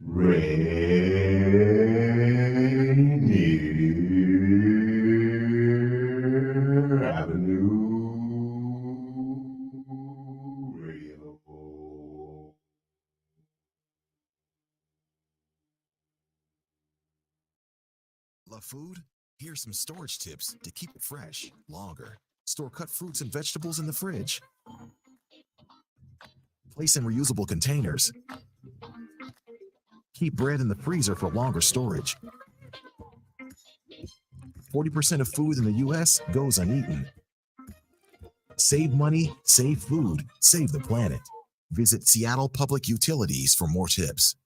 Rainier Avenue Radio. Love food? Here's some storage tips to keep it fresh longer. Store cut fruits and vegetables in the fridge. Place in reusable containers. Keep bread in the freezer for longer storage. 40% of food in the U.S. goes uneaten. Save money, save food, save the planet. Visit Seattle Public Utilities for more tips.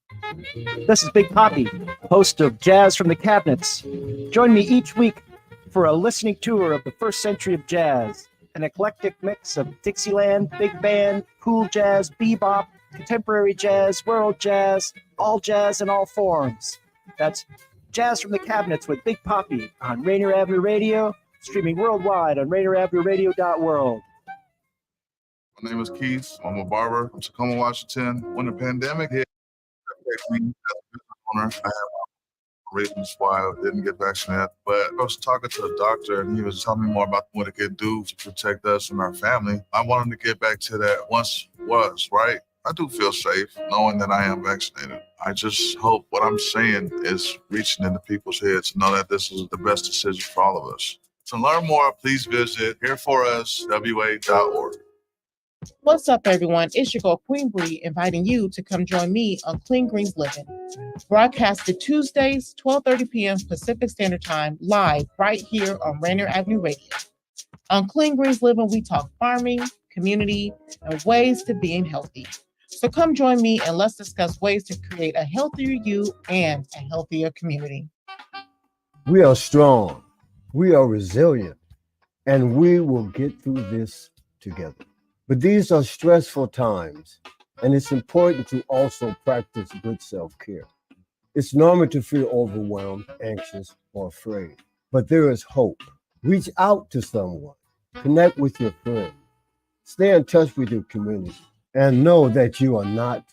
This is Big Poppy, host of Jazz from the Cabinets. Join me each week for a listening tour of the first century of jazz, an eclectic mix of Dixieland, big band, cool jazz, bebop, contemporary jazz, world jazz, all jazz in all forms. That's Jazz from the Cabinets with Big Poppy on Rainier Avenue Radio, streaming worldwide on RainierAvenueRadio.world. My name is Keith. I'm a barber from Tacoma, Washington. When the pandemic hit, I have reasons why I didn't get vaccinated. But I was talking to a doctor, and he was telling me more about what it could do to protect us and our family. I wanted to get back to that once was, right? I do feel safe knowing that I am vaccinated. I just hope what I'm saying is reaching into people's heads to know that this is the best decision for all of us. To learn more, please visit hereforuswa.org. What's up, everyone? It's your girl, Queen Bree, inviting you to come join me on Clean Greens Living. Broadcasted Tuesdays, 12:30 p.m. Pacific Standard Time, live right here on Rainier Avenue Radio. On Clean Greens Living, we talk farming, community, and ways to being healthy. So come join me and let's discuss ways to create a healthier you and a healthier community. We are strong, we are resilient, and we will get through this together. But these are stressful times, and it's important to also practice good self-care. It's normal to feel overwhelmed, anxious, or afraid, but there is hope. Reach out to someone, connect with your friends, stay in touch with your community, and know that you are not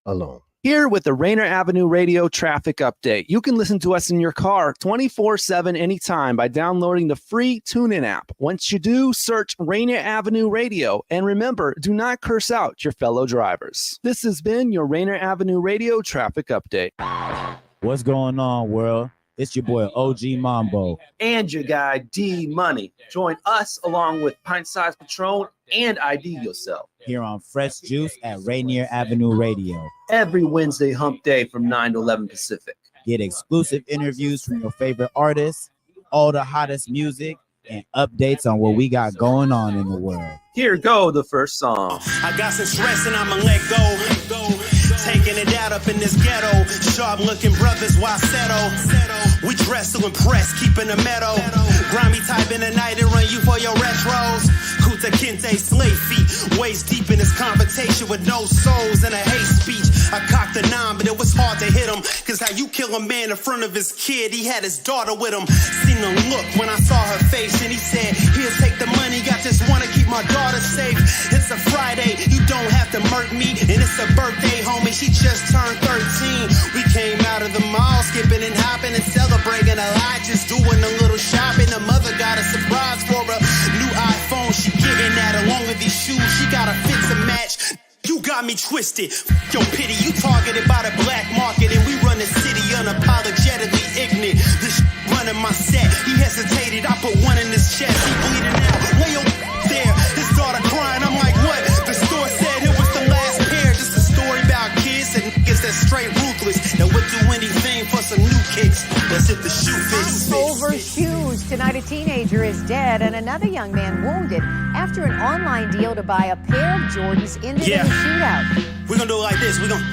alone. Here with the Rainier Avenue Radio Traffic Update. You can listen to us in your car 24/7 anytime by downloading the free TuneIn app. Once you do, search Rainier Avenue Radio. And remember, do not curse out your fellow drivers. This has been your Rainier Avenue Radio Traffic Update. What's going on, world? It's your boy OG Mambo. And your guy D Money. Join us along with Pint Size Patron and ID Yourself here on Fresh Juice at Rainier Avenue Radio. Every Wednesday hump day from 9 to 11 Pacific. Get exclusive interviews from your favorite artists, all the hottest music, and updates on what we got going on in the world. Here go the first song. I got some stress and I'ma let go. Taking it out up in this ghetto. Sharp looking brothers, why settle? We dress to impress, keeping the meadow. Grimy type in the night and run you for your retros. Kuta Kinte, slave feet, waist deep in this confrontation with no souls and a hate speech. I cocked a 9, but it was hard to hit him. Cause how you kill a man in front of his kid, he had his daughter with him. Seen him look when I saw her face and he said, here, take the money, got this one to keep my daughter safe. It's a Friday, you don't have to murk me. And it's a birthday, homie, she just turned 13. We came out of the mall, skipping and hopping and celebrating a lot, just doing a little shopping. The mother got a surprise for a new iPhone. She getting that along with these shoes, she got a fit to match. You got me twisted, yo pity, you targeted by the black market. And we run the city unapologetically ignorant. This running my set, he hesitated, I put one in his chest. He bleeding out, lay your there, his daughter crying, I'm like what? The store said it was the last pair. Just a story about kids and niggas that's straight ruthless, that would do anything for some new kicks. Let's hit the shoe fix. Over shoes. Tonight a teenager is dead and another young man wounded after an online deal to buy a pair of Jordans ended in a shootout. We're gonna do it like this. We're gonna,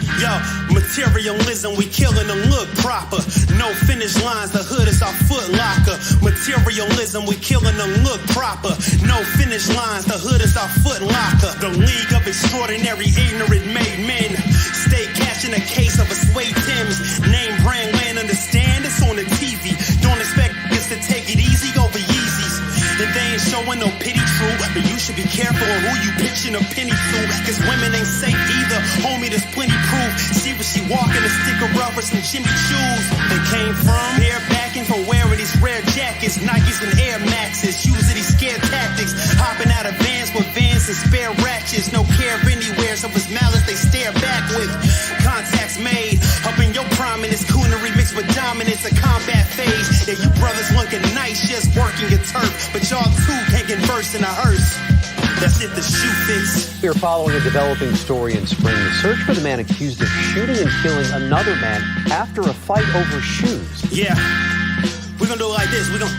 materialism, we killing them look proper. No finish lines, the hood is our foot locker. Materialism, we killing them look proper. No finish lines, the hood is our foot locker. The League of Extraordinary Ignorant Made Men. Stay cashing a case of a suede Timbs. Name brand land, understand it's on the TV. Don't expect us to take it easy over Yeezys. And they ain't showing no pity, true, but you should be careful on who you picture fortune a penny to. Cause women ain't safe either. Homie, there's plenty proof. See what she walking, a stick of rubber, some Jimmy Choos. They came from barebacking, from wearing these rare jackets, Nikes and Air Maxes, using these scare tactics, hopping out of vans with vans and spare ratchets, no care anywhere, so it's malice they stare back with. Contacts made, up in your prominence, coonery mixed with dominance, a combat phase. Yeah, you brothers looking nice, just working your turf, but y'all too can't converse in a hearse. That's it, the shoe fits. We're following a developing story in Spring. The search for the man accused of shooting and killing another man after a fight over shoes. Yeah. We're gonna do it like this. We're gonna,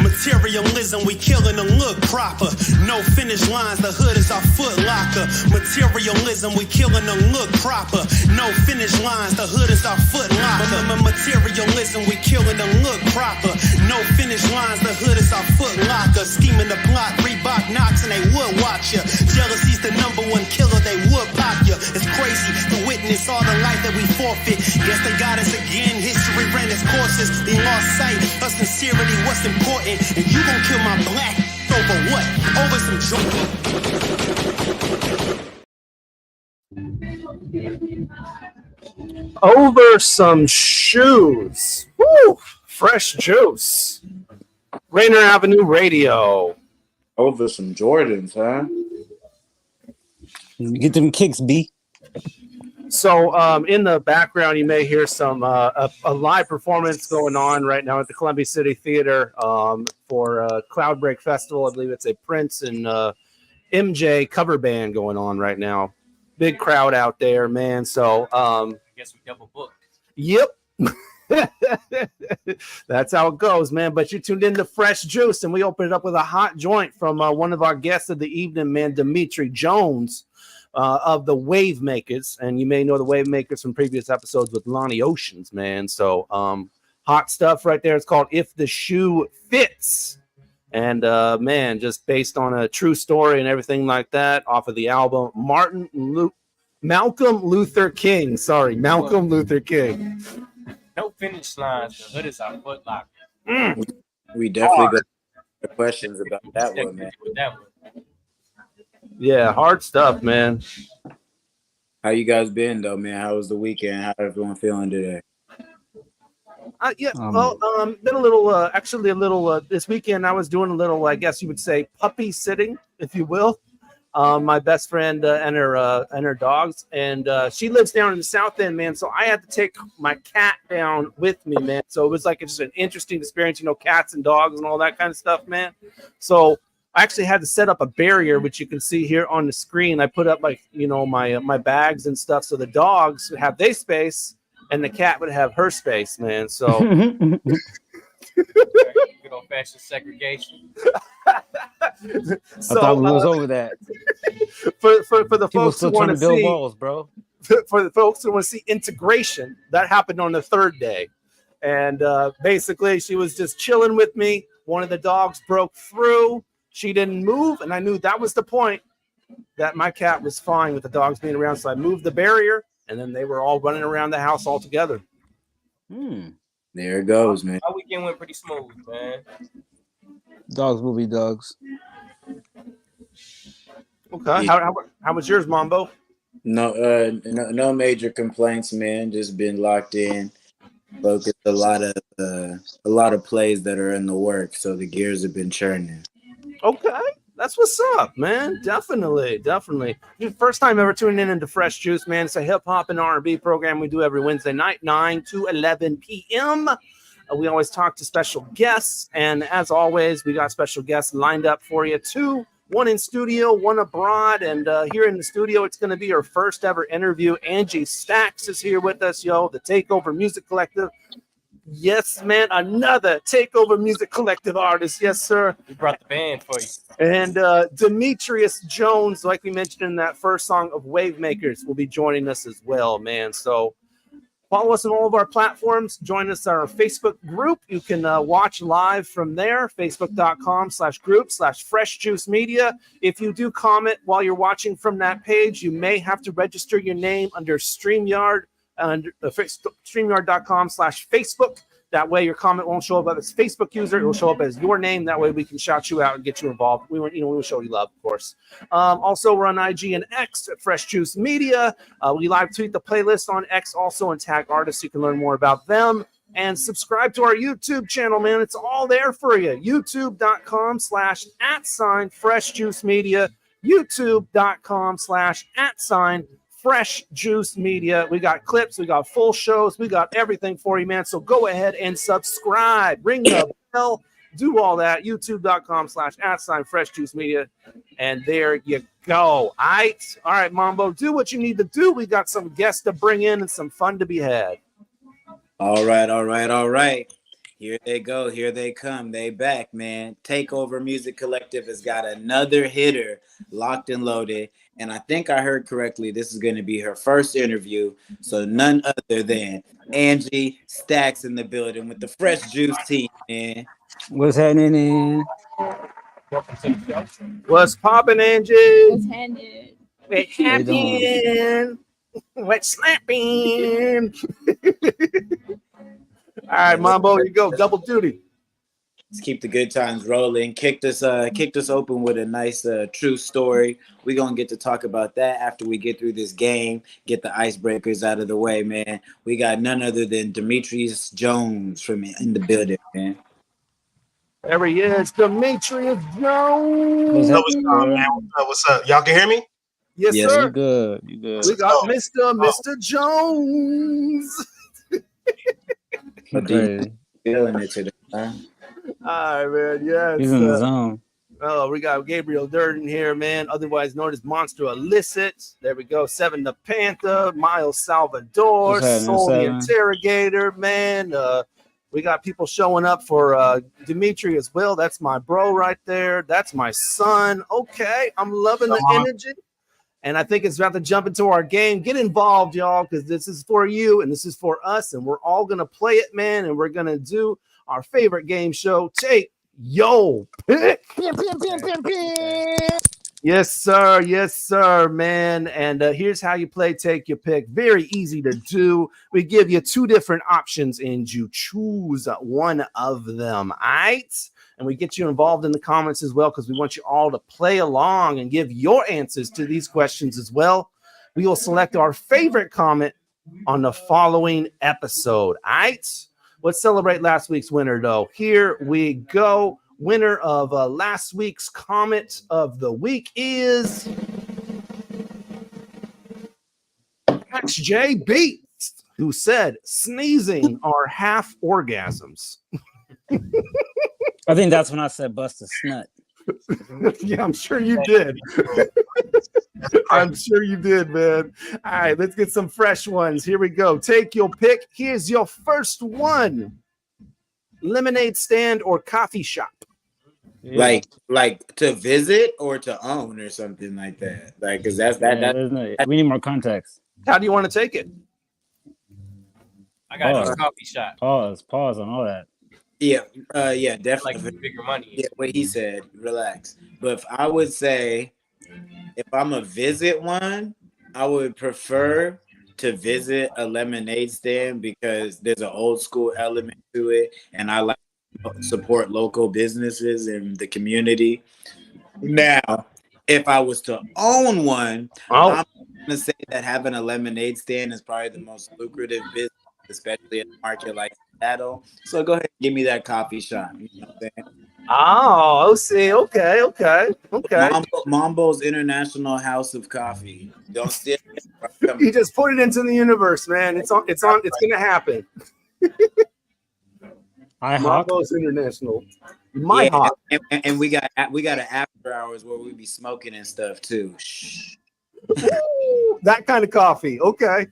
materialism, we killing and look proper. No finish lines, the hood is our foot locker. Materialism, we killing and look proper. No finish lines, the hood is our foot locker. Materialism, we killing and look proper. No finish lines, the hood is our foot locker. Scheming the plot, Reebok knocks and they would watch ya. Jealousy's the number one killer, they would pop ya. It's crazy to witness all the life that we forfeit. Guess they got us again, history ran its courses. We lost sight of sincerity, what's important. And you gon' kill my black over what? Over some joint. Over some shoes. Woo! Fresh juice. Rainier Avenue Radio. Over some Jordans, huh? Get them kicks, B. So in the background, you may hear some a live performance going on right now at the Columbia City Theater for Cloudbreak Festival. I believe it's a Prince and MJ cover band going on right now. Big crowd out there, man. So I guess we double booked. Yep. That's how it goes, man. But you tuned into Fresh Juice, and we opened it up with a hot joint from one of our guests of the evening, man, Demetrie Jones. Of the Wave.Makers, and you may know the Wave.Makers from previous episodes with Lonnie Oceans, man. So hot stuff right there. It's called If the Shoe Fits, and man, just based on a true story and everything like that, off of the album Malcolm Luther King. No finish lines. The hood is our foot locker. We definitely got questions about that one, man. Yeah, hard stuff, man. How you guys been, though, man? How was the weekend? How everyone feeling today? Been a little, this weekend I was doing a little, I guess you would say, puppy sitting, if you will. My best friend and her dogs, and she lives down in the South End, man. So I had to take my cat down with me, man. So it was like just an interesting experience, cats and dogs and all that kind of stuff, man. So I actually had to set up a barrier, which you can see here on the screen. I put up my bags and stuff, so the dogs would have their space and the cat would have her space, man. So good old fashioned segregation. So, I thought we was over that. For the folks who want to build see walls, bro. For the folks who want to see integration, that happened on the third day, and basically she was just chilling with me. One of the dogs broke through. She didn't move, and I knew that was the point, that my cat was fine with the dogs being around. So I moved the barrier, and then they were all running around the house all together. There it goes, man. Our weekend went pretty smooth, man. Dogs will be dogs. Okay. How was yours, Mambo? No major complaints, man. Just been locked in. Focused a lot of plays that are in the work, so the gears have been churning. Okay, that's what's up, man. Definitely. First time ever tuning into Fresh Juice, man. It's a hip hop and R&B program we do every Wednesday night, 9 to 11 p.m. We always talk to special guests, and as always, we got special guests lined up for you too. One in studio, one abroad, and here in the studio, it's going to be our first ever interview. Angie Staxx is here with us, the Takeover Music Collective. Yes, man, another Takeover Music Collective artist. Yes, sir. We brought the band for you. And Demetrie Jones, like we mentioned in that first song of Wave.Makers, will be joining us as well, man. So follow us on all of our platforms. Join us on our Facebook group. You can watch live from there, facebook.com/group/Fresh Juice Media. If you do comment while you're watching from that page, you may have to register your name under StreamYard, under StreamYard.com/Facebook. That way your comment won't show up as a Facebook user. It will show up as your name. That way we can shout you out and get you involved. We will show you love, of course. Also, we're on IG and X at Fresh Juice Media. We live tweet the playlist on X also and tag artists so you can learn more about them. And subscribe to our YouTube channel, man. It's all there for you. YouTube.com/@Fresh Juice Media. YouTube.com/@Fresh Juice Media. We got clips, we got full shows, we got everything for you, man. So go ahead and subscribe, ring the bell, do all that. YouTube.com/@Fresh Juice Media. And there you go. All right, Mambo, do what you need to do. We got some guests to bring in and some fun to be had. All right. Here they go. Here they come. They back, man. Takeover Music Collective has got another hitter locked and loaded. And I think I heard correctly, this is going to be her first interview. So none other than Angie Staxx in the building with the Fresh Juice team, man. What's happening? What's poppin', Angie? What's happening? What's happening? What's slapping? All right, Mambo, here you go. Double duty. Let's keep the good times rolling. Kicked us open with a nice true story. We're gonna get to talk about that after we get through this game, get the icebreakers out of the way, man. We got none other than Demetrie Jones from in the building, man. There he is, Demetrie Jones. What's up, man? What's up? Y'all can hear me? Yes, Yes, sir. You good? You good? We got Mr. Jones. Crazy. Feeling it today, huh? All right, man. Yes. He's in the zone. Oh, we got Gabriel Durden here, man, otherwise known as Monster Illicit. There we go. Seven the Panther, Miles Salvador, What's happening, Soul the Seven? Interrogator, man. We got people showing up for Demetrie as well. That's my bro right there. That's my son. Okay, I'm loving the energy. And I think it's about to jump into our game. Get involved, y'all, because this is for you and this is for us. And we're all going to play it, man. And we're going to do our favorite game show. Take your pick. Yes, sir. Yes, sir, man. And here's how you play Take Your Pick. Very easy to do. We give you two different options and you choose one of them. All right? And we get you involved in the comments as well because we want you all to play along and give your answers to these questions as well. We will select our favorite comment on the following episode. All right? Let's celebrate last week's winner, though. Here we go. Winner of last week's comment of the week is XJ Beats, who said sneezing are half orgasms. I think that's when I said bust a snut. Yeah, I'm sure you did. I'm sure you did, man. All right, let's get some fresh ones. Here we go. Take your pick. Here's your first one. Lemonade stand or coffee shop? Yeah. Like to visit or to own or something like that. Like, because we need more context. How do you want to take it? I got a coffee shop. Pause on all that. Yeah, definitely. Like bigger money. Yeah, what he said, relax. But if I would say, if I'm a visit one, I would prefer to visit a lemonade stand because there's an old school element to it, and I like to support local businesses in the community. Now, if I was to own one, I'm gonna say that having a lemonade stand is probably the most lucrative business, especially in a market like Seattle. So go ahead and give me that coffee shop. You know what I'm saying? Oh, see, okay. Mambo's International House of Coffee. Don't steal it. You just put it into the universe, man. It's gonna happen. Mambo's International. And we got an after hours where we be smoking and stuff too. Shh. That kind of coffee. Okay.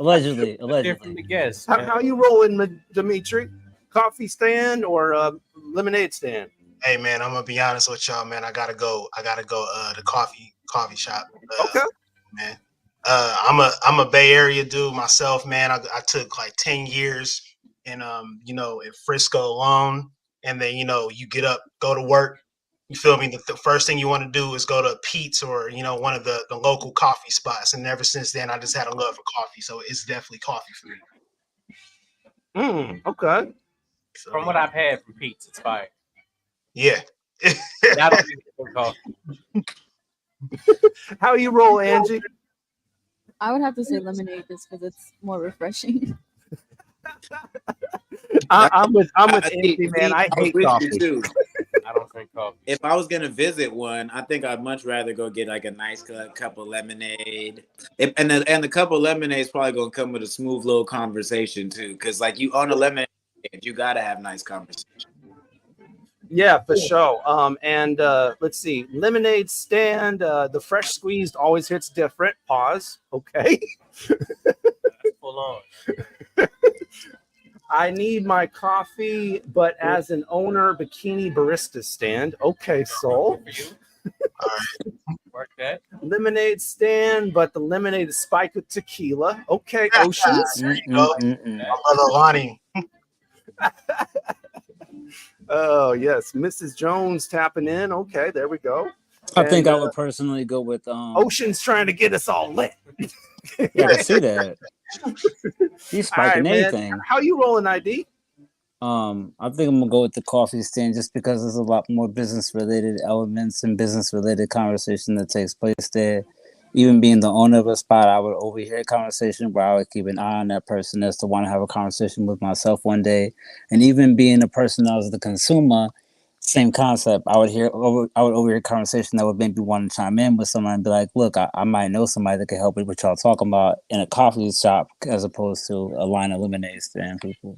Allegedly. Different to guess. How you rolling, Demetrie? Coffee stand or lemonade stand? Hey man, I'm gonna be honest with y'all, man. I gotta go the coffee shop. Okay. Man. I'm a Bay Area dude myself, man. I took like 10 years in in Frisco alone. And then you get up, go to work. You feel me? The first thing you want to do is go to Pete's or one of the local coffee spots. And ever since then, I just had a love for coffee. So it's definitely coffee for me. Okay. So, From what I've had from Pete's, it's fire. yeah. I don't drink coffee. How you roll, Angie? I would have to say lemonade just because it's more refreshing. I'm with Angie, man. I hate coffee too. I don't drink coffee. If I was gonna visit one, I think I'd much rather go get like a nice cup of lemonade. And the cup of lemonade is probably gonna come with a smooth little conversation too, because like you own a lemonade, you gotta have nice conversation. Yeah, for sure. And let's see, lemonade stand. The fresh squeezed always hits different. Pause. Okay. Full on. I need my coffee, but as an owner, bikini barista stand. Okay, soul. Work that. Lemonade stand, but the lemonade is spiked with tequila. Okay, Oceans. There you go. My brother Lonnie. Oh, yes. Mrs. Jones tapping in. Okay, there we go. I think I would personally go with Ocean's trying to get us all lit. Yeah, I see that. He's spiking anything. Man. How you rolling, ID? I think I'm gonna go with the coffee stand just because there's a lot more business related elements and business related conversation that takes place there. Even being the owner of a spot, I would overhear a conversation where I would keep an eye on that person as to want to have a conversation with myself one day. And even being the person that was the consumer, same concept. I would overhear a conversation that would make me want to chime in with someone and be like, look, I might know somebody that can help with what y'all talking about in a coffee shop as opposed to a line of lemonade stand people.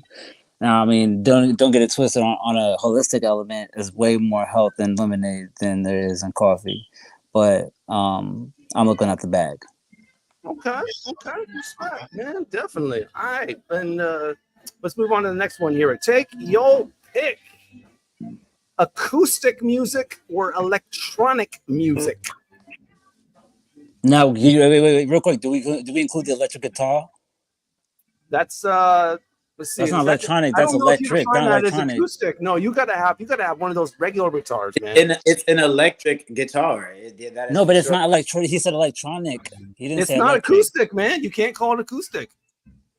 Now, I mean, don't get it twisted on a holistic element. There's way more health in lemonade than there is in coffee. But I'm looking at the bag. Okay. Respect, man. Definitely. All right. And let's move on to the next one here. Take your pick. Acoustic music or electronic music? Now, wait, real quick. Do we include the electric guitar? That's let's see. That's not electronic. That's electric, not electronic. Acoustic. No, you gotta have one of those regular guitars, man. It's an electric guitar. No, but it's not electronic. He said electronic. He didn't it's say not electric. acoustic, man. You can't call it acoustic.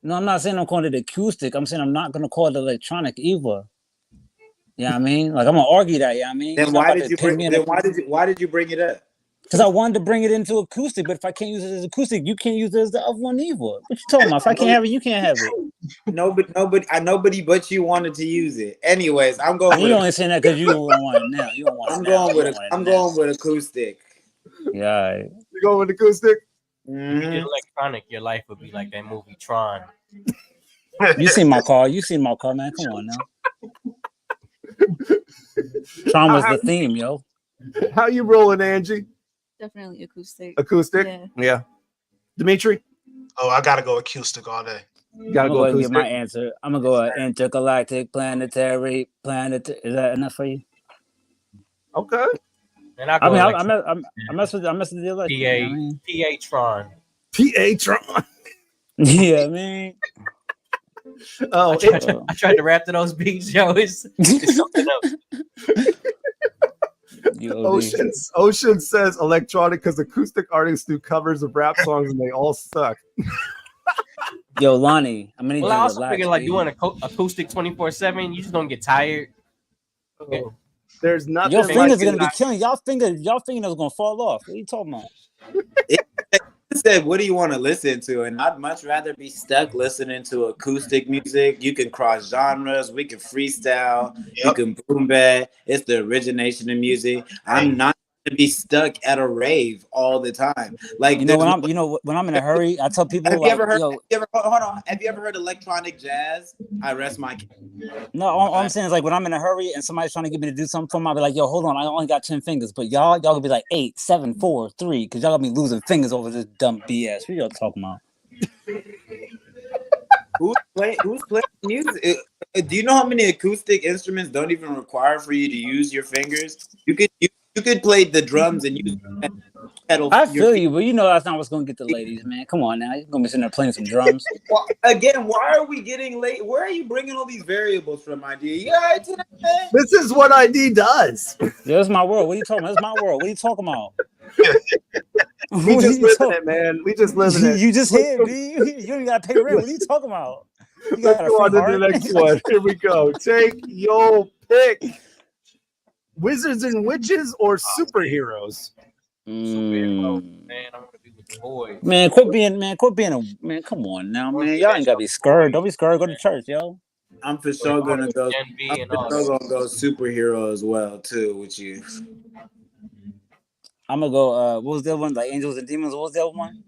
No, I'm not saying I'm calling it acoustic. I'm saying I'm not gonna call it electronic either. Yeah, I mean, like I'm gonna argue that. Yeah, I mean, then why did you bring it up? Because I wanted to bring it into acoustic, but if I can't use it as acoustic, you can't use it as the other one either. What you talking about? If I can't have it, you can't have it. Nobody but you wanted to use it. Anyways, I'm going. You only saying that because you don't want it now. You don't want it. I'm going with acoustic. Yeah, you going with acoustic? If you did electronic, your life would be like that movie Tron. You seen my car? You seen my car, man? Come on now. Tron was the theme, yo. How you rolling, Angie? Definitely acoustic. Acoustic? Yeah. Demetrie? Oh, I gotta go acoustic all day. You gotta go acoustic. Get my answer. I'm gonna go intergalactic, planetary, planet. Is that enough for you? Okay. And I mess with the electric. PA-Tron. PA-Tron. Yeah, man. Oh, I tried to rap to those beats, yo. It's something else. Ocean says electronic because acoustic artists do covers of rap songs and they all suck. Yo, Lonnie, I mean, I also figured like doing acoustic 24/7, you just don't get tired. Okay. There's nothing. Your fingers are gonna be killing y'all. Fingers are gonna fall off. What are you talking about? Said, what do you want to listen to? And I'd much rather be stuck listening to acoustic music. You can cross genres, we can freestyle, you can boom bap. It's the origination of music. I'm not to be stuck at a rave all the time. Like when I'm in a hurry, I tell people. Have you ever heard electronic jazz? I rest my case. No, all I'm saying is like when I'm in a hurry and somebody's trying to get me to do something for me, I'll be like, yo, hold on, I only got 10 fingers, but y'all gonna be like 8, 7, 4, 3, because y'all gonna be losing fingers over this dumb BS. What y'all talking about? Who's playing music? Do you know how many acoustic instruments don't even require for you to use your fingers? You could play the drums and use pedal. I feel you, but you know that's not what's gonna get the ladies, man. Come on now, you're gonna be sitting there playing some drums. Well, again, why are we getting late? Where are you bringing all these variables from, ID? Yeah, this is what ID does. Yeah, it's my world. What are you talking about? It's my world. What are you talking about? We just living it, man. We just living it. You just here, dude. You don't gotta pay rent. What are you talking about? Let's go on to the next one. Here we go. Take your pick. Wizards and witches or superheroes? Man, I want to be with the boys. Man, quit being a man. Come on now, man. Y'all ain't gotta be scared. Don't be scared. Go to church, yo. I'm for sure gonna go. Superhero as well too with you. I'm gonna go. What was the other one? Like Angels and Demons. What was the other one?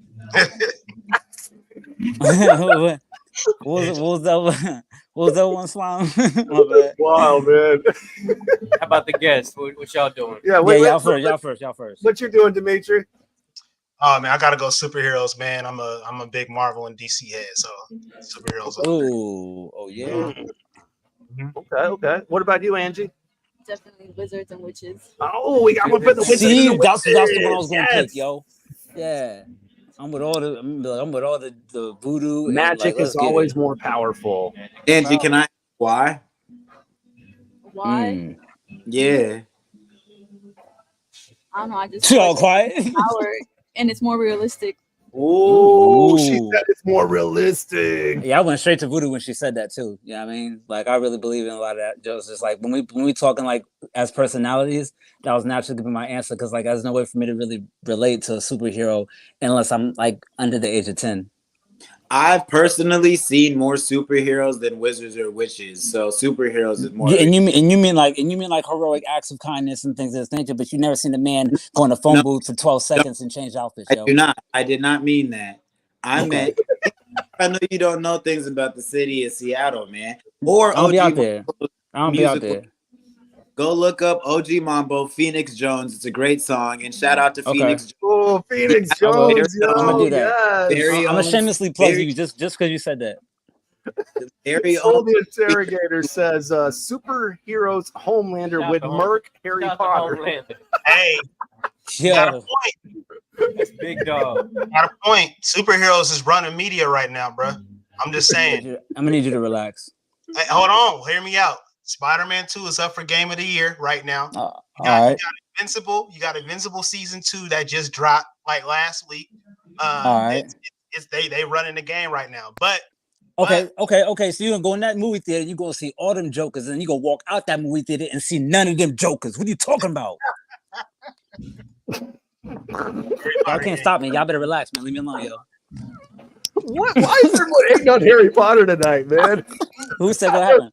What was that one? What was that one, Slime? My bad. Wow, man. How about the guests? What y'all doing? Y'all first. What you doing, Demetrie? Oh man, I gotta go superheroes, man. I'm a big Marvel and DC head, so superheroes. Oh yeah. Okay. What about you, Angie? Definitely wizards and witches. Oh, we got one for the wizards. See, that's the one I was gonna pick, yo. Yeah. I'm with all the voodoo. Magic is always more powerful. Angie, can I? Why? Why? Yeah. I don't know. I just all quiet. Power, and it's more realistic. Oh, she said it's more realistic. Yeah, I went straight to voodoo when she said that too. You know what I mean? Like I really believe in a lot of that. Just like when we talking like as personalities, that was naturally gonna be my answer because like there's no way for me to really relate to a superhero unless I'm like under the age of 10. I've personally seen more superheroes than wizards or witches, so superheroes is more. Yeah, and you mean like heroic acts of kindness and things of this nature, but you never seen a man go in a phone booth for 12 seconds and change outfits. Yo. I did not mean that. I meant I know you don't know things about the city of Seattle, man. Or I'll be out there. I'll be out there. Go look up OG Mambo, Phoenix Jones. It's a great song. And shout out to Phoenix Jones. Oh, Phoenix Jones. I'm gonna do that. Yes. I'm gonna shamelessly plug you just because you said that. So the interrogator says superheroes Homelander with Merc Harry Potter. Hey, got a point. That's big dog. Got a point. Superheroes is running media right now, bro. I'm just saying. I'm gonna need you to relax. Hey, hold on. Hear me out. Spider-Man 2 is up for Game of the Year right now. You got Invincible. You got Invincible season 2 that just dropped like last week. All right. They running the game right now. But okay. So you're gonna go in that movie theater, you're gonna see all them jokers, and you're gonna walk out that movie theater and see none of them jokers. What are you talking about? Y'all can't stop me. Y'all better relax, man. Leave me alone, yo. What? Why is everyone hating on Harry Potter tonight, man? Who said what happened?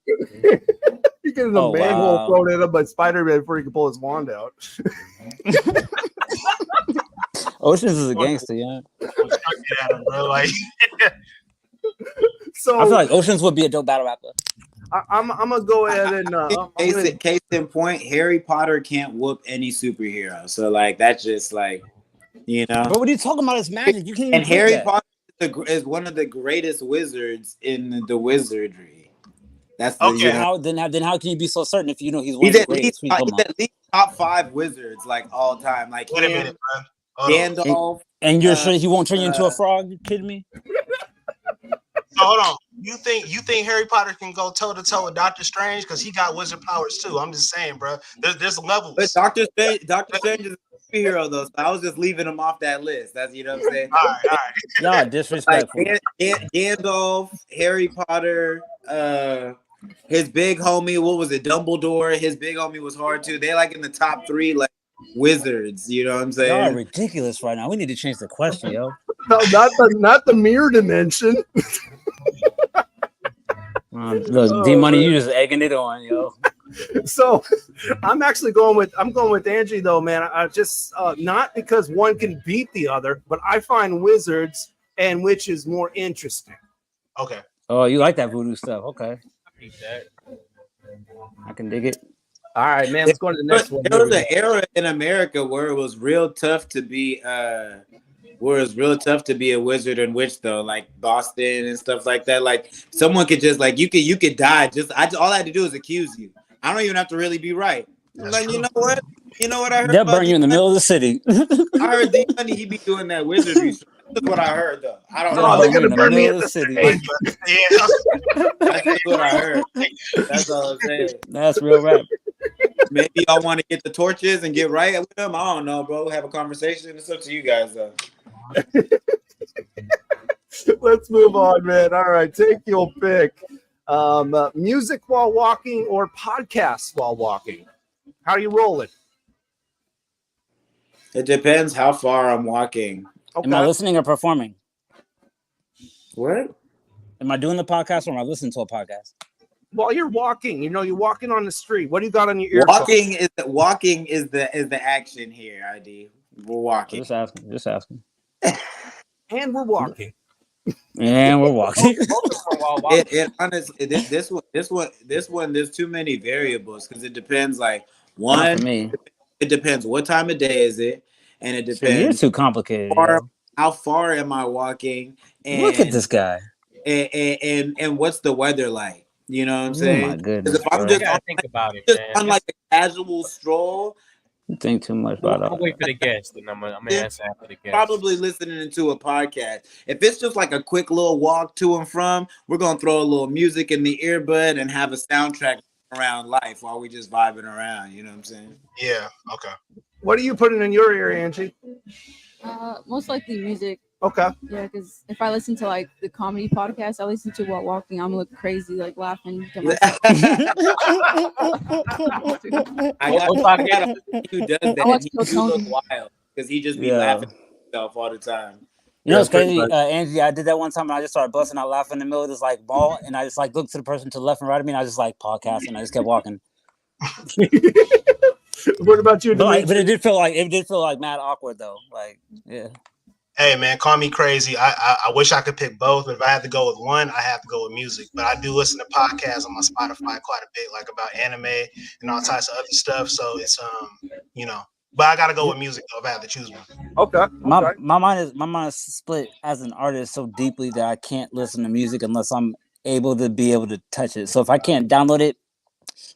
He gets a manhole thrown at him by Spider-Man before he can pull his wand out. Oceans is a gangster, yeah. So I feel like Oceans would be a dope battle rapper. I'm gonna go ahead and case in point, Harry Potter can't whoop any superhero. So like that's just like, you know. But what are you talking about? It's magic. You can't. And Harry Potter is one of the greatest wizards in the wizardry. That's the, okay. You know, then how can you be so certain if you know he's one of the greatest? He's at least top 5 wizards like all time. Like wait a minute, bro. Gandalf. And you're sure he won't turn you into a frog? You kidding me? So hold on. You think Harry Potter can go toe to toe with Doctor Strange because he got wizard powers too? I'm just saying, bro. There's levels. But Doctor Strange is a superhero though, so I was just leaving him off that list. That's what I'm saying. All right. Y'all disrespectful. Like Gandalf, Harry Potter, his big homie, what was it? Dumbledore. His big homie was hard too. They're like in the top 3 like wizards. You know what I'm saying? Y'all are ridiculous right now. We need to change the question, yo. No, not the mirror dimension. Look, D-Money, you just egging it on, yo. So I'm actually going with Angie though, man. I just not because one can beat the other, but I find wizards and witches more interesting. Okay. Oh, you like that voodoo stuff? Okay. I can dig it. All right, man. Let's go to the next one. There was an era in America where it was real tough to be a wizard and witch though, like Boston and stuff like that. Like someone could just like you could die. All I had to do is accuse you. I don't even have to really be right. Like you know what I heard. They'll burn you in the middle of the city. I heard D-Money, he be doing that wizardry. That's what I heard though. I don't know. They're gonna burn me in the city. That's what I heard. That's all I'm saying. That's real rap. Maybe y'all want to get the torches and get right with them. I don't know, bro. Have a conversation. It's up to you guys though. Let's move on, man. All right, take your pick. Music while walking or podcasts while walking? How are you rolling? It depends how far I'm walking. Am I listening or performing? What? Am I doing the podcast or am I listening to a podcast? While you're walking, you're walking on the street. What do you got on your ear? Walking is the action here, ID. We're walking. Just asking. And we're walking. And we're walking. It honestly, this one, there's too many variables because it depends. Like one, for me. It depends what time of day is it, and it depends. You're too complicated. How far am I walking? And, look at this guy. And what's the weather like? You know what I'm saying? Oh my goodness. If I'm just think about it, just man. on like a casual stroll. You think too much about it. I'll wait for the guest, and I'm gonna answer after the guest. Probably listening to a podcast. If it's just like a quick little walk to and from, we're gonna throw a little music in the earbud and have a soundtrack around life while we just vibing around. You know what I'm saying? Yeah. Okay. What are you putting in your ear, Angie? Most likely music. Okay. Yeah, because if I listen to like the comedy podcast, I listen to while walking. I'm look crazy, like laughing to myself. I got who does that. watch He Kill do Tony. look wild because he just be laughing at himself all the time. You know what's crazy, Angie? I did that one time and I just started busting out laughing in the middle of this like ball, and I just like looked to the person to the left and right of me, and I just like podcast, and I just kept walking. What about you? But it did feel like mad awkward though. Like, yeah. Hey man, call me crazy. I wish I could pick both, but if I had to go with one, I have to go with music. But I do listen to podcasts on my Spotify quite a bit, like about anime and all types of other stuff. So it's but I gotta go with music though if I have to choose one. Okay. My mind is split as an artist so deeply that I can't listen to music unless I'm able to touch it. So if I can't download it,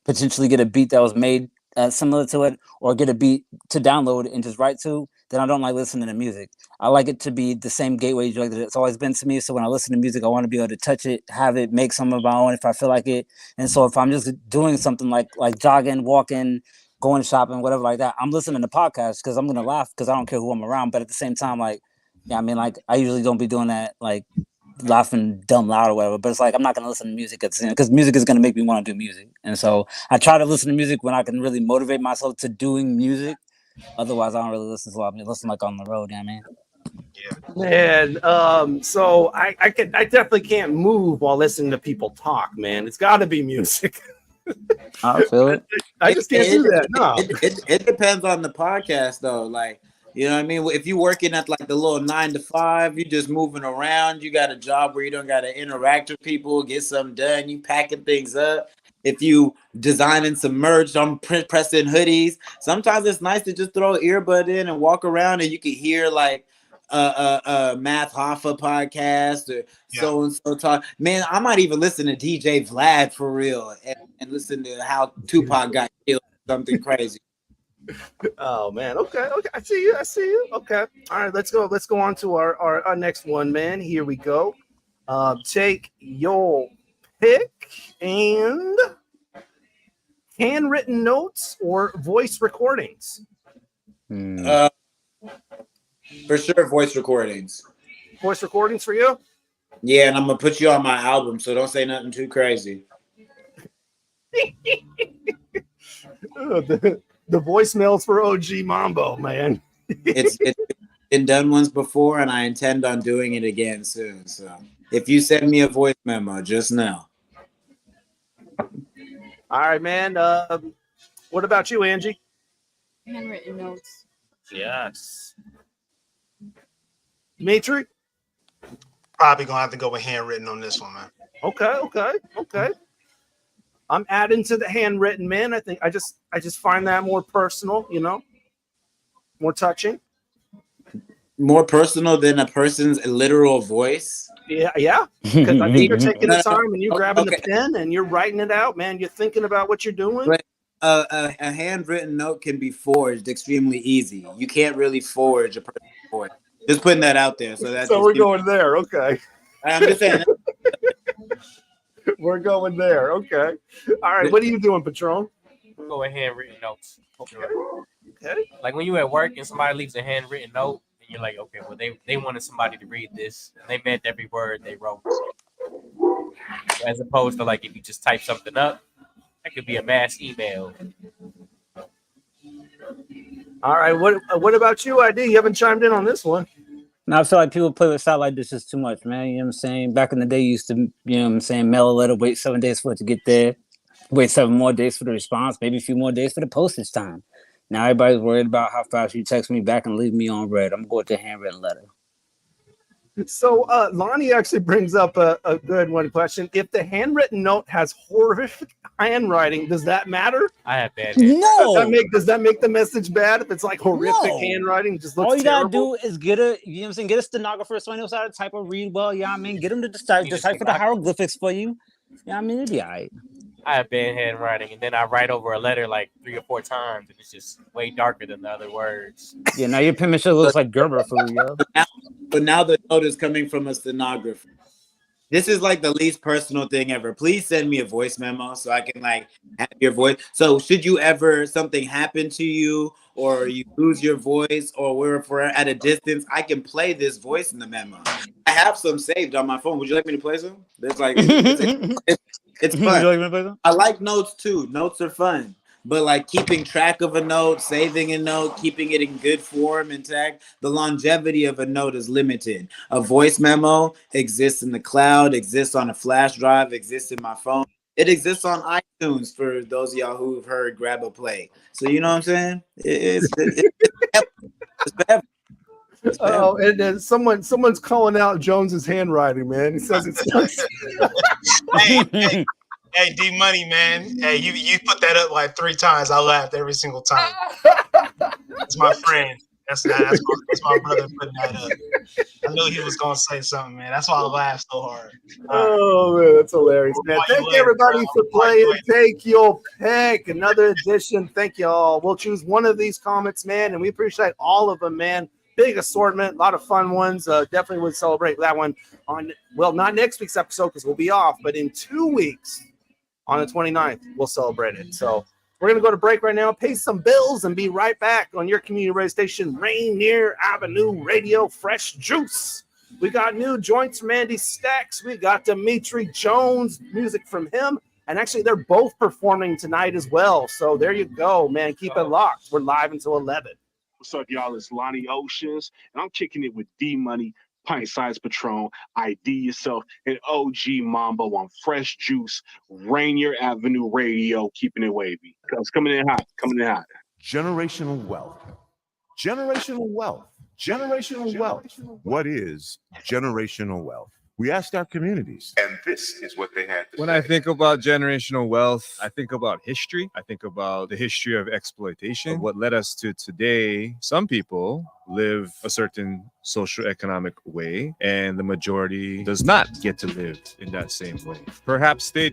potentially get a beat that was made similar to it, or get a beat to download and just write to, then I don't like listening to music. I like it to be the same gateway drug that it's always been to me. So when I listen to music, I want to be able to touch it, have it, make some of my own if I feel like it. And so if I'm just doing something like jogging, walking, going shopping, whatever like that, I'm listening to podcasts because I'm gonna laugh because I don't care who I'm around. But at the same time, like, yeah, I mean, like I usually don't be doing that, like laughing dumb loud or whatever. But it's like I'm not gonna listen to music at the same because music is gonna make me want to do music. And so I try to listen to music when I can really motivate myself to doing music. Otherwise, I don't really listen to a lot. I listen like on the road, yeah, man. Man, so I definitely can't move while listening to people talk, man. It's got to be music. I feel it. I just can't do that. No, it depends on the podcast though. Like, you know what I mean? If you're working at like the little 9 to 5, you're just moving around. You got a job where you don't got to interact with people, get something done. You packing things up. If you designing some merch, I'm pressing hoodies. Sometimes it's nice to just throw an earbud in and walk around, and you can hear like Math Hoffa podcast or so and so talk. Man, I might even listen to DJ Vlad for real and listen to how Tupac got killed. Something crazy. Oh man, okay. I see you. Okay, all right. Let's go on to our next one, man. Here we go. Take your pick. And handwritten notes or voice recordings? For sure, voice recordings. Voice recordings for you? Yeah, and I'm gonna put you on my album, so don't say nothing too crazy. The voicemails for OG Mambo, man. It's been done once before, and I intend on doing it again soon. So if you send me a voice memo, just know. All right, man. What about you, Angie? Handwritten notes. Yes. Demetrie? Probably gonna have to go with handwritten on this one, man. Okay. I'm adding to the handwritten, man. I think I just find that more personal, more touching. More personal than a person's literal voice. Yeah. Because I think you're taking the time and you're grabbing the pen and you're writing it out, man. You're thinking about what you're doing. But a handwritten note can be forged extremely easy. You can't really forge a person's voice. Just putting that out there. So we're going there. Okay. I'm just saying. We're going there. Okay. All right. What are you doing, Patron? I'm going handwritten notes. Okay. Like when you at work and somebody leaves a handwritten note, and you're like, okay, well, they wanted somebody to read this, and they meant every word they wrote. As opposed to like if you just type something up, that could be a mass email. All right, what about you, ID? You haven't chimed in on this one. Now I feel like people play with satellite dishes too much, man. You know what I'm saying? Back in the day, you used to, you know what I'm saying, mail a letter, wait 7 days for it to get there, wait 7 more days for the response, maybe a few more days for the postage time. Now everybody's worried about how fast you text me back and leave me on red. I'm going to handwritten letter. So Lonnie actually brings up a good one question. If the handwritten note has horrific handwriting, does that matter? I have bad handwriting. No. Does that make the message bad if it's like horrific handwriting? Just looks all you terrible? gotta do is get a, you know what I'm saying, get a stenographer, someone knows how to type or read well. Yeah, I mean, get them to decipher the hieroglyphics for you. Yeah, I mean, it'd be all right. I have bad handwriting, and then I write over a letter like 3 or 4 times, and it's just way darker than the other words. Yeah, now your penmanship looks like Gerber food, yo. But now the note is coming from a stenographer. This is like the least personal thing ever. Please send me a voice memo so I can like have your voice. So should you ever something happen to you or you lose your voice or we're at a distance, I can play this voice in the memo. I have some saved on my phone. Would you like me to play some? It's like it's fun. Would you like me to play some? I like notes too. Notes are fun. But like keeping track of a note, saving a note, keeping it in good form intact, the longevity of a note is limited. A voice memo exists in the cloud, exists on a flash drive, exists in my phone. It exists on iTunes for those of y'all who've heard Grab a Play. So you know what I'm saying? It's forever. Oh, and then someone's calling out Jones's handwriting, man. He says it's Hey, D Money, man. Hey, you put that up like 3 times. I laughed every single time. That's my friend. That's my brother putting that up. I knew he was gonna say something, man. That's why I laughed so hard. Oh man, that's hilarious, man. Thank everybody for playing. Take your pick. Another edition. Thank you all. We'll choose one of these comments, man, and we appreciate all of them, man. Big assortment, a lot of fun ones. Definitely would celebrate that one on, well, not next week's episode because we'll be off, but in 2 weeks on the 29th, we'll celebrate it. So we're going to go to break right now, pay some bills, and be right back on your community radio station, Rainier Avenue Radio Fresh Juice. We got new joints from Angie Staxx. We got Demetrie Jones, music from him. And actually, they're both performing tonight as well. So there you go, man. Keep it locked. We're live until 11. What's up, y'all? It's Lonnie Oceans, and I'm kicking it with D Money, Pint Size Patron, IDYourself, and OG Mambo on Fresh Juice, Rainier Avenue Radio, keeping it wavy. It's coming in hot, Generational wealth. Generational wealth. Generational wealth. What is generational wealth? We asked our communities, and this is what they had to say. When I think about generational wealth, I think about history. I think about the history of exploitation, what led us to today. Some people live a certain social economic way, and the majority does not get to live in that same way. Perhaps they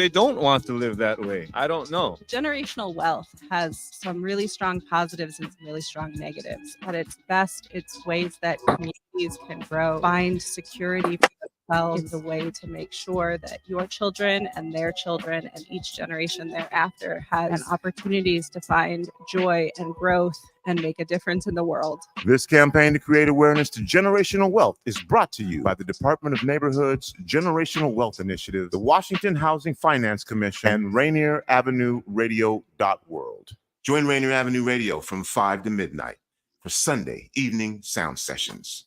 don't want to live that way. I don't know. Generational wealth has some really strong positives and some really strong negatives. At its best, it's ways that communities can grow, find security for themselves. It's a way to make sure that your children and their children and each generation thereafter has opportunities to find joy and growth and make a difference in the world. This campaign to create awareness to generational wealth is brought to you by the Department of Neighborhoods Generational Wealth Initiative, the Washington Housing Finance Commission, and Rainier Avenue Radio.world. Join Rainier Avenue Radio from 5 to midnight for Sunday evening sound sessions.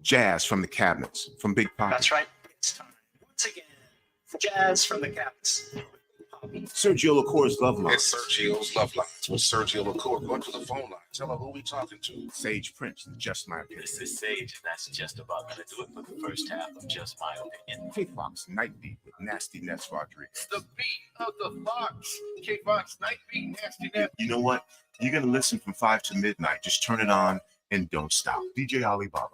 Jazz from the cabinets from Big Poppy. That's right. It's time once again for Jazz from the Cabinets. Sergio LaCour's Love Line. It's Sergio's Love Lines with Sergio LaCour. Go to the phone line. Tell her who we talking to. Sage Prince, Just My Opinion. This is Sage, and that's just about going to do it for the first half of Just My Opinion. K-Fox Night Beat with Nasty Nets Rodriguez. The beat of the Fox. K-Fox Night Beat, Nasty Net. You know what? You're going to listen from 5 to midnight. Just turn it on and don't stop. DJ Alibaba.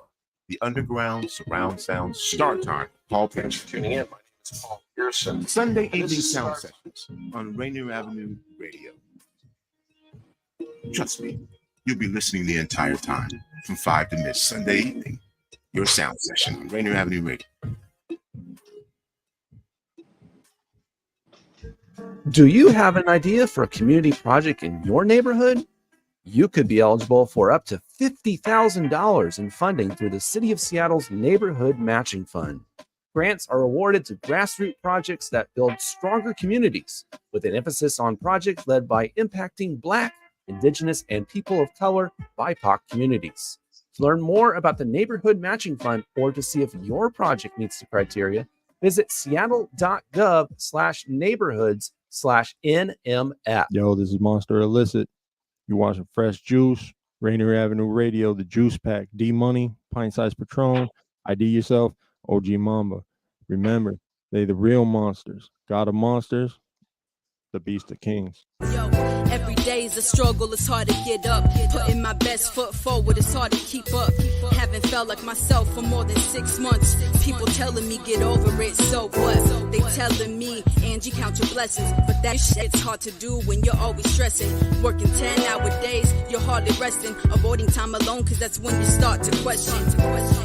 The Underground Surround Sound Start Time. Paul Pinch. Tuning in. My name is Paul Pearson. Sunday evening sound sessions on Rainier Avenue Radio. Trust me, you'll be listening the entire time from 5 to midnight Sunday evening. Your sound session on Rainier Avenue Radio. Do you have an idea for a community project in your neighborhood? You could be eligible for up to $50,000 in funding through the City of Seattle's Neighborhood Matching Fund. Grants are awarded to grassroots projects that build stronger communities, with an emphasis on projects led by impacting Black, Indigenous, and people of color BIPOC communities. To learn more about the Neighborhood Matching Fund or to see if your project meets the criteria, visit seattle.gov/neighborhoods/NMF. Yo, this is Monster Illicit. You're watching Fresh Juice, Rainier Avenue Radio, The Juice Pack, D-Money, Pint Size Patron, ID Yourself, OG Mambo. Remember, they the real monsters. God of monsters, the beast of kings. Yo, every day is a struggle, it's hard to get up. Putting my best foot forward, it's hard to keep up. Haven't felt like myself for more than 6 months. People telling me get over it, so what? They telling me, Angie, count your blessings. But that shit's hard to do when you're always stressing. Working 10-hour days, you're hardly resting. Avoiding time alone, cause that's when you start to question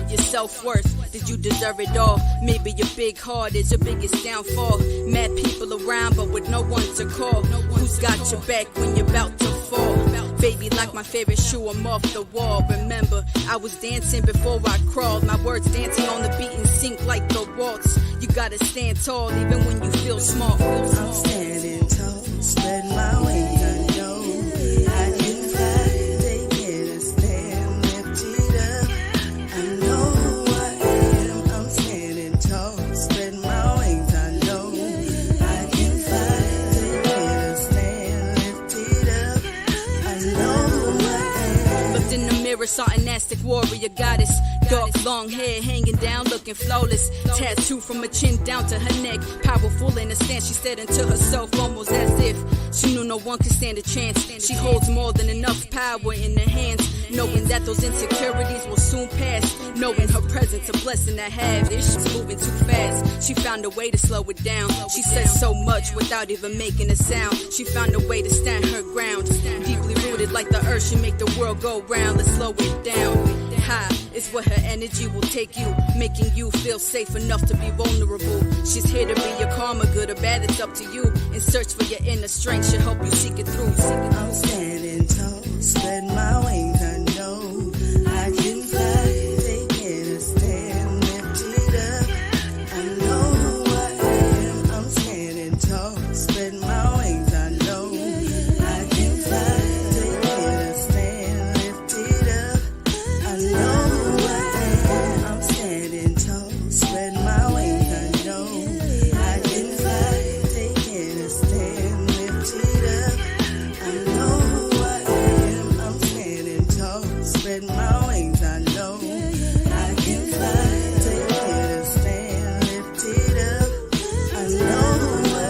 your self-worth. Did you deserve it all? Maybe your big heart is your biggest downfall. Mad people around, but with no one to call. Who's got your back when you're about to fall? Baby, like my favorite shoe, I'm off the wall. Remember, I was dancing before I crawled. My words dancing on the beat and sync like the waltz. You gotta stand tall even when you feel small. I'm standing tall, spread my wings, I know I can fly. Take it a stand, lift it up. I know who I am. I'm standing tall, spread my wings, I know I can fly. Take it a stand, lift it up. I know who I am. Looked in the mirror, saw an Aztec warrior goddess. Dark, long hair hanging down, looking flawless. Tattoo from her chin down to her neck. Powerful in a stance, she said into herself, almost as if she knew no one could stand a chance. She holds more than enough power in her hands, knowing that those insecurities will soon pass. Knowing her presence a blessing to have. This shit's moving too fast. She found a way to slow it down. She said so much without even making a sound. She found a way to stand her ground. Deeply rooted like the earth, she make the world go round. Let's slow it down. High is where her energy will take you, making you feel safe enough to be vulnerable. She's here to be your karma, good or bad, it's up to you. In search for your inner strength, she'll help you seek it through. I'm standing tall, spread my wings, I know I can fly. Take it a stand, lift it up. I know who I am. I'm standing tall, spread my wings, I know I can fly. Take it a stand, lift it up. I know who I am. I'm standing tall, spread my wings, I know I can fly. Take it a stand, lift it up. I know who I am. I'm standing tall, spread my wings, I know I can fly. Take it a stand, lift it up. I know who I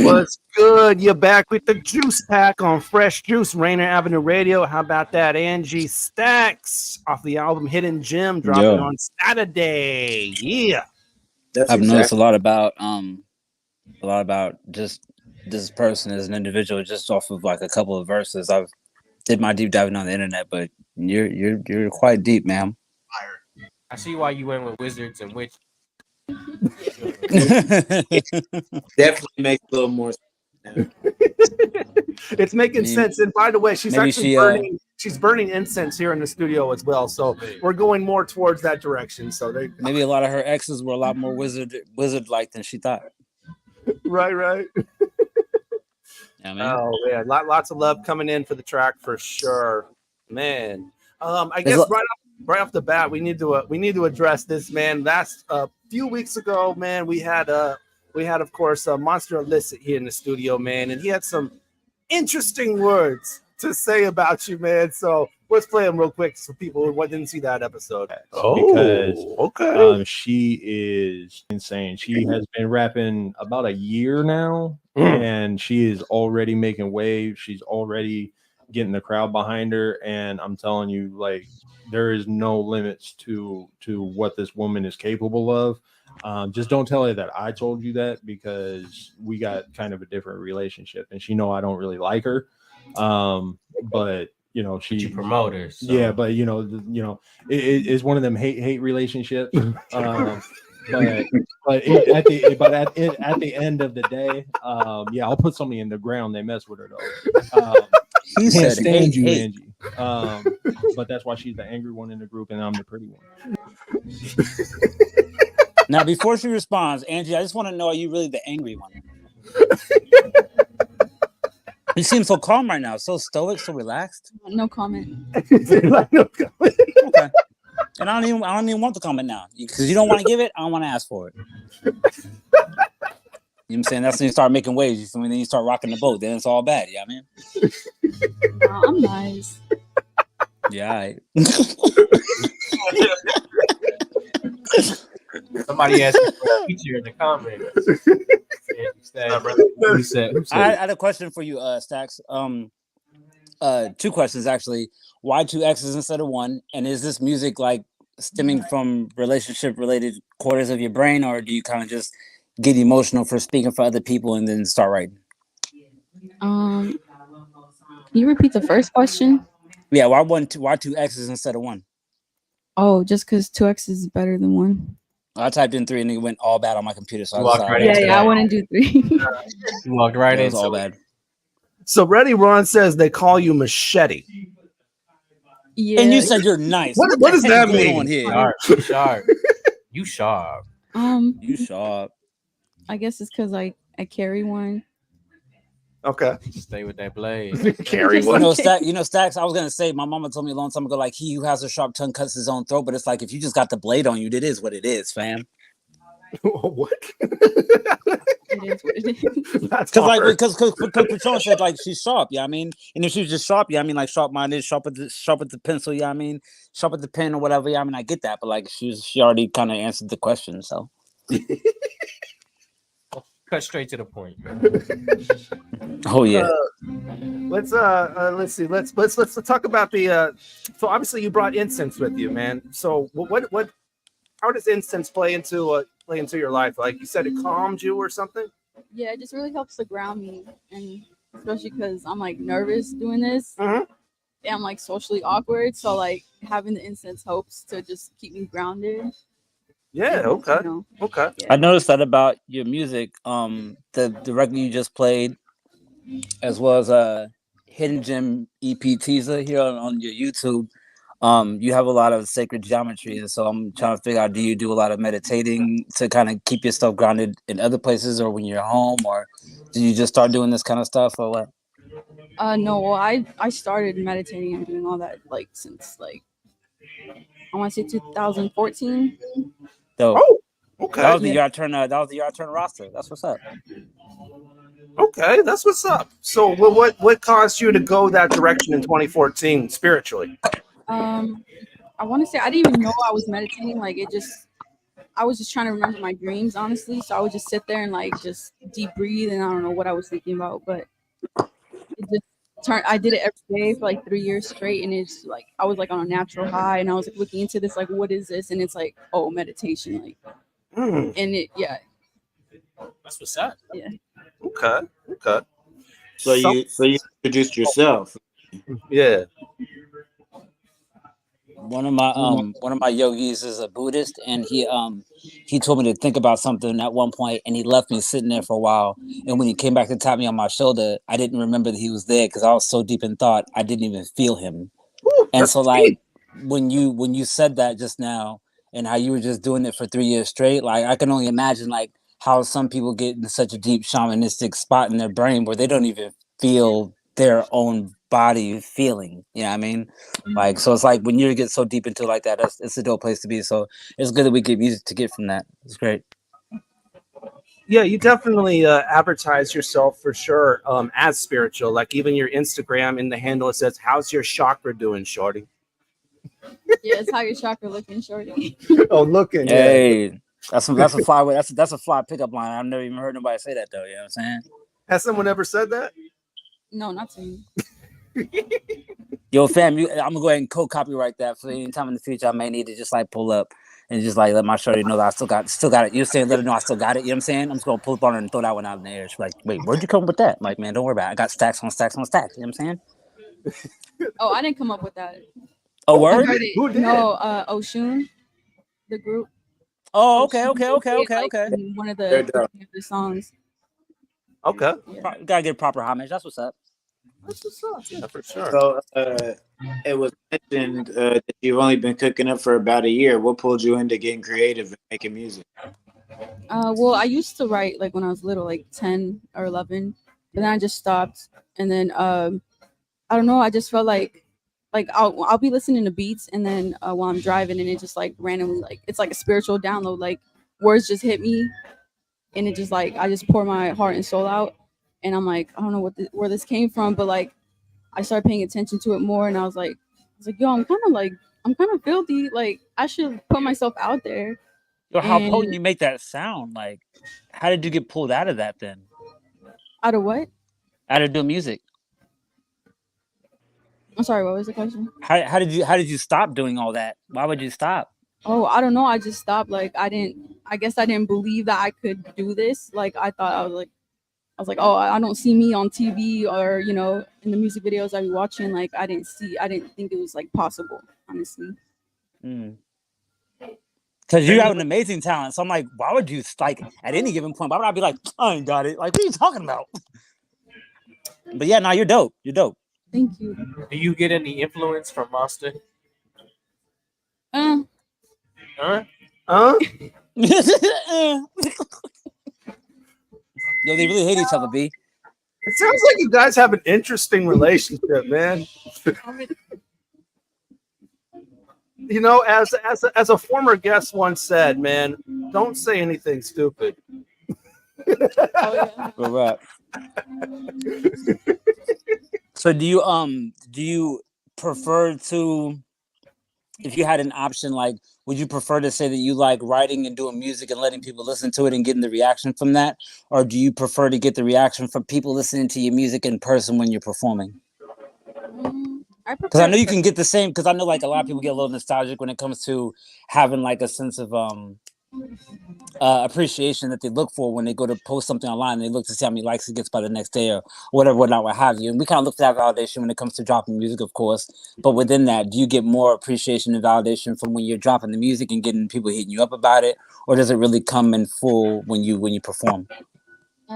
am. What's good? You're back with the Juice Pack on Fresh Juice, Rainier Avenue Radio. How about that? Angie Staxx off the album Hidden Gem, dropping on Saturday. Yeah. I've noticed a lot about just this person as an individual just off of like a couple of verses. I've did my deep diving on the internet, but you're quite deep, ma'am. I see why you went with wizards and witches. Definitely makes a little more sense. It's making sense. And by the way, she's maybe actually she's burning incense here in the studio as well. So we're going more towards that direction. So maybe a lot of her exes were a lot more wizard like than she thought. Right. Yeah, man. Oh man, lots of love coming in for the track for sure, man. I guess right off the bat, we need to address this, man. Last few weeks ago, man, we had of course Monster Illicit here in the studio, man, and he had some interesting words to say about you, man. So let's play them real quick for people who didn't see that episode. Because she is insane. She has been rapping about a year now, and she is already making waves. She's already getting the crowd behind her, and I'm telling you, like, there is no limits to what this woman is capable of. Just don't tell her that I told you that, because we got kind of a different relationship, and she know I don't really like her. But you know, she promote her. So. Yeah, but you know, it's one of them hate relationships. at the end of the day, yeah, I'll put somebody in the ground. They mess with her though. He Can't said, stand "Hey, you, hey." Angie. But that's why she's the angry one in the group, and I'm the pretty one. Now, before she responds, Angie, I just want to know: are you really the angry one? You seem so calm right now, so stoic, so relaxed. No comment. Okay. And I don't even want the comment now because you don't want to give it. I don't want to ask for it. You know what I'm saying? That's when you start making waves. You feel me? Then you start rocking the boat. Then it's all bad. Yeah, man. I'm nice. Yeah. All right. Somebody asked me for a feature in the comments. Who said? I had a question for you, Staxx. Two questions actually. Why 2 X's instead of 1? And is this music like stemming from relationship-related quarters of your brain, or do you kind of just get emotional for speaking for other people and then start writing? Can you repeat the first question? Yeah, why 2 X's instead of 1? Oh, just because 2 X's is better than 1. I typed in 3 and it went all bad on my computer. So I wouldn't do 3. You walked right in. It was into all bad. So Ready Ron says they call you Machete. Yeah. And you said you're nice. What does that mean? Sharp. You sharp. You sharp. I guess it's because I carry one. Okay. Stay with that blade. Carry You one. know, Staxx, I was gonna say, my mama told me a long time ago, like, he who has a sharp tongue cuts his own throat, but it's like if you just got the blade on you, it is what it is, fam. What? It is what it is. Because because Patron said like she's sharp, yeah, I mean, and if she's just sharp, yeah, I mean, like sharp minded, sharp with the pencil, yeah, I mean, sharp with the pen or whatever, yeah, I mean, I get that, but like she already kind of answered the question, so. Cut straight to the point. Oh yeah. Let's see. Let's talk about the. So obviously you brought incense with you, man. So what? How does incense play into your life? Like you said, it calmed you or something. Yeah, it just really helps to ground me, and especially because I'm like nervous doing this. Mm-hmm. And I'm like socially awkward, so like having the incense helps to just keep me grounded. Yeah. Okay. Okay. I noticed that about your music. The record you just played, as well as Hidden Gem EP teaser here on your YouTube. You have a lot of sacred geometry, and so I'm trying to figure out: do you do a lot of meditating to kind of keep yourself grounded in other places, or when you're home, or do you just start doing this kind of stuff, or what? No, well, I started meditating and doing all that like since like I want to say 2014. So, okay. That was the year I turned. That was the year I turned roster. That's what's up. Okay, that's what's up. So, what caused you to go that direction in 2014 spiritually? I want to say I didn't even know I was meditating. Like I was just trying to remember my dreams, honestly. So I would just sit there and like just deep breathe, and I don't know what I was thinking about, but it just turned. I did it every day for like 3 years straight, and it's like I was like on a natural high, and I was like looking into this, like what is this? And it's like, oh, meditation, like, and it, yeah. That's what's up. Yeah. Okay. So you introduced yourself. Yeah. One of my yogis is a Buddhist, and he told me to think about something at one point, and he left me sitting there for a while. And when he came back to tap me on my shoulder, I didn't remember that he was there because I was so deep in thought I didn't even feel him. And so like when you said that just now and how you were just doing it for 3 years straight, like I can only imagine like how some people get in such a deep shamanistic spot in their brain where they don't even feel their own body feeling, you know what I mean? Like, so it's like when you get so deep into it like that, it's a dope place to be. So it's good that we get music to get from that. It's great. Yeah, you definitely advertise yourself for sure as spiritual. Like even your Instagram in the handle, it says, "How's your chakra doing, shorty?" Yeah, it's how your chakra looking, shorty. Oh, looking. Hey, yeah. that's a fly way. That's a fly pickup line. I've never even heard nobody say that though. You know what I'm saying? Has someone ever said that? No, not to me. Yo, fam, I'm gonna go ahead and co-copyright that for any time in the future I may need to just like pull up and just like let my shorty know that I still got it. You're saying let her know I still got it. You know what I'm saying? I'm just gonna pull up on her and throw that one out in the air. She's like, wait, where'd you come up with that? I'm like, man, don't worry about it. I got stacks on stacks on stacks. You know what I'm saying? Oh, I didn't come up with that. Oh, word? No, Oshun, the group. Oh, She okay. did, like, in one of the songs. Okay. Gotta get proper homage. That's what's up. That's what's up. Yeah, for sure. So it was mentioned that you've only been cooking up for about a year. What pulled you into getting creative and making music? Well, I used to write like when I was little, like 10 or 11, but then I just stopped. And then I don't know, I just felt like I'll be listening to beats, and then while I'm driving, and it just like randomly, like it's like a spiritual download, like words just hit me, and it just like I just pour my heart and soul out, and I'm like, I don't know where this came from, but like I started paying attention to it more, and I was like, yo, I'm kind of filthy, like I should put myself out there. Yo, how potent you make that sound? Like, how did you get pulled out of that then? Out of what? Out of doing music. I'm sorry, what was the question? How did you stop doing all that? Why would you stop? Oh, I don't know. I just stopped. Like I guess I didn't believe that I could do this. Like I thought I was like, oh, I don't see me on TV or, you know, in the music videos I be watching. Like I didn't think it was like possible, honestly. Because you have an amazing talent. So I'm like, why would you like at any given point? Why would I be like, I ain't got it? Like, what are you talking about? But yeah, no, you're dope. You're dope. Thank you. Do you get any influence from Monster? Yo, they really hate each other, B. It sounds like you guys have an interesting relationship, man. You know, as a former guest once said, man, don't say anything stupid. Right. So do you prefer to, if you had an option, like, would you prefer to say that you like writing and doing music and letting people listen to it and getting the reaction from that? Or do you prefer to get the reaction from people listening to your music in person when you're performing? Because I know you can get the same, because I know like a lot of people get a little nostalgic when it comes to having like a sense of appreciation that they look for when they go to post something online. They look to see how many likes it gets by the next day or whatever, whatnot, what have you. And we kind of look for that validation when it comes to dropping music, of course. But within that, do you get more appreciation and validation from when you're dropping the music and getting people hitting you up about it, or does it really come in full when you perform?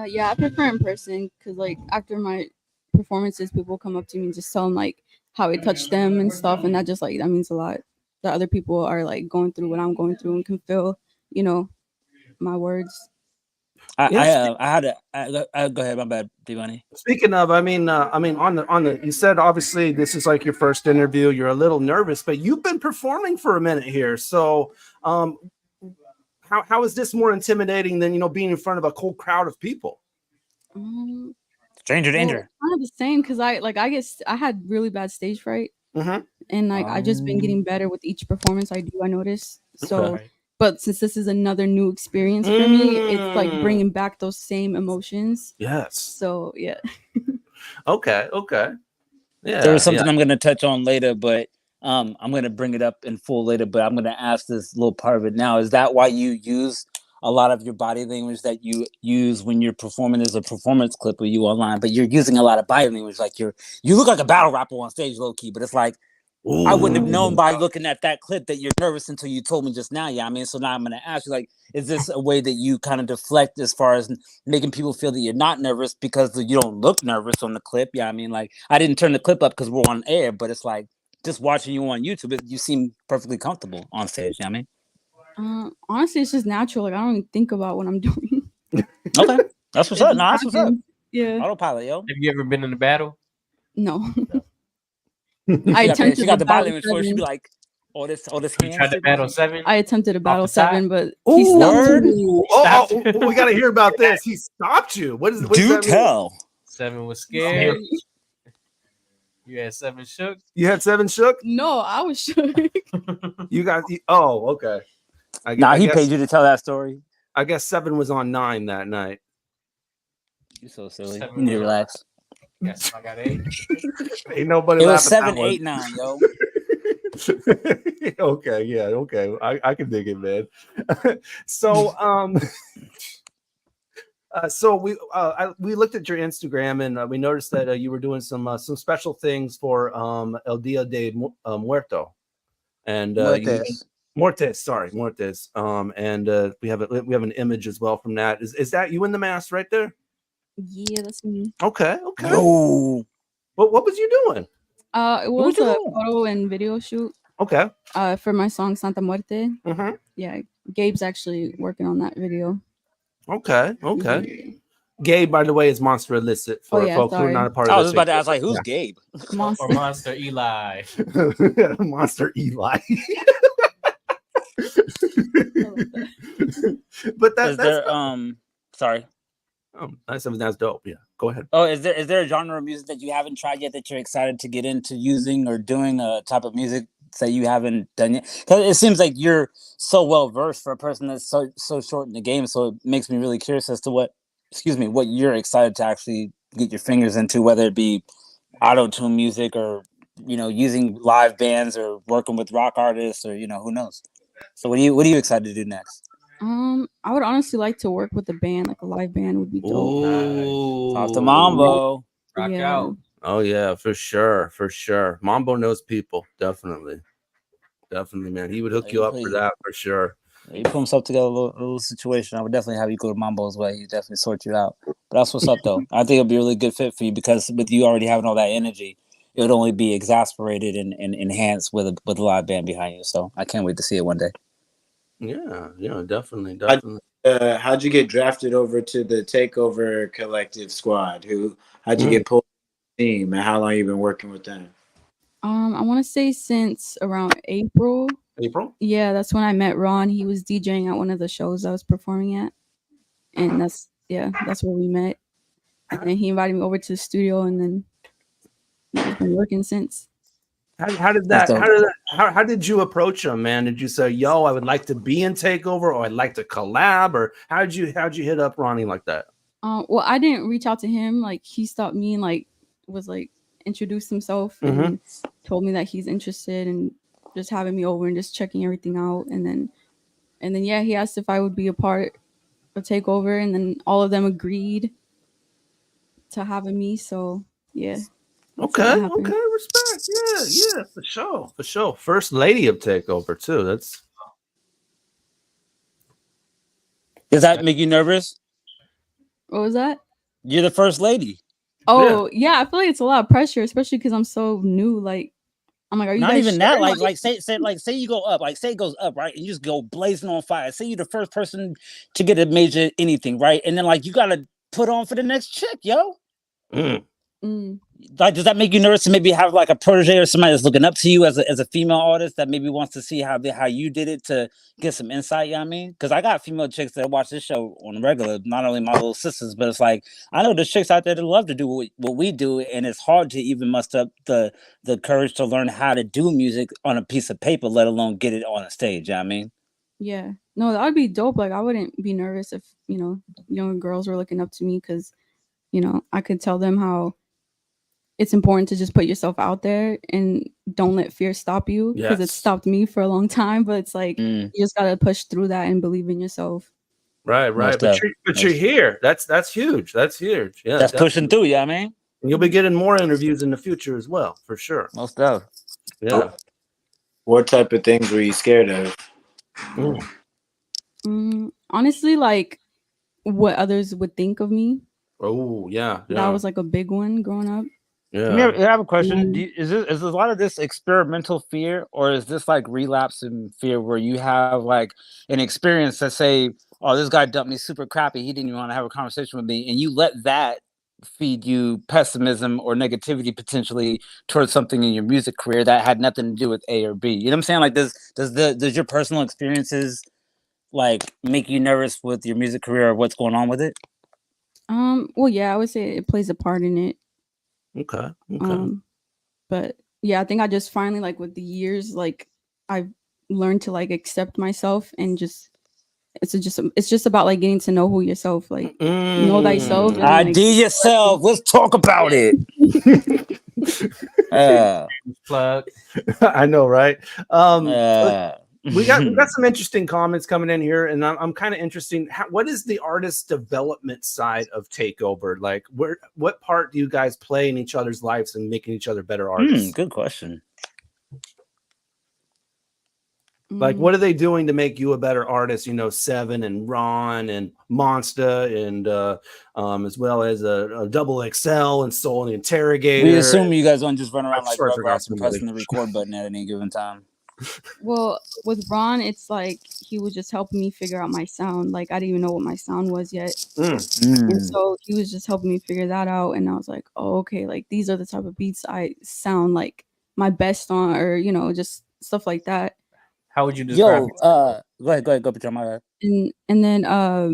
Yeah, I prefer in person, because like after my performances, people come up to me and just tell them like how it touched them and stuff, and that means a lot. That other people are like going through what I'm going through and can feel, you know, my words. Go ahead, my bad, D-Money. Speaking of, I mean, on the, you said obviously this is like your first interview. You're a little nervous, but you've been performing for a minute here. So, how is this more intimidating than, you know, being in front of a cold crowd of people? Stranger danger. Well, kind of the same, because I had really bad stage fright, and like I just been getting better with each performance I do. I notice. So. Okay. But since this is another new experience for me, it's like bringing back those same emotions. Yes. So, yeah. Okay. Yeah. There was something I'm going to touch on later, but I'm going to bring it up in full later, but I'm going to ask this little part of it now. Is that why you use a lot of your body language that you use when you're performing? There's a performance clip of you online, but you're using a lot of body language. Like you look like a battle rapper on stage, low key, but it's like, ooh. I wouldn't have known by looking at that clip that you're nervous until you told me just now. Yeah, I mean, so now I'm going to ask you, like, is this a way that you kind of deflect as far as making people feel that you're not nervous because you don't look nervous on the clip? Yeah, I mean, like, I didn't turn the clip up because we're on air, but it's like just watching you on YouTube, you seem perfectly comfortable on stage. You know what I mean? Honestly, it's just natural. Like, I don't even think about what I'm doing. Okay, that's what's up. No, that's what's up. Yeah. Autopilot, yo. Have you ever been in a battle? No. I attempted. She got the body language for. She'd be like, all this. You tried to battle 7. I attempted to battle 7, but he stopped me. We got to hear about this. He stopped you. What is? Do tell. 7 was scared. You had 7 shook. You had 7 shook? No, I was shook. You got. Oh, okay. He paid you to tell that story. I guess 7 was on 9 that night. You're so silly. You need to relax. Yes, I got 8. Ain't nobody. It was 7, 8, 9, yo. Okay, yeah, okay. I can dig it, man. So we looked at your Instagram and we noticed that you were doing some special things for El Dia de Muerto, and Mortis. And we have an image as well from that. Is that you in the mask right there? Yeah, that's me. Okay. No. What was you doing? It was a photo and video shoot. Okay. For my song Santa Muerte. Mm-hmm. Yeah, Gabe's actually working on that video. Okay. Gabe, by the way, is Monster Illicit for folks who are not a part of I this. was about to ask, like, who's Gabe? Or Monster Eli. Monster Eli. But sorry. Oh, that's dope. Yeah, go ahead. Oh, is there a genre of music that you haven't tried yet that you're excited to get into using or doing a type of music that you haven't done yet? Because it seems like you're so well versed for a person that's so short in the game. So it makes me really curious as to what you're excited to actually get your fingers into, whether it be auto-tune music or using live bands or working with rock artists or who knows. So what are you excited to do next? I would honestly like to work with a band, like a live band would be dope. Ooh, talk to Mambo. Rock out. Oh yeah, for sure. Mambo knows people, definitely, man. He would hook you up for that for sure. He put himself together a little situation. I would definitely have you go to Mambo's way. He definitely sort you out. But that's what's up, though. I think it'll be a really good fit for you because with you already having all that energy, it would only be exasperated and enhanced with a live band behind you. So I can't wait to see it one day. Yeah, definitely. How'd you get drafted over to the Takeover Collective squad? How'd you get pulled to the team, and how long you been working with them? I want to say since around April. April? Yeah, that's when I met Ron. He was DJing at one of the shows I was performing at, and that's where we met. And then he invited me over to the studio, and then we've been working since. How did you approach him, man? Did you say, "Yo, I would like to be in Takeover," or "I'd like to collab," or how'd you hit up Ronnie like that? Well, I didn't reach out to him. Like he stopped me and was introduced himself and told me that he's interested in just having me over and just checking everything out. And then he asked if I would be a part of Takeover, and then all of them agreed to having me. So yeah. Okay, respect. Yeah, for sure. First lady of Takeover too. Does that make you nervous? What was that? You're the first lady. Oh yeah, I feel like it's a lot of pressure, especially because I'm so new. Like, I'm like, are you not guys even sure? that? Say you go up, say it goes up, right? And you just go blazing on fire. Say you're the first person to get a major anything, right? And then you gotta put on for the next chick, yo. Does that make you nervous to maybe have a protege or somebody that's looking up to you as a female artist that maybe wants to see how you did it to get some insight? You know what I mean? Because I got female chicks that watch this show on the regular, not only my little sisters, but it's I know there's chicks out there that love to do what we do, and it's hard to even muster up the courage to learn how to do music on a piece of paper, let alone get it on a stage. You know what I mean? Yeah, no, that would be dope. I wouldn't be nervous if younger girls were looking up to me, because I could tell them how it's important to just put yourself out there and don't let fear stop you, because it stopped me for a long time. But it's you just gotta push through that and believe in yourself. Right. But you're here. That's huge. Yeah, that's definitely pushing through. Yeah, I mean, you'll be getting more interviews in the future as well, for sure. Most definitely. Yeah. What type of things were you scared of? Honestly, what others would think of me. Oh yeah. That was a big one growing up. Yeah. I have a question. Is a lot of this experimental fear, or is this relapse in fear where you have an experience that say, "Oh, this guy dumped me super crappy. He didn't even want to have a conversation with me," and you let that feed you pessimism or negativity potentially towards something in your music career that had nothing to do with A or B? You know what I'm saying? Does your personal experiences make you nervous with your music career or what's going on with it? Well, yeah, I would say it plays a part in it. Okay. But yeah, I think I just finally with the years, I've learned to accept myself, and it's just about getting to know yourself, know thyself. ID yourself. Let's talk about it. Plug. I know, right? We got some interesting comments coming in here, and I'm kind of interested. What is the artist development side of Takeover? What part do you guys play in each other's lives and making each other better artists? Good question. Like, what are they doing to make you a better artist? You know, Seven and Ron and Monster and as well as a Double XL and Soul and the Interrogator. We assume you guys don't just run around like Sorry, I forgot Rugrats and pressing the record button at any given time. Well, with Ron, it's like he was just helping me figure out my sound. Like, I didn't even know what my sound was yet. And so he was just helping me figure that out. And I was like, oh, okay, like these are the type of beats I sound like my best on, or, you know, just stuff like that. How would you describe go ahead, Patron, my bad. And then I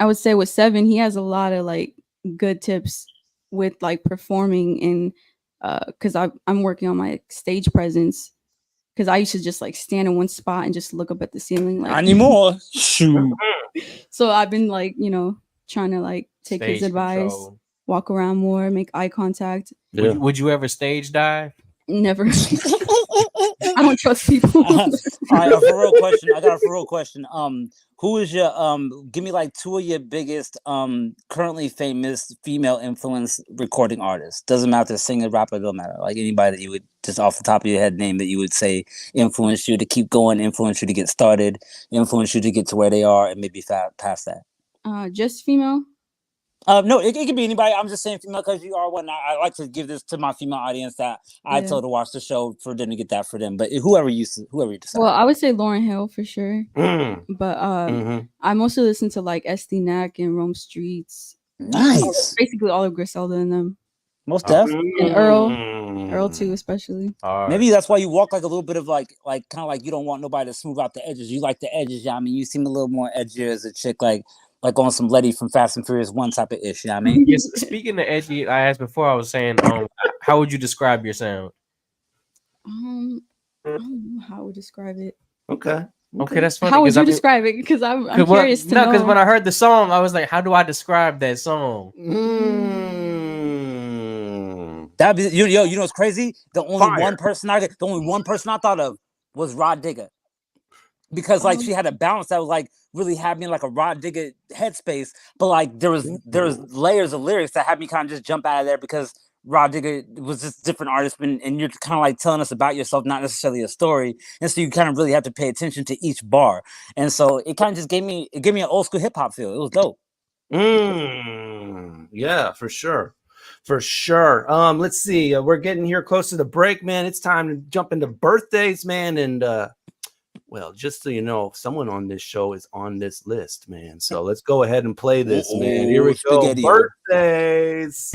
would say with Seven, he has a lot of like good tips with like performing, and because I'm working on my stage presence. Because I used to just like stand in one spot and just look up at the ceiling. Like anymore. Shoot. So I've been like, you know, trying to like take his advice, walk around more, make eye contact. Would you ever stage dive? Never. I don't trust people. All right, a for real question. I got a for real question. Who is your give me like two of your biggest currently famous female influence recording artists? Doesn't matter, singer, rapper, don't matter. Like anybody that you would just off the top of your head name that you would say influenced you to keep going, influenced you to get started, influenced you to get to where they are, and maybe past that. Just female. No, it could be anybody. I'm just saying female because you are one. I like to give this to my female audience that I told to watch the show for them to get that for them. But whoever you decide. Well, I would say Lauryn Hill for sure. But I mostly listen to like SD Knack and Rome Streets. Nice. Basically all of Griselda and them. Most definitely. And Earl too, especially. Maybe that's why you walk like a little bit of like kind of like you don't want nobody to smooth out the edges. You like the edges. Yeah, I mean, you seem a little more edgier as a chick, like on some Letty from Fast and Furious 1 type of ish. You know what I mean? Yes. Speaking of edgy, I asked before. I was saying, how would you describe your sound? I don't know how I would describe it. Okay, that's funny. How would you describe it? Because I'm curious to know. No, because when I heard the song, I was like, how do I describe that song? That'd be you know what's crazy? The only one person I thought of was Rod Digger. Because like she had a balance that was like really had me in like a Rod Digger headspace, but like there was layers of lyrics that had me kind of just jump out of there because Rod Digger was just different artist, and you're kind of like telling us about yourself, not necessarily a story, and so you kind of really have to pay attention to each bar, and so it kind of just gave me an old school hip hop feel. It was dope. Yeah, for sure. Let's see. We're getting here close to the break, man. It's time to jump into birthdays, man, and well, just so you know, someone on this show is on this list, man. So let's go ahead and play this, man. Here we go. Birthdays.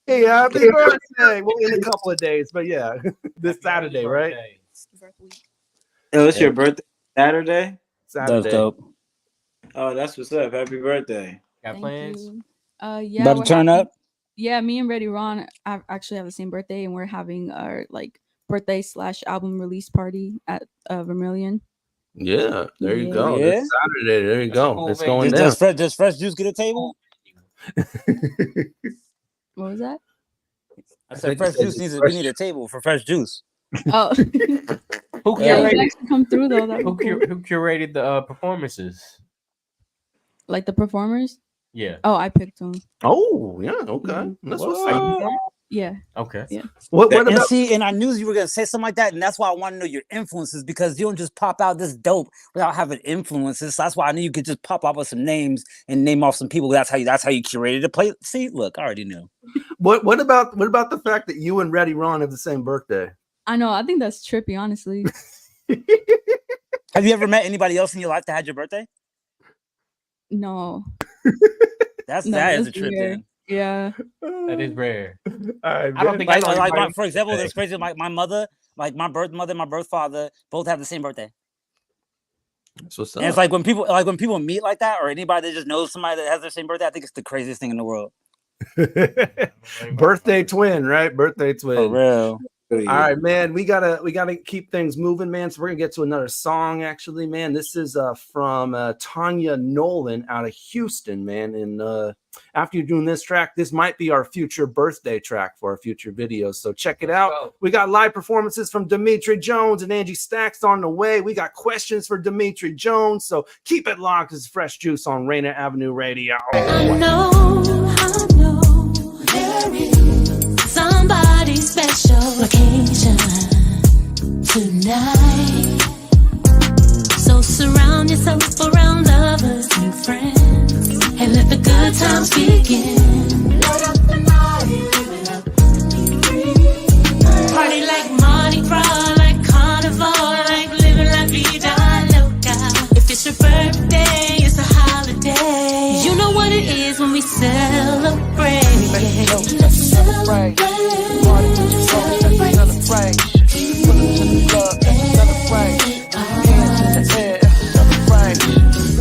Hey, happy birthday! Well, in a couple of days, but yeah, this Saturday, right? Oh, it's your birthday Saturday? That's dope. Oh, that's what's up. Happy birthday. Got plans? Yeah. About to turn up? Yeah, me and Ready Ron actually have the same birthday, and we're having our like birthday / album release party at Vermilion. Yeah, there you go. Yeah. This Saturday, there you go. It's going down. Does Fresh Juice get a table? What was that? I said Fresh Juice we need a table for Fresh Juice. Oh, who come through though? Who curated the performances? Like the performers? Yeah. Oh, I picked them. Oh, yeah. Okay, that's what's up. Yeah. Okay. Yeah. What about? See, and I knew you were gonna say something like that, and that's why I want to know your influences because you don't just pop out this dope without having influences. So that's why I knew you could just pop up with some names and name off some people. That's how you curated the play. See, look, I already knew. What about the fact that you and Reddy Ron have the same birthday? I know. I think that's trippy, honestly. Have you ever met anybody else in your life that had your birthday? No. That is a trip, then. Yeah, that is rare. I don't think for example, that's crazy. My mother, like my birth mother, my birth father, both have the same birthday. So and it's like when people meet like that, or anybody that just knows somebody that has the same birthday, I think it's the craziest thing in the world. Birthday twin, right? Birthday twin. For real. All right, man. We gotta keep things moving, man. So we're gonna get to another song, actually, man. This is from Tanya Nolan out of Houston, man. And after you're doing this track, this might be our future birthday track for our future videos. So check it out. We got live performances from Demetrie Jones and Angie Staxx on the way. We got questions for Demetrie Jones. So keep it locked. It's Fresh Juice on Rainier Avenue Radio. I know there is somebody special occasion tonight. So surround yourself around lovers and friends and let the good times begin. Light up the night, live it up, be free. Party like Mardi Gras, like Carnival, like living la vida loca. If it's your birthday, it's a holiday. You know what it is when we celebrate. Let's celebrate. Party with your friends, let's celebrate. Put them to the club, let's celebrate. Hands in the air, celebrate.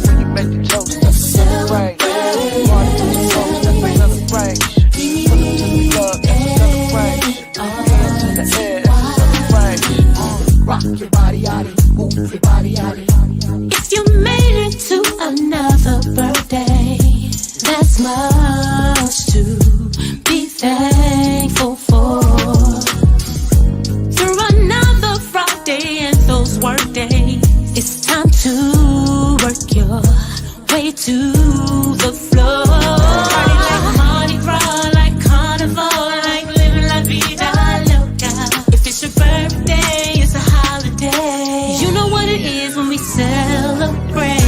When you make the toast, let's celebrate. Party with your friends, let's celebrate. Put them to the club, let's celebrate. Hands in the air, celebrate. Rock your body, yaddy, move your body, yaddy. If you made it to another birthday, that's much to be thankful for. Through another Friday and those work days, it's time to work your way to the floor. Party like Mardi Gras, like Carnival, like living la vida loca. If it's your birthday, it's a holiday. You know what it is when we celebrate.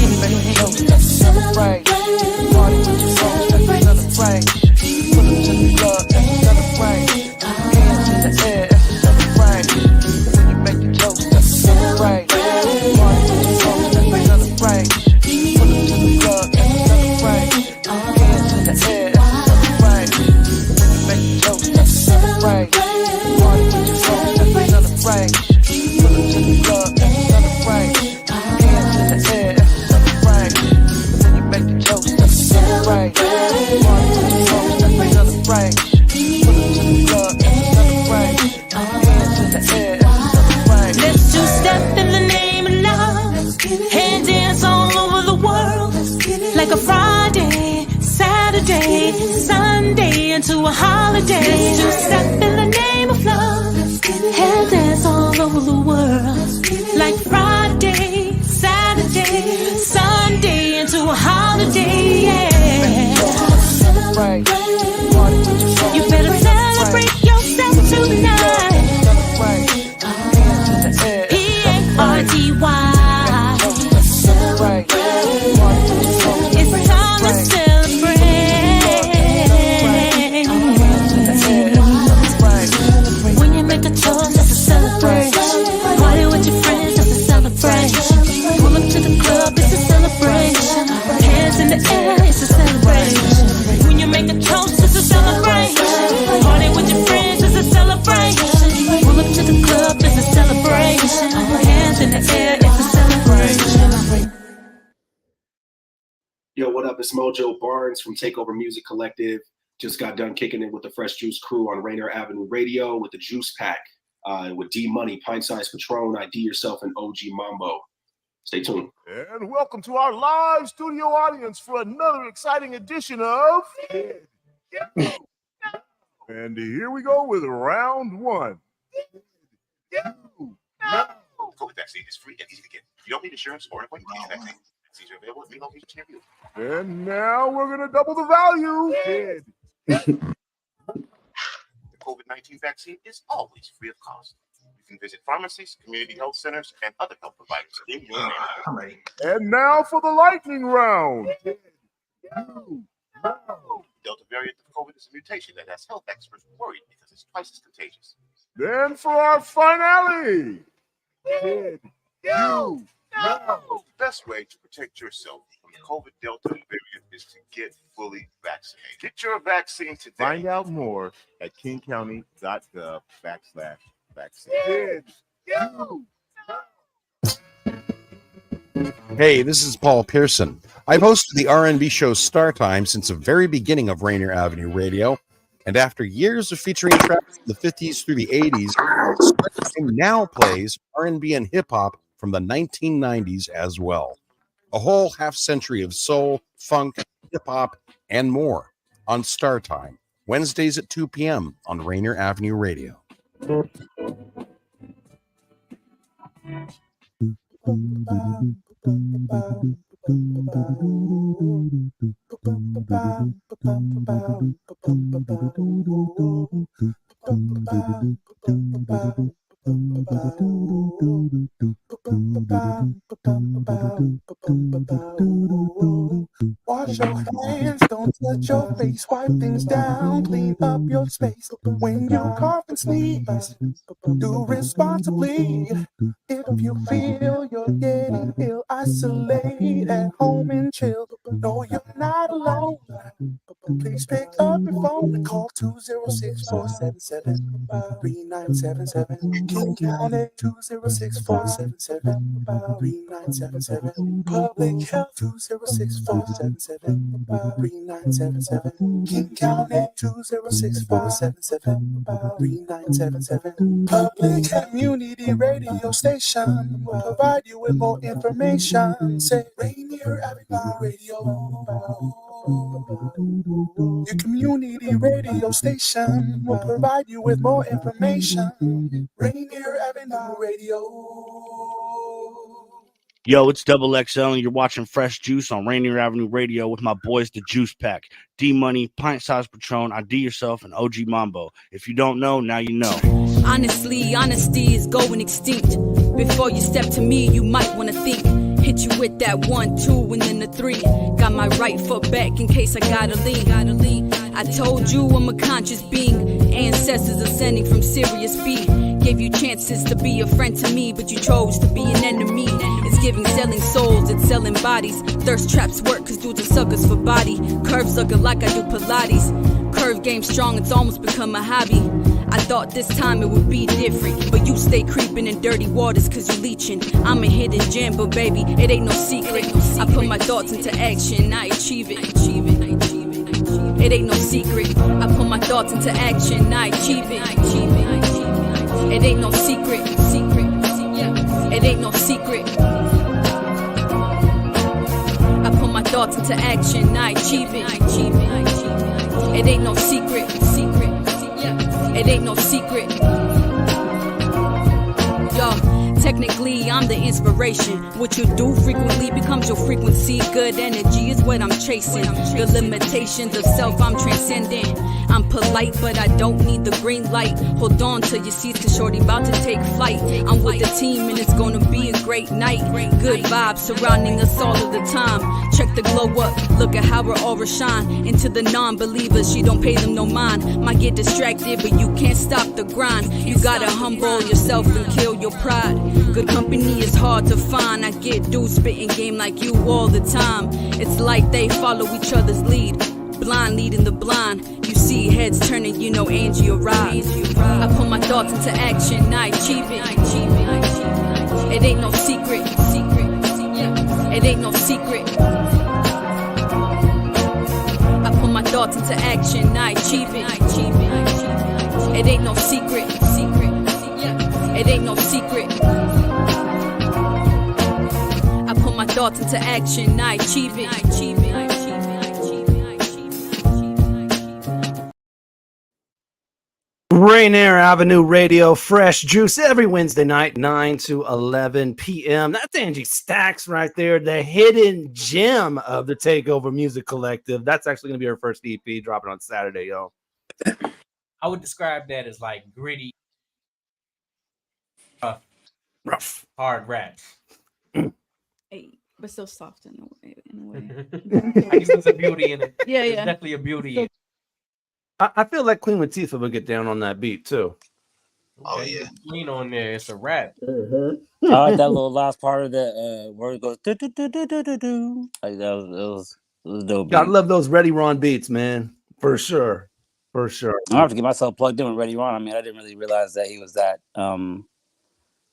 Let's celebrate. Party with your friends, let's celebrate. Put them to the club, let's celebrate. Hands in the air, celebrate. When you make the toast, let's celebrate. Party with your friends, let's celebrate. Put them to the club, let's celebrate. Hands in the air, celebrate. When you make the toast, let's celebrate. Party with your friends, let's celebrate. Put them to the club, let's celebrate. Hands in the air, celebrate. When you make the toast, let's celebrate. Party with your friends, let's celebrate. Put them to the club, let's celebrate. Hands in the air, celebrate. Let's two-step in the name of love and dance all over the world like a Friday, Saturday, Sunday into a holiday. Let's two-step in the name of love and dance all over the world like Friday, Saturday, Sunday into a holiday. Yeah. You better celebrate yourself tonight. P-A-R-T-Y. It's time to celebrate. When you make a toast, that's a celebration. Party with your friends, that's a celebration. Pull up to the club, it's a celebration. Hands in the air, it's a celebration. When you make a toast, it's a celebration. Party with your friends, it's a celebration. Pull up to the club, it's a celebration. Hands in the air, it's a celebration. Yo, what up? It's Mojo Barnes from Takeover Music Collective. Just got done kicking it with the Fresh Juice crew on Rainier Avenue Radio with the Juice Pack, with D Money, Pint Size Patron, IDYourself, and OG Mambo. Stay tuned. And welcome to our live studio audience for another exciting edition of And here we go with round one. COVID vaccine is free and easy to get. You don't need insurance or an appointment to get the vaccine. Vaccines are available at 3 locations near you. And now we're going to double the value. The COVID-19 vaccine is always free of cost. You can visit pharmacies, community health centers, and other health providers in your neighborhood. And now for the lightning round. Delta variant of COVID is a mutation that has health experts worried because it's twice as contagious. Then for our finale. The best way to protect yourself from the COVID Delta variant is to get fully vaccinated. Get your vaccine today. Find out more at kingcounty.gov/vaccine. Hey, this is Paul Pearson. I've hosted the R&B show Star Time since the very beginning of Rainier Avenue Radio, and after years of featuring tracks from the 50s through the 80s, Star Time now plays R&B and hip-hop from the 1990s as well. A whole half century of soul, funk, hip-hop, and more. on Star Time, Wednesdays at 2 p.m. on Rainier Avenue Radio. Wash your hands, don't touch your face, wipe things down, clean up your space. When you cough and sneeze, do responsibly. If you feel you're getting ill, isolate at home and chill. No, you're not alone. Please pick up your phone and call 206-477-3977. King County 206-477-3977. Public Health 206-477-3977. King County 206-477-3977. Public Community Radio Station will provide you with more information. Say Rainier Avenue Radio. Your community radio station will provide you with more information. Rainier Avenue Radio. Yo, it's Double XL, and you're watching Fresh Juice on Rainier Avenue Radio with my boys, the Juice Pack, D Money, Pint Size Patron, ID Yourself, and OG Mambo. If you don't know, now you know. Honestly, honesty is going extinct. Before you step to me, you might want to think. Hit you with that 1, 2, and then the 3. Got my right foot back in case I gotta lean. I told you I'm a conscious being. Ancestors ascending from Sirius B. Gave you chances to be a friend to me, but you chose to be an enemy. It's giving selling souls, it's selling bodies. Thirst traps work cause dudes are suckers for body. Curves looking like I do Pilates. Curve game strong, it's almost become a hobby. I thought this time it would be different, but you stay creeping in dirty waters cause you leeching. I'm a hidden gem, but baby, it ain't no secret. I put my thoughts into action, I achieve it. It ain't no secret. I put my thoughts into action, I achieve it. It ain't no secret. It ain't no secret. I put my thoughts into action, I achieve it. It ain't no secret. It ain't no secret. Yo, technically I'm the inspiration. What you do frequently becomes your frequency. Good energy is what I'm chasing. The limitations of self I'm transcending. I'm polite, but I don't need the green light. Hold on till you see cause shorty about to take flight. I'm with the team and it's gonna be a great night. Good vibes surrounding us all of the time. Check the glow up, look at how we're all shine. Into the non-believers, she don't pay them no mind. Might get distracted, but you can't stop the grind. You gotta humble yourself and kill your pride. Good company is hard to find. I get dudes spitting game like you all the time. It's like they follow each other's lead. Blind leading the blind. You see heads turning, you know Angie arrived. I put my thoughts into action, I achieve it. It ain't no secret. It ain't no secret. I put my thoughts into action, I achieve it. It ain't no secret. It ain't no secret. I put my thoughts into action, I achieve it. Rainier Avenue Radio, Fresh Juice, every Wednesday night, 9 to 11 p.m. That's Angie Staxx right there, the hidden gem of the Takeover Music Collective. That's actually going to be her first EP, dropping on Saturday, yo. I would describe that as like gritty, rough, hard rap. Hey, but still soft in a way. I guess there's a beauty in it. Yeah, There's yeah. definitely a beauty in it. I feel like Queen Latifah would get down on that beat, too. Oh, yeah. Lean on there. It's a rap. I like that little last part of the where it goes do do do do do do do. Like that was dope. Gotta love those Ready Ron beats, man. For sure. For sure. I have to get myself plugged in with Ready Ron. I mean, I didn't really realize that he was that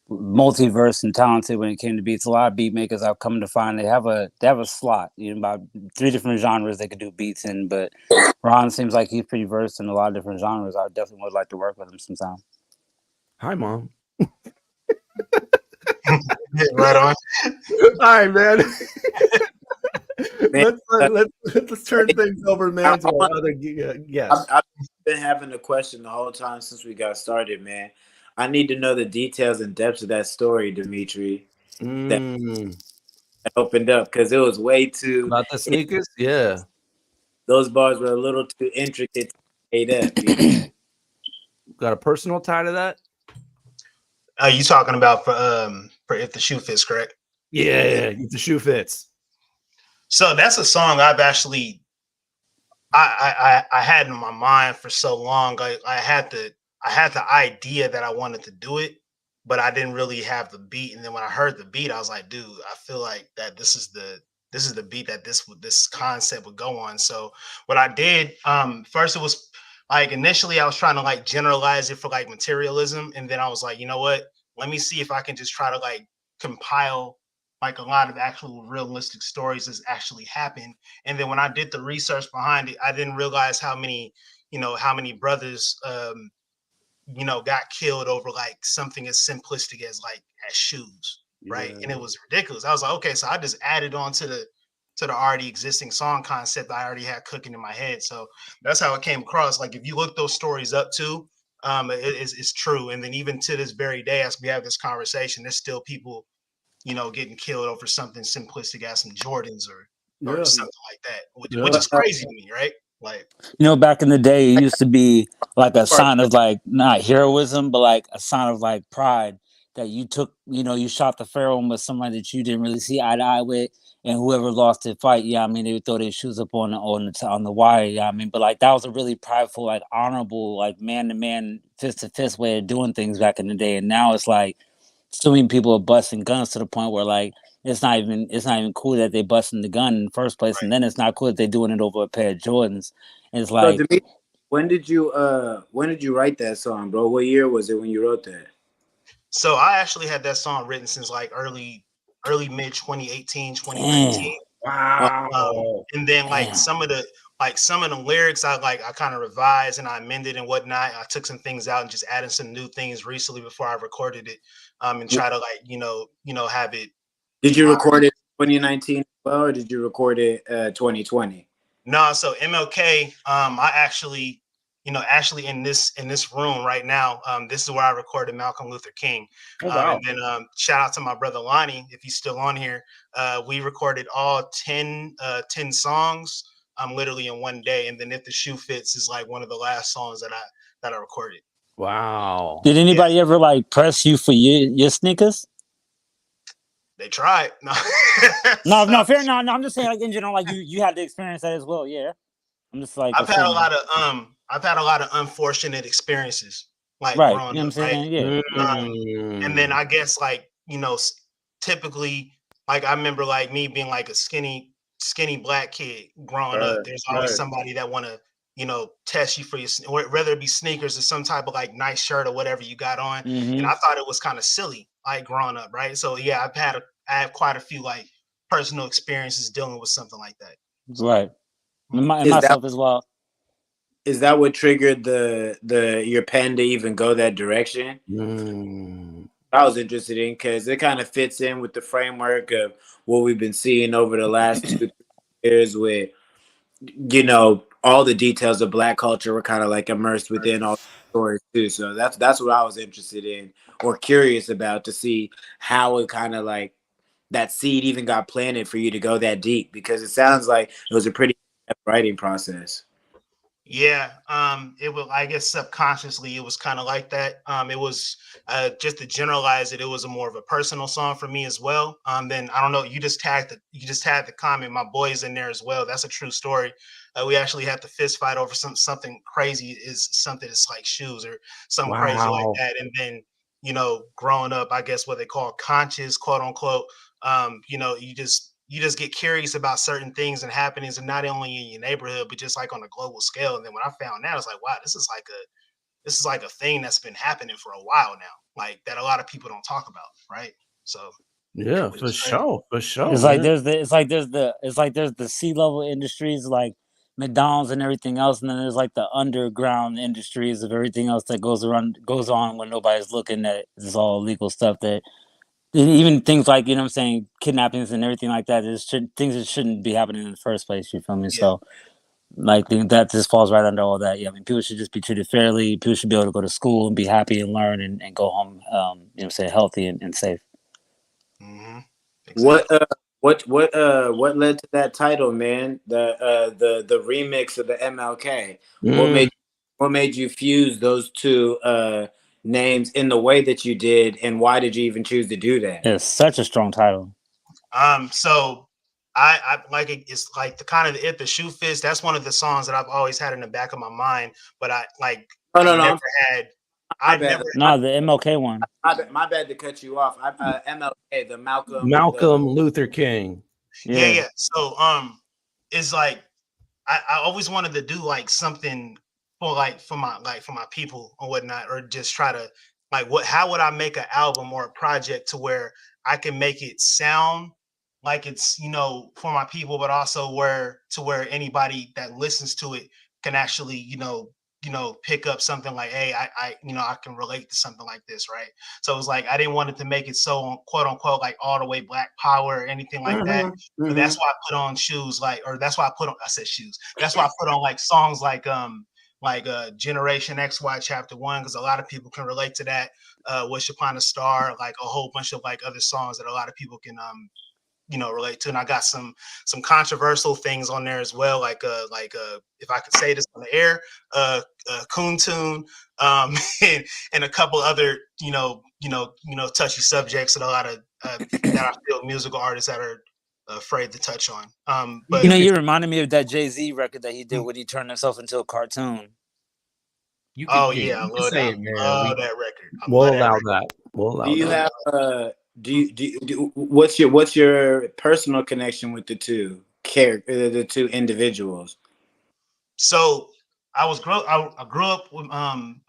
multiverse and talented when it came to beats. A lot of beat makers I've come to find they have a slot, you know, about 3 different genres they could do beats in. But Ron seems like he's pretty versed in a lot of different genres. I definitely would like to work with him sometime. Hi, Mom. Right on. All right, man. let's turn things over, man, to our other guests. I've been having a question the whole time since we got started, man. I need to know the details and depths of that story, Demetrie. That opened up because it was way too about the sneakers. Yeah, those bars were a little too intricate to stay up. Got a personal tie to that? Are you talking about for If the Shoe Fits, correct? Yeah, if the shoe fits. So that's a song I've actually I had in my mind for so long. I had the idea that I wanted to do it, but I didn't really have the beat. And then when I heard the beat, I was like, dude, I feel like that this is the beat that this concept would go on. So what I did, first it was like initially I was trying to like generalize it for like materialism, and then I was like, you know what? Let me see if I can just try to like compile like a lot of actual realistic stories that's actually happened. And then when I did the research behind it, I didn't realize how many brothers got killed over like something as simplistic as shoes, right? And it was ridiculous. I was like, okay, so I just added on to the already existing song concept I already had cooking in my head. So that's how it came across. Like if you look those stories up too, it's true. And then even to this very day, as we have this conversation, there's still people, getting killed over something simplistic as some Jordans or something like that, which is crazy to me, right? Like, back in the day, it used to be like a sign of like not heroism, but like a sign of like pride that you took, you shot the pharaoh with somebody that you didn't really see eye to eye with, and whoever lost the fight, they would throw their shoes up on the wire, but like that was a really prideful, like honorable, like man to man, fist to fist way of doing things back in the day, and now it's like so many people are busting guns to the point where like it's not even cool that they busting the gun in the first place, and then it's not cool that they're doing it over a pair of Jordans. And it's like, so when did you write that song, bro? What year was it when you wrote that? So I actually had that song written since like early mid 2018, 2019. Wow. And then like some of the lyrics I kind of revised and I amended and whatnot. I took some things out and just added some new things recently before I recorded it. And try to have it. Did you record it 2019 as well, or did you record it 2020? No, so MLK, I actually in this room right now, this is where I recorded Malcolm Luther King. Oh, wow. And then shout out to my brother Lonnie, if he's still on here. We recorded all 10 songs literally in one day. And then If the Shoe Fits is like one of the last songs that I recorded. Wow. Did anybody ever like press you for your sneakers? They tried. No. No, fair. No, I'm just saying, like in general, like you had to experience that as well. Yeah, I'm just like I've had a lot of unfortunate experiences, like right. growing You know what I'm saying? right? Yeah. And then I guess like typically like I remember like me being like a skinny black kid growing up. There's always somebody that want to test you for your, whether it be sneakers or some type of like nice shirt or whatever you got on. Mm-hmm. And I thought it was kind of silly, like growing up, right? So yeah, I have quite a few like personal experiences dealing with something like that. Right. Myself as well. Is that what triggered your pen to even go that direction? I was interested in because it kind of fits in with the framework of what we've been seeing over the last 2 years with, all the details of Black culture were kind of like immersed within all the stories too. So that's what I was interested in or curious about, to see how it kind of like that seed even got planted for you to go that deep, because it sounds like it was a pretty writing process. Yeah, it was, I guess subconsciously it was kind of like that. It was just to generalize it, it was more of a personal song for me as well. Then I don't know, you just had the comment, my boy's in there as well. That's a true story. We actually had to fist fight over something crazy, is something that's like shoes or something crazy like that. And then growing up, I guess what they call conscious, quote unquote, you just get curious about certain things and happenings, and not only in your neighborhood, but just like on a global scale. And then when I found that, I was like, wow, this is like a thing that's been happening for a while now, like that a lot of people don't talk about, right? So yeah, for sure. It's like there's the C-level industries like McDonald's and everything else, and then there's like the underground industries of everything else that goes on when nobody's looking. At it's all illegal stuff that Even things like, you know what I'm saying, kidnappings and everything like that, things that shouldn't be happening in the first place, you feel me? So like that just falls right under all that. Yeah, I mean, people should just be treated fairly. People should be able to go to school and be happy and learn and go home, you know what I'm saying, healthy and safe. What led to that title, man? The remix of the MLK. What made you fuse those two names in the way that you did, and why did you even choose to do that? It's such a strong title. So I like it. It's like the kind of If the Shoe Fits. That's one of the songs that I've always had in the back of my mind, but I like No, the MLK one. My bad to cut you off. MLK, the Malcolm Luther King. Yeah. So it's like I always wanted to do like something for my people or whatnot, or just try to how would I make an album or a project to where I can make it sound like it's, you know, for my people, but also where anybody that listens to it can actually, you know, pick up something like, hey, I can relate to something like this, right? So it was like I didn't want it to make it so quote unquote like all the way Black Power or anything like that. But that's why I put on shoes that's why I put on That's why I put on like songs like Generation XY Chapter 1, because a lot of people can relate to that. Wish Upon a Star, like a whole bunch of like other songs that a lot of people can relate to. And I got some controversial things on there as well, like if I could say this on the air, Coon Tune, and a couple other touchy subjects that a lot of that I feel musical artists that are afraid to touch on. But you reminded me of that Jay-Z record that he did when he turned himself into a cartoon. I love that. Love that record. We'll allow that. Do you have what's your personal connection with the two individuals? So I grew up with,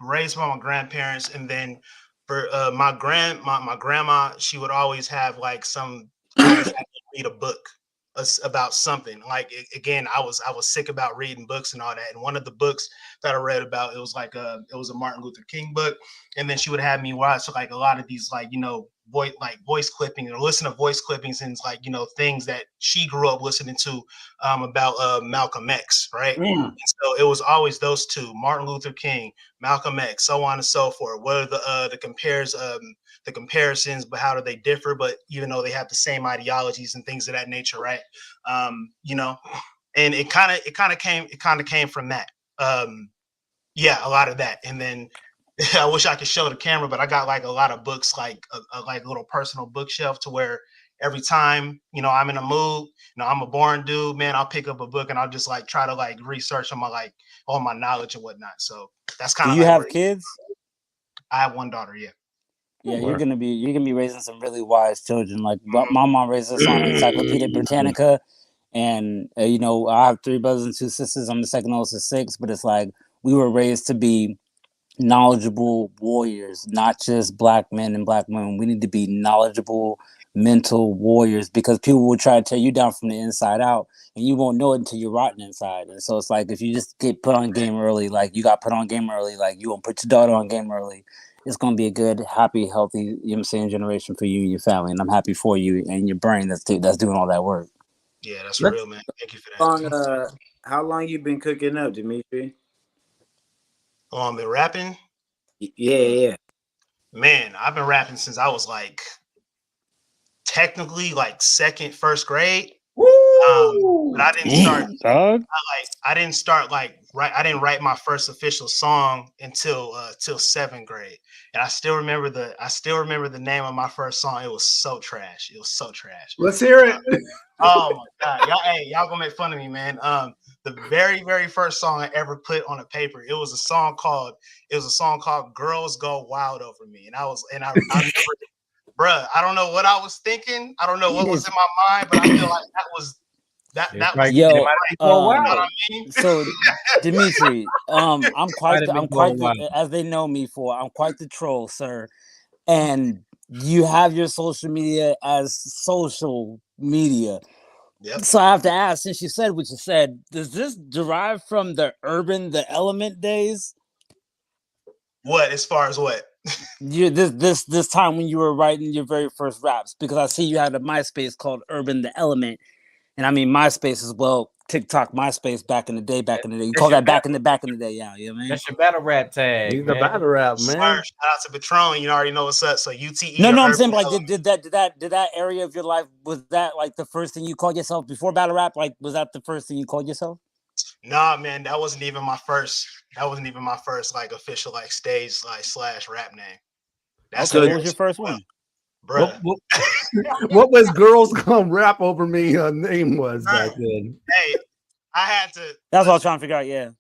raised by my grandparents, and then for my grandma, she would always have like some read a book about something. Like again, I was sick about reading books and all that. And one of the books that I read about, it was a Martin Luther King book. And then she would have me watch like a lot of these voice clipping or listen to voice clippings and like things that she grew up listening to about Malcolm X, right? And so it was always those two: Martin Luther King, Malcolm X, so on and so forth. What are the comparisons, but how do they differ? But even though they have the same ideologies and things of that nature, right? And it kind of came from that. A lot of that. And then I wish I could show the camera, but I got like a lot of books, like a little personal bookshelf, to where every time I'm in a mood, I'm a boring dude, man, I'll pick up a book and I'll just like try to like research on all my knowledge and whatnot. So that's kind of. Do you have kids? I have one daughter. Yeah. Yeah, you're gonna be raising some really wise children. Like my mom raised us on Encyclopedia Britannica, and I have 3 brothers and 2 sisters. I'm the second oldest of 6, but it's like we were raised to be knowledgeable warriors, not just Black men and Black women. We need to be knowledgeable mental warriors, because people will try to tear you down from the inside out, and you won't know it until you're rotten inside. And so it's like if you just get put on game early, like you got put on game early, like you won't put your daughter on game early. It's going to be a good, happy, healthy, generation for you and your family. And I'm happy for you and your brain that's doing all that work. Yeah, that's real, man. Thank you for that. How long you been cooking up, Demetrie? Oh, I've been rapping? Yeah. Man, I've been rapping since I was like technically like first grade. But I didn't start. I didn't start I didn't write my first official song until 7th grade, and I still remember the name of my first song. It was so trash. Let's hear it. Oh my god, y'all gonna make fun of me, man. The very, very first song I ever put on a paper, it was a song called "Girls Go Wild Over Me," and I remember, bruh, I don't know what I was thinking. I don't know what was in my mind, but I feel like that was. So Demetrie, I'm quite as they know me for, I'm quite the troll, sir. And you have your social media as social media. Yep. So I have to ask, since you said what you said, does this derive from the Element days? What, as far as what? This time when you were writing your very first raps, because I see you had a MySpace called Urban the Element, and I mean MySpace as well. TikTok, MySpace back in the day. You call that back in the day, yeah. You know what I mean? That's your battle rap tag. He's the battle rap, man. Shout out to Patron. You already know what's up. So UTE. No, I'm saying, like, did that area of your life, was that like the first thing you called yourself before battle rap? Like, was that the first thing you called yourself? Nah, man, that wasn't even my first. Like official like stage like / rap name. That's what was your first one, bro? What was Girls Gonna Rap Over Me? Name was back then. Hey, I had to. That's what I was trying to figure out. Yeah.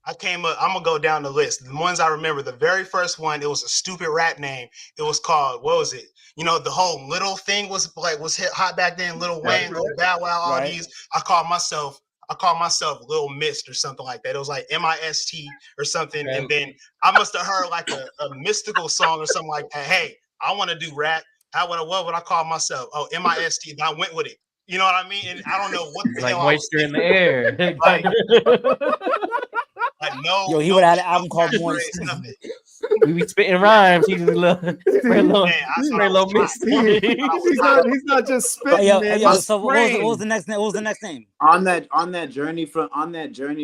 I came up. I'm gonna go down the list. The ones I remember. The very first one, it was a stupid rap name. It was called, what was it? You know, the whole little thing was hit hot back then. Lil Wayne, Lil Bow Wow, all these. I called myself Lil Mist or something like that. It was like MIST or something. And then I must have heard like a mystical song or something like that. Hey, I want to do rap. What would I call myself? Oh, MIST. And I went with it. You know what I mean? And I don't know what the like hell moisture in the air. Like no. Yo, he would have had an album called Moist. We be spitting rhymes. He's a little mixed. He's not just spitting. So what was the next name? What was the next name? On that journey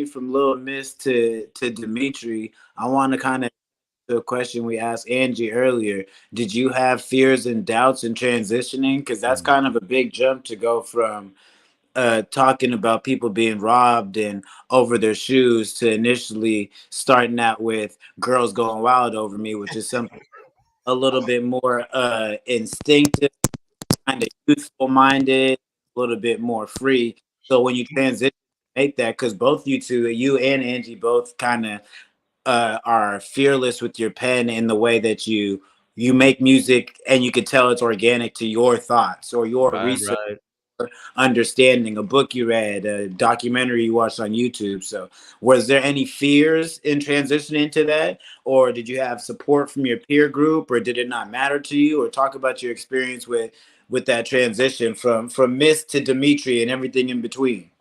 from Lil Miss to Demetrie, I want to kind of the question we asked Angie earlier. Did you have fears and doubts in transitioning? Because that's kind of a big jump to go from talking about people being robbed and over their shoes to initially starting out with Girls Going Wild Over Me, which is something a little bit more instinctive, kind of youthful minded, a little bit more free. So when you transition, make that, because both you and Angie both kind of are fearless with your pen in the way that you make music, and you can tell it's organic to your thoughts or your research. Understanding, a book you read, a documentary you watched on YouTube. So was there any fears in transitioning into that, or did you have support from your peer group, or did it not matter to you? Or talk about your experience with that transition from Miss to Demetrie and everything in between.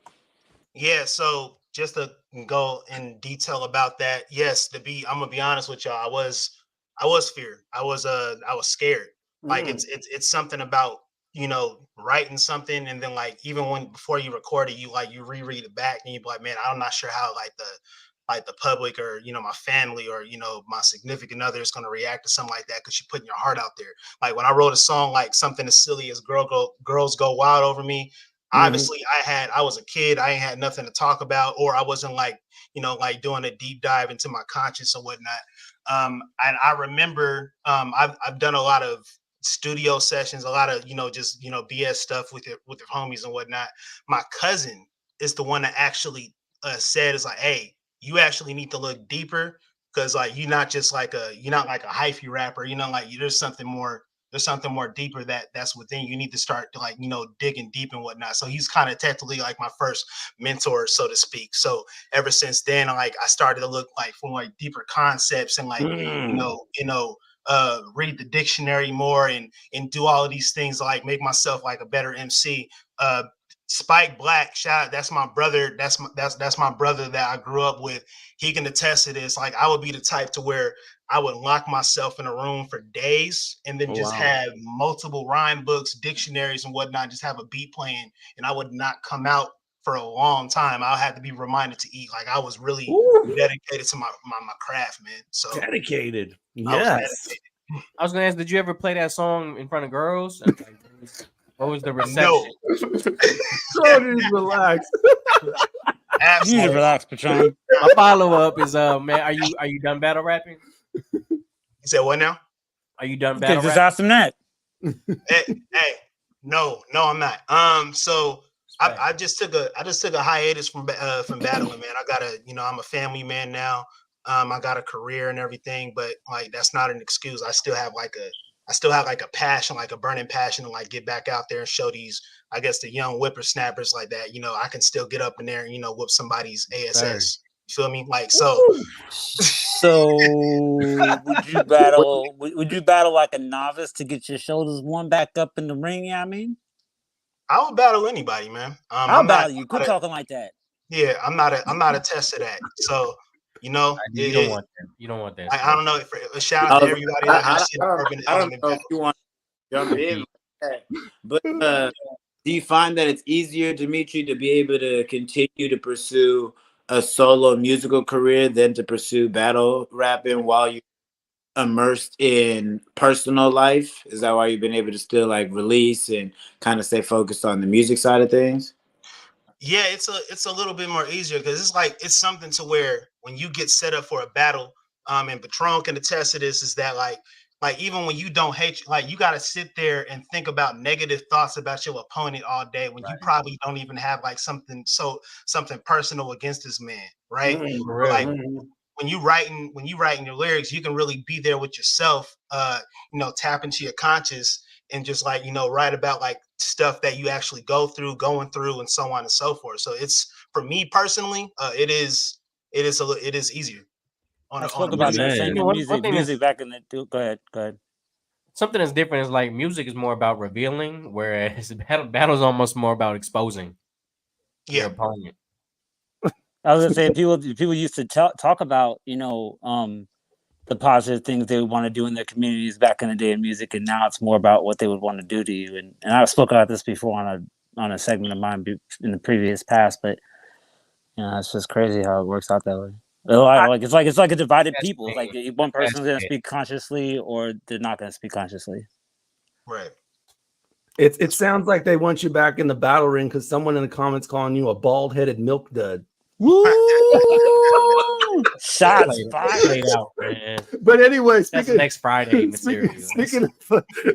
Yeah, so just to go in detail about that, yes, I'm gonna be honest with y'all, I was feared. I was scared. Like it's something about, you know, writing something, and then like even before you record it, you reread it back, and you be like, man, I'm not sure how like the public, or, you know, my family, or, you know, my significant other is going to react to something like that, because you're putting your heart out there. Like when I wrote a song like something as silly as Girls Go Wild Over Me, obviously I was a kid, I ain't had nothing to talk about, or I wasn't like, you know, like doing a deep dive into my conscience and whatnot. And I remember I've done a lot of studio sessions, a lot of, you know, just, you know, BS stuff with your homies and whatnot. My cousin is the one that actually said, is like, hey, you actually need to look deeper, because like you're not like a hyphy rapper, you know, like there's something more deeper that's within you. You need to start to, like, you know, digging deep and whatnot. So he's kind of technically like my first mentor, so to speak. So ever since then, like I started to look like for like deeper concepts, and like read the dictionary more, and do all of these things, like make myself like a better MC. Spike Black, shout out, that's my brother. That's my brother that I grew up with. He can attest to this. Like I would be the type to where I would lock myself in a room for days, and then have multiple rhyme books, dictionaries and whatnot, just have a beat playing, and I would not come out for a long time. I'll have to be reminded to eat. Like I was really dedicated to my craft, man. So dedicated. Yes. I was gonna ask, did you ever play that song in front of girls? What was the reception? No. Relax. You need to relax, Patron. My follow-up is man, are you done battle rapping? You said what now? Are you done battle rapping? Just ask him that. hey, no, I'm not. So I just took a hiatus from battling, man. I'm a family man now. I got a career and everything, but like that's not an excuse. I still have like a passion, like a burning passion to like get back out there and show these, I guess, the young whippersnappers like that. You know, I can still get up in there and, you know, whoop somebody's ASS. Sorry. You feel me? Like so. So would you battle like a novice to get your shoulders warm back up in the ring? Yeah, I mean, I would battle anybody, man. I'll battle you. Quit talking like that. Yeah, I'm not a test of that. So, You know, You don't want that. You don't want that. I don't know. A shout out to everybody that has shit urban I don't element know if you want to jump in like that, but do you find that it's easier, Demetrie, to be able to continue to pursue a solo musical career than to pursue battle rapping while you're immersed in personal life? Is that why you've been able to still like release and kind of stay focused on the music side of things? Yeah, it's a little bit more easier because it's something to where when you get set up for a battle, and Patron can attest to this, is that like even when you don't hate, like you got to sit there and think about negative thoughts about your opponent all day when you probably don't even have like something personal against this man, right? Like when you writing your lyrics, you can really be there with yourself, tap into your conscious and just like, write about like stuff that you actually going through and so on and so forth. So it's, for me personally, it is easier. I spoke about that saying music back in the. Go ahead. Something that's different is like music is more about revealing, whereas battle is almost more about exposing your opponent. I was gonna say people used to talk about the positive things they would want to do in their communities back in the day in music, and now it's more about what they would want to do to you. And I've spoken about this before on a segment of mine in the previous past, but it's just crazy how it works out that way. It's like a divided people. It's like one person's gonna speak consciously, or they're not gonna speak consciously. Right. It sounds like they want you back in the battle ring because someone in the comments calling you a bald-headed milk dud. Woo! Shots fired out, man. But anyway, that's next Friday material.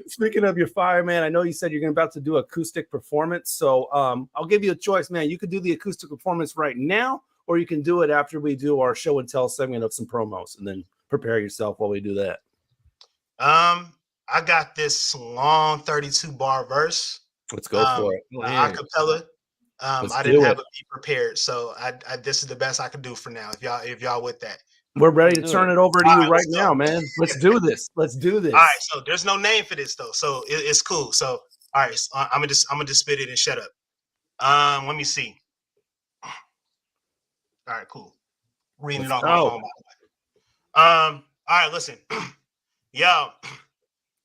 Speaking of your fire, man, I know you said you're about to do acoustic performance. So I'll give you a choice, man. You could do the acoustic performance right now, or you can do it after we do our show and tell segment of some promos, and then prepare yourself while we do that. I got this long 32 bar verse. Let's go for it. Acapella. I didn't have it be prepared, so I this is the best I could do for now. If y'all with that, we're ready to turn it over to you right now, man. Let's do this. Let's do this. All right. So there's no name for this though, so it's cool. So all right, so I'm gonna just spit it and shut up. Let me see. All right, cool. Reading it off my phone. All right, listen. Yo,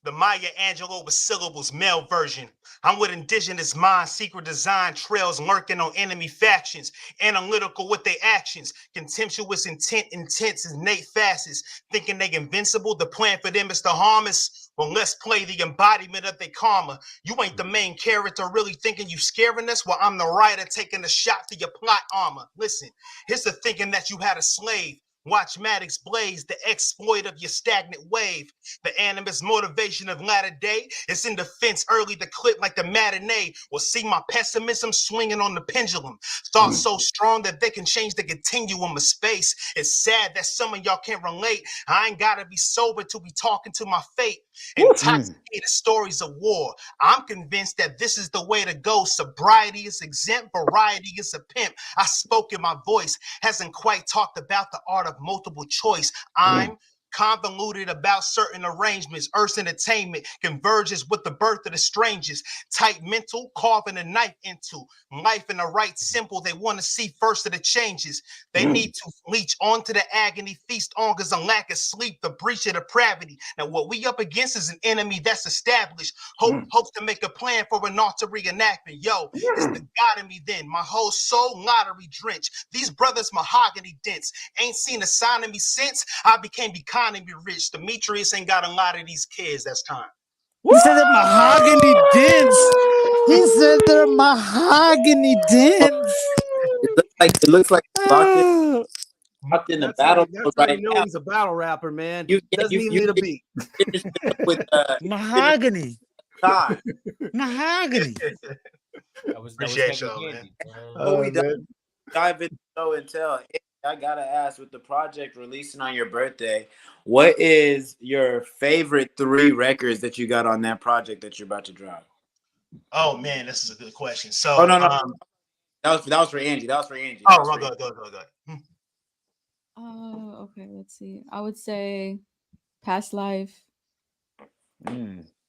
the Maya Angelou with syllables, male version. I'm with indigenous minds, secret design trails lurking on enemy factions, analytical with their actions, contemptuous intent, intense as innate facets, thinking they invincible. The plan for them is to harm us. Well, let's play the embodiment of their karma. You ain't the main character, really thinking you scaring us? Well, I'm the writer taking a shot to your plot armor. Listen, here's the thinking that you had a slave. Watch Maddox blaze, the exploit of your stagnant wave. The animus motivation of latter day is in defense, early to clip like the matinee. Will see my pessimism swinging on the pendulum. Thoughts so strong that they can change the continuum of space. It's sad that some of y'all can't relate. I ain't gotta be sober to be talking to my fate. Intoxicated stories of war. I'm convinced that this is the way to go. Sobriety is exempt, variety is a pimp. I spoke in my voice, hasn't quite talked about the art of multiple choice. I'm convoluted about certain arrangements. Earth's entertainment converges with the birth of the strangest. Tight mental, carving a knife into life in the right simple. They want to see first of the changes. They need to leech onto the agony, feast on because a lack of sleep, the breach of depravity. Now what we up against is an enemy that's established. Hopes to make a plan for an altar reenactment. Yo, it's the God in me then. My whole soul lottery drenched. These brothers mahogany dense. Ain't seen a sign of me since I became economy rich. Demetrius ain't got a lot of these kids. That's time. He said that mahogany dense. He said they're mahogany dense. It looks like locked in a battle That's right how you know now. he's a battle rapper, man. You doesn't even need a beat. With mahogany. Mahogany. Appreciate y'all, man. We dive into show and tell. I gotta ask, with the project releasing on your birthday, what is your favorite 3 records that you got on that project that you're about to drop? Oh man, this is a good question. So, no, that was for Angie. That was for Angie. Oh, go. Okay, let's see. I would say Past Life,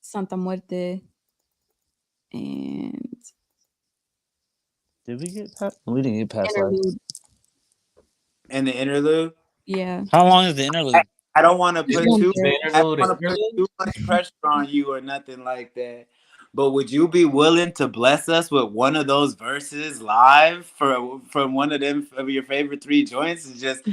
Santa Muerte, and did we get past? We didn't get Past Life. And the interlude? Yeah. How long is the interlude? I don't want to put too interlude, too much pressure on you or nothing like that. But would you be willing to bless us with one of those verses live from one of them of your favorite 3 joints? And just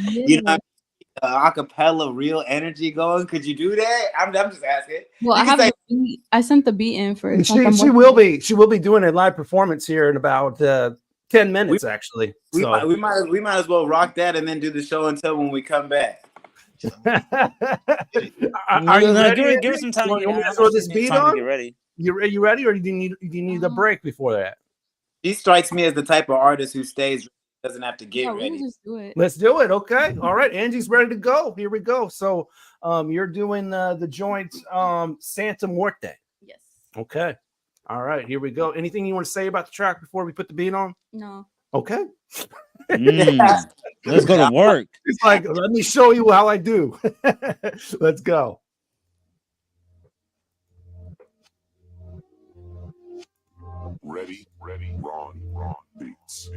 acapella, real energy going. Could you do that? I'm just asking. Well, You I can have say, the beat. I sent the beat in for it. She will be doing a live performance here in about 10 minutes, actually. we So might as well rock that and then do the show until when we come back. Are you ready? Give her some time. You want me to throw this beat on? To get ready. You ready, or do you need a break before that? She strikes me as the type of artist who stays, doesn't have to get ready. Just do it. Let's do it. Okay. All right. Angie's ready to go. Here we go. So you're doing the joint Santa Muerte. Yes. Okay. All right. Here we go. Anything you want to say about the track before we put the beat on? No. Okay. Let's go to work. It's like, let me show you how I do. Let's go. Ready, Ron, beats.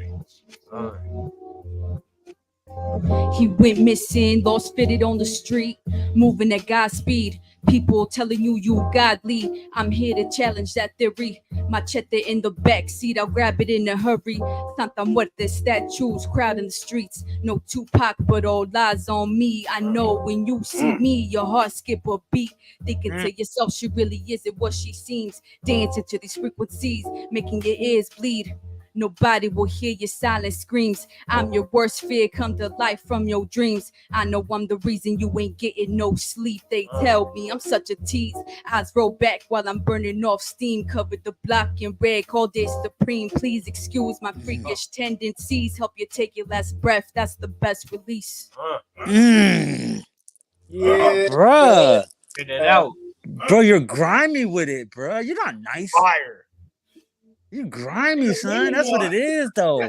He went missing, lost fitted on the street, moving at God's speed. People telling you godly. I'm here to challenge that theory. Machete in the back seat, I'll grab it in a hurry. Santa Muerte statues, crowd in the streets. No Tupac, but all eyes on me. I know when you see me, your heart skip a beat. Thinking to yourself, she really isn't what she seems. Dancing to these frequencies, making your ears bleed. Nobody will hear your silent screams. I'm your worst fear come to life from your dreams. I know I'm the reason you ain't getting no sleep. They tell me I'm such a tease. Eyes roll back while I'm burning off steam. Covered the block in red, called it supreme. Please excuse my freakish tendencies. Help you take your last breath. That's the best release. Yeah, Bruh. Get it out. Bro, you're grimy with it, bro. You're not nice. Fire. You grimy, son. That's what it is, though.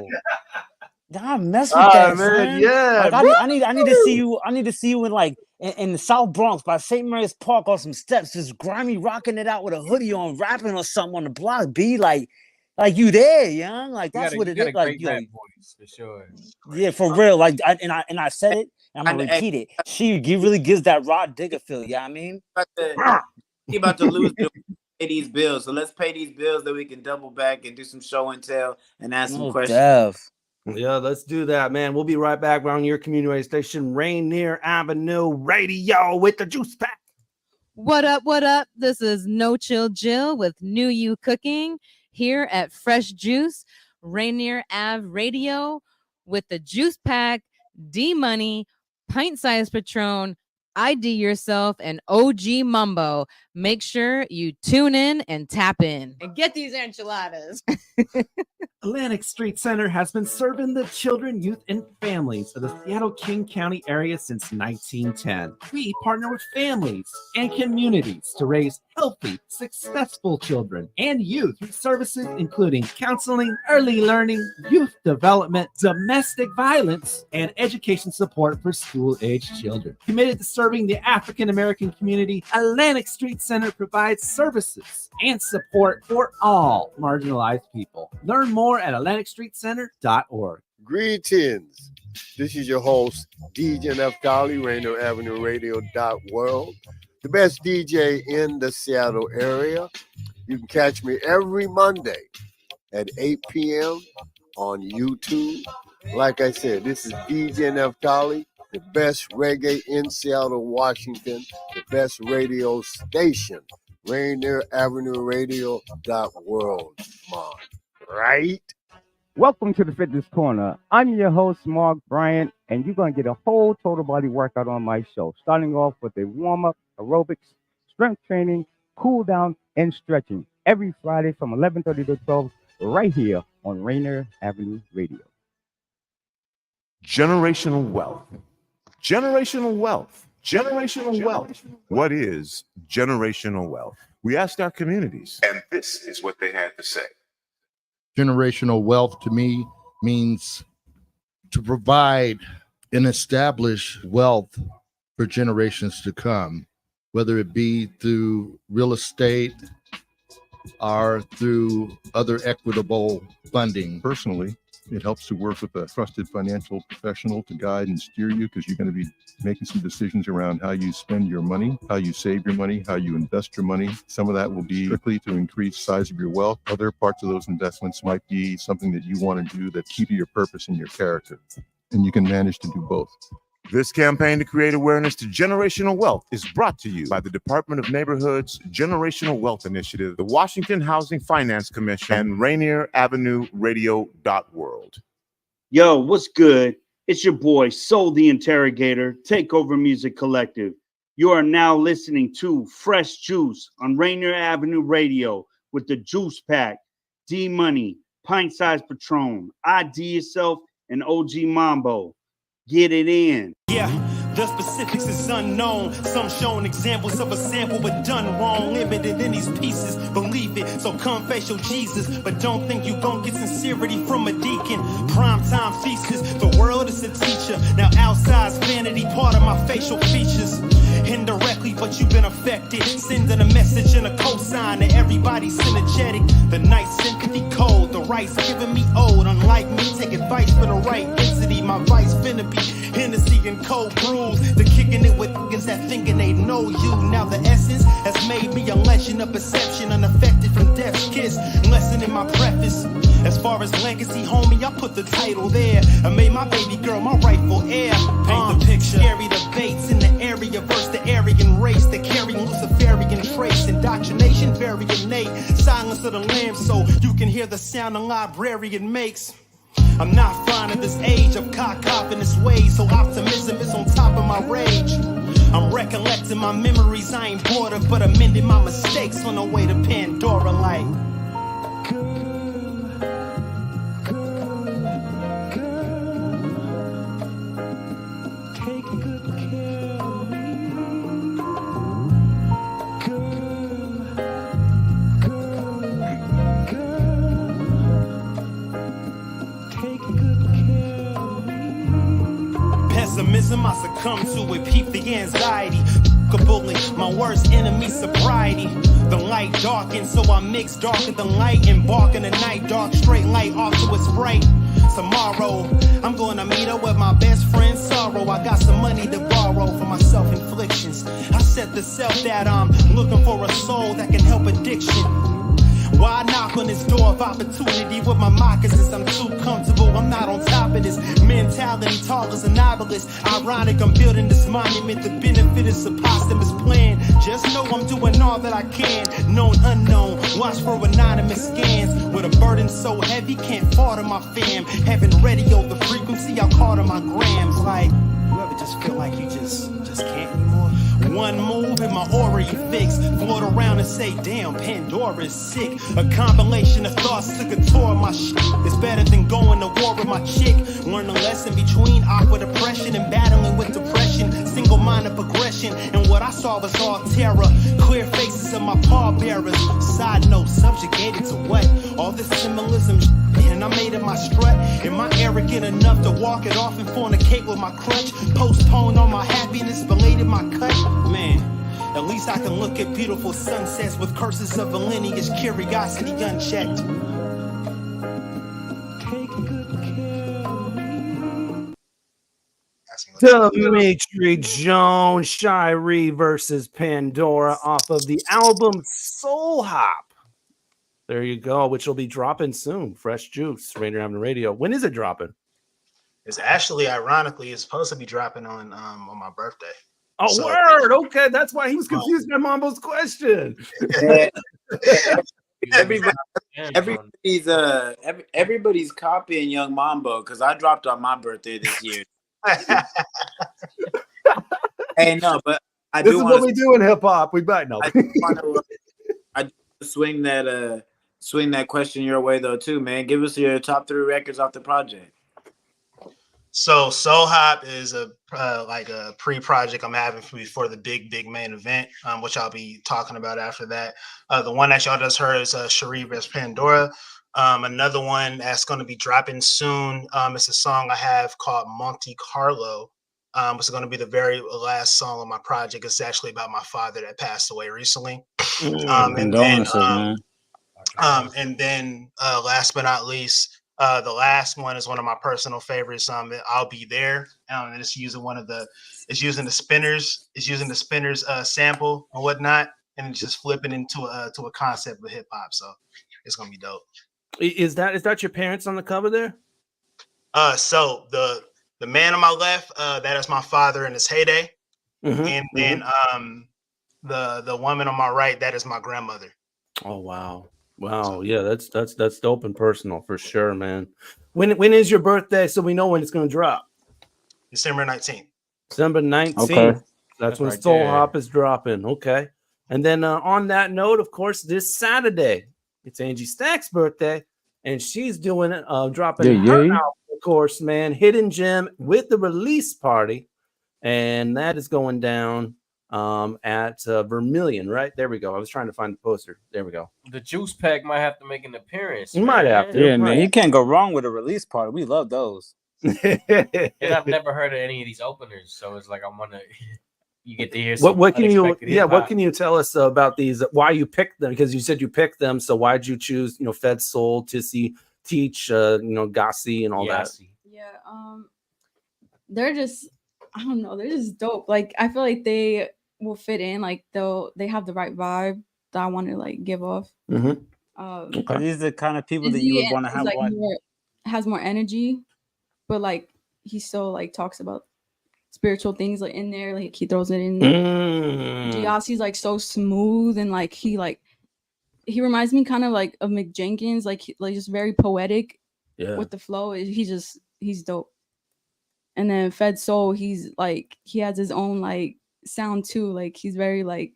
Y'all mess with that, man. son. Yeah. Like, I need to see you. I need to see you in the South Bronx by St. Mary's Park on some steps, just grimy, rocking it out with a hoodie on, rapping or something on the block. Be like you there, young. Like that's what it is. Like, yo, voice for sure. yeah, for real. Like, I said it. And I'm gonna repeat it. She really gives that raw digger feel. Yeah, I mean, He about to lose. Pay these bills, so let's pay these bills that we can double back and do some show and tell and ask some questions. Yeah, let's do that, man. We'll be right back around your community radio station, Rainier Avenue Radio, with the Juice Pack. What up? What up? This is No Chill Jill with New You Cooking here at Fresh Juice, Rainier Ave Radio with the Juice Pack, D Money, Pint Size Patron, ID Yourself, and OG Mambo. Make sure you tune in and tap in. And get these enchiladas. Atlantic Street Center has been serving the children, youth, and families of the Seattle King County area since 1910. We partner with families and communities to raise healthy, successful children and youth through services including counseling, early learning, youth development, domestic violence, and education support for school-aged children. Committed to serving the African American community, Atlantic Street Center provides services and support for all marginalized people. Learn more at AtlanticStreetCenter.org. Greetings. This is your host, DJ Neftali, Rainier Avenue Radio World, the best DJ in the Seattle area. You can catch me every Monday at 8 p.m. on YouTube. Like I said, this is DJ Neftali, the best reggae in Seattle, Washington, the best radio station, Rainier Avenue Radio World. Mom, right? Welcome to the Fitness Corner. I'm your host, Mark Bryant, and you're going to get a whole total body workout on my show, starting off with a warm-up, aerobics, strength training, cool down, and stretching every Friday from 11:30 to 12 right here on Rainier Avenue Radio. Generational wealth. Generational wealth. Generational wealth. What is generational wealth? We asked our communities, and this is what they had to say. Generational wealth to me means to provide and establish wealth for generations to come, whether it be through real estate or through other equitable funding. Personally, It helps to work with a trusted financial professional to guide and steer you, because you're going to be making some decisions around how you spend your money, how you save your money, how you invest your money. Some of that will be strictly to increase the size of your wealth. Other parts of those investments might be something that you want to do that's key to your purpose and your character. And you can manage to do both. This campaign to create awareness to generational wealth is brought to you by the Department of Neighborhood's Generational Wealth Initiative, the Washington Housing Finance Commission, and Rainier Avenue Radio.world. Yo, what's good? It's your boy, Soul the Interrogator, Takeover Music Collective. You are now listening to Fresh Juice on Rainier Avenue Radio with the Juice Pack, D-Money, Pint Size Patron, IDYourself, and OG Mambo. Get it in. Yeah, the specifics is unknown. Some showing examples of a sample but done wrong. Limited in these pieces, believe it. So come face your Jesus, but don't think you gon' get sincerity from a deacon. Primetime thesis, the world is a teacher. Now outside's vanity, part of my facial features. Indirectly, but you've been affected. Sending a message and a cosign to everybody synergetic. The night sympathy cold, the right's giving me old. Unlike me, take advice for the right entity. My vice finna be Hennessy and cold brews. The kicking it with niggas that thinking they know you. Now the essence has made me a legend of perception, unaffected from death's kiss. Lesson in my preface. As far as legacy, homie, I put the title there. I made my baby girl my rightful heir. Paint the picture. Scary debates in the area versus the Aryan race that carry Luciferian traits. Indoctrination very innate. Silence of the lambs so you can hear the sound a librarian makes. I'm not fond of this age of cock-cop in this way, so optimism is on top of my rage. I'm recollecting my memories I ain't bored of, but amending my mistakes on the way to Pandora like. Pessimism I succumb to it, peep the anxiety. Bullying, my worst enemy, sobriety. The light darkens, so I mix darker than light. Embark in the night, dark straight light off to its bright. Tomorrow, I'm gonna meet up with my best friend Sorrow. I got some money to borrow for my self-inflictions. I set the self that I'm looking for a soul that can help addiction. Why knock on this door of opportunity with my moccasins? I'm too comfortable, I'm not on top of this mentality, tall as a novelist. Ironic, I'm building this monument. The benefit is a posthumous plan. Just know I'm doing all that I can. Known, unknown, watch for anonymous scans. With a burden so heavy, can't fall to my fam. Haven't radioed the frequency, I'll call to my grams. Like, you ever just feel like you just can't anymore? One move and my aura you fix. Float around and say, damn, Pandora is sick. A compilation of thoughts took a tour of my shit. It's better than going to war with my chick. Learn a lesson between awkward depression and battling with depression. Single-minded progression. And what I saw was all terror. Clear faces of my pallbearers. Side note, subjugated to what? All this symbolism and I made it my strut. Am I arrogant enough to walk it off and fornicate with my crutch? Postpone all my happiness, belated my cut? Man, at least I can look at beautiful sunsets with curses of a lineage, curiosity unchecked. Demetrie Jones, Shiree versus Pandora off of the album Soul Hop. There you go, which will be dropping soon. Fresh Juice, Rainier Avenue Radio. When is it dropping? It's actually, ironically, it's supposed to be dropping on my birthday. Oh, so, word. Okay, that's why he was confused by Mambo's question. Everybody's copying Young Mambo because I dropped on my birthday this year. Hey, no, but this is what we do in hip hop. We might know. I swing that question your way though too, man. Give us your top 3 records off the project. So Soul Hop is a pre-project I'm having before the big main event, which I'll be talking about after that. The one that y'all just heard is Shiree vs. Pandora. Another one that's going to be dropping soon. It's a song I have called Monte Carlo. It's going to be the very last song on my project. It's actually about my father that passed away recently. And then last but not least, The last one is one of my personal favorites. I'll Be There. And it's using the spinners sample and whatnot, and it's just flipping into a concept of hip hop. So it's gonna be dope. Is that your parents on the cover there? So the man on my left, that is my father in his heyday, and then the woman on my right, that is my grandmother. Oh wow. Yeah, that's dope and personal for sure, man. When is your birthday, so we know when it's gonna drop? December 19th. December 19th. Okay. That's when right Soul there. Hop is dropping. Okay. And then on that note, of course, this Saturday, it's Angie Staxx's birthday, and she's doing dropping her album, of course, man, Hidden Gem with the release party. And that is going down at Vermilion, right? There we go. I was trying to find the poster. There we go. The Juice Pack might have to make an appearance. You might have to. Yeah, man. You can't go wrong with a release party. We love those. And I've never heard of any of these openers, so it's like I'm gonna. You get to hear What can you unexpected hip-hop. what can you tell us about these? Why you picked them? Because you said you picked them. So why did you choose Fed Soul, Tissy, Teach, Gossi, and all that? Yeah, they're just, I don't know, they're just dope. Like I feel like they will fit in. Like they have the right vibe that I want to like give off. Okay. These are the kind of people that you would want to have like one. Has more energy, but like he still like talks about spiritual things like in there, like he throws it in. Giassi's like so smooth, and like he reminds me kind of like of Mick Jenkins, like just very poetic with the flow. He's dope. And then Fed Soul, he has his own like sound too. Like he's very like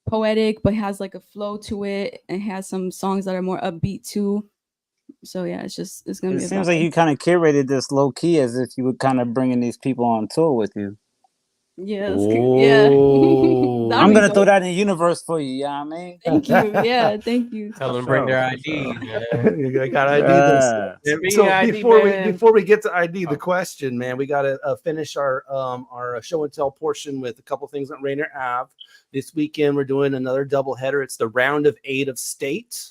poetic, but has like a flow to it, and has some songs that are more upbeat too. So yeah, it's gonna be. It seems like you kind of curated this low key, as if you were kind of bringing these people on tour with you. Yeah, that's cool. Yeah. I'm gonna throw that in the universe for you. Yeah, I mean. Thank you. Yeah, thank you. Tell them to bring their ID. I got ID this. So before we get to ID, the question, man, we got to finish our show and tell portion with a couple things on Rainier Ave. This weekend, we're doing another doubleheader. It's the round of 8 of state.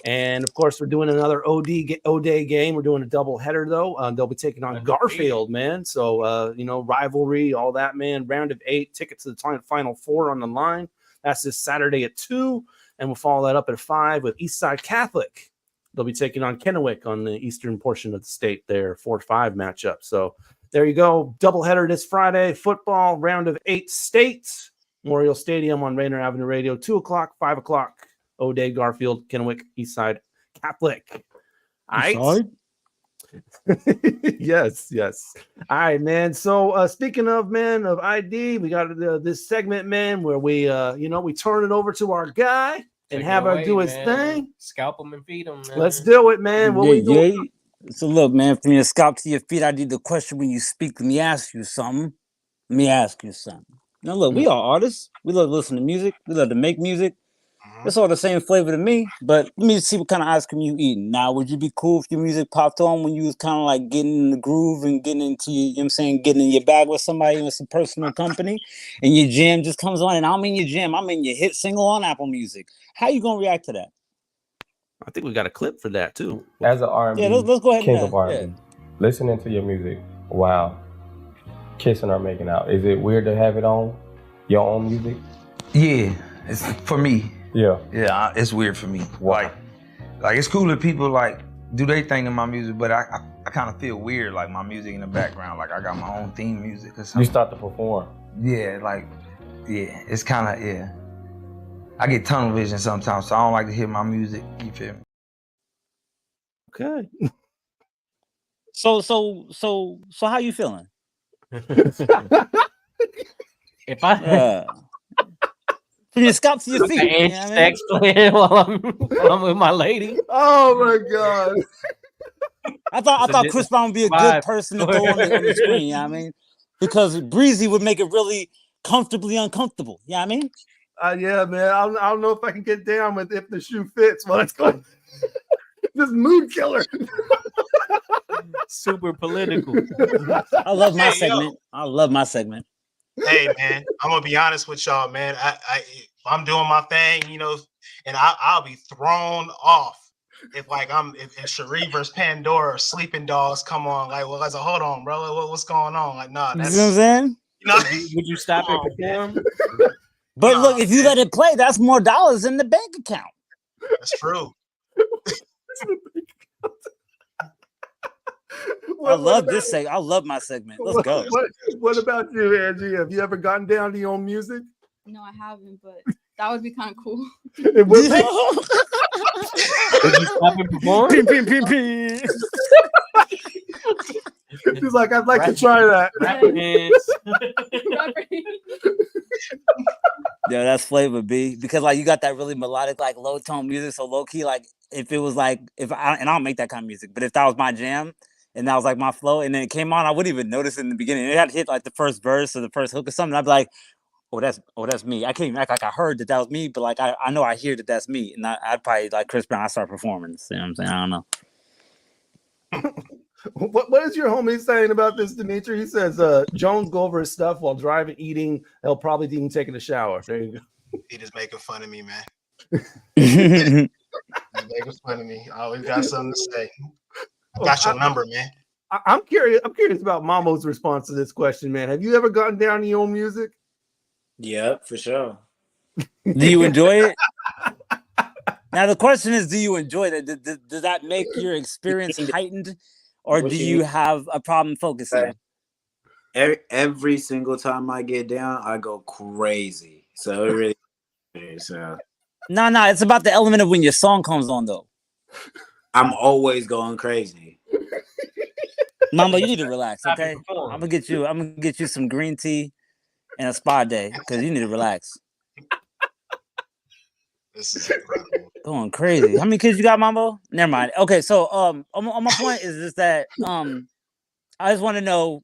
And of course, we're doing another O-Day game. We're doing a double header though. They'll be taking on Garfield, man. So rivalry, all that, man. Round of 8, tickets to the final 4 on the line. That's this Saturday at 2, and we'll follow that up at 5 with Eastside Catholic. They'll be taking on Kennewick on the eastern portion of the state. There, 4-5 matchup. So there you go. Double header this Friday. Football round of 8 states. Memorial Stadium on Rainier Avenue Radio. 2 o'clock, 5 o'clock. O'Day, Garfield, Kennewick, Eastside Catholic. All right. Yes. All right, man. So speaking of ID, we got this segment, man, where we we turn it over to our guy and have him do his thing. Scalp him and feed him. Man. Let's do it, man. What we doing? So look, man, from your scalp to your feet, I did the question when you speak. Let me ask you something. Now look, we are artists. We love to listen to music. We love to make music. It's all the same flavor to me, but let me see what kind of ice cream you eating. Now, would you be cool if your music popped on when you was kind of like getting in the groove and getting into getting in your bag with somebody with some personal company, and your jam just comes on, and I don't mean your jam, I mean your hit single on Apple Music. How you gonna react to that? I think we got a clip for that too. As an R&B, let's go ahead king and of R&B, listening to your music while kissing or making out, is it weird to have it on your own music? Yeah, it's for me. Yeah, it's weird for me. Like it's cool if people like do their thing in my music, but I kind of feel weird, like my music in the background, like I got my own theme music or something. You start to perform. It's kind of I get tunnel vision sometimes, so I don't like to hear my music. You feel me? Okay. So how you feeling? If I. From your scalp to your feet. Angie Staxx playing while I'm with my lady. Oh my god! I thought Chris Brown would be a good person to throw on the screen. You know what I mean? Because Breezy would make it really comfortably uncomfortable. You know what I mean? Yeah, man. I don't know if I can get down with if the shoe fits. Well, it's going. This mood killer. Super political. I love my segment. I love my segment. Hey man, I'm gonna be honest with y'all, man. I'm doing my thing, and I'll be thrown off if Cherie versus Pandora or Sleeping Dogs come on, like, well, I was like, hold on, bro, what's going on? Like, nah, You that's know what I'm saying? you know, Would you stop and perform? But look, if you let it play, that's more dollars in the bank account. that's true. I love this segment. I love my segment. Let's go. What about you, Angie? Have you ever gotten down to your own music? No, I haven't, but that would be kind of cool. It would be. Would you stop and perform? He's like, I'd like to try that. Yeah, that's flavor, B. Because like you got that really melodic, like low tone music, so low key. Like if it was like I don't make that kind of music, but if that was my jam and that was like my flow, and then it came on, I wouldn't even notice it in the beginning. It had to hit like the first verse or the first hook or something. I'd be like, oh, that's me. I can't even act like I heard that was me, but like I know I hear that's me, and I'd probably like Chris Brown. I start performing. You know what I'm saying? I don't know. What is your homie saying about this, Demetrie? He says Jones go over his stuff while driving, eating. He'll probably even taking a shower. There you go. He just making fun of me, man. He's making fun of me. I always got something to say. Got your number, man. I'm curious about Mambo's response to this question, man. Have you ever gotten down to your own music? Yep, for sure. Do you enjoy it? Now the question is, do you enjoy it? Does that make your experience heightened, or do you have a problem focusing? Every single time I get down, I go crazy. So it really is. No, it's about the element of when your song comes on, though. I'm always going crazy. Mama, you need to relax, okay? I'm gonna get you some green tea and a spa day because you need to relax. This is incredible. Going crazy. How many kids you got, Mambo? Never mind. Okay, so on my point is just that I just want to know.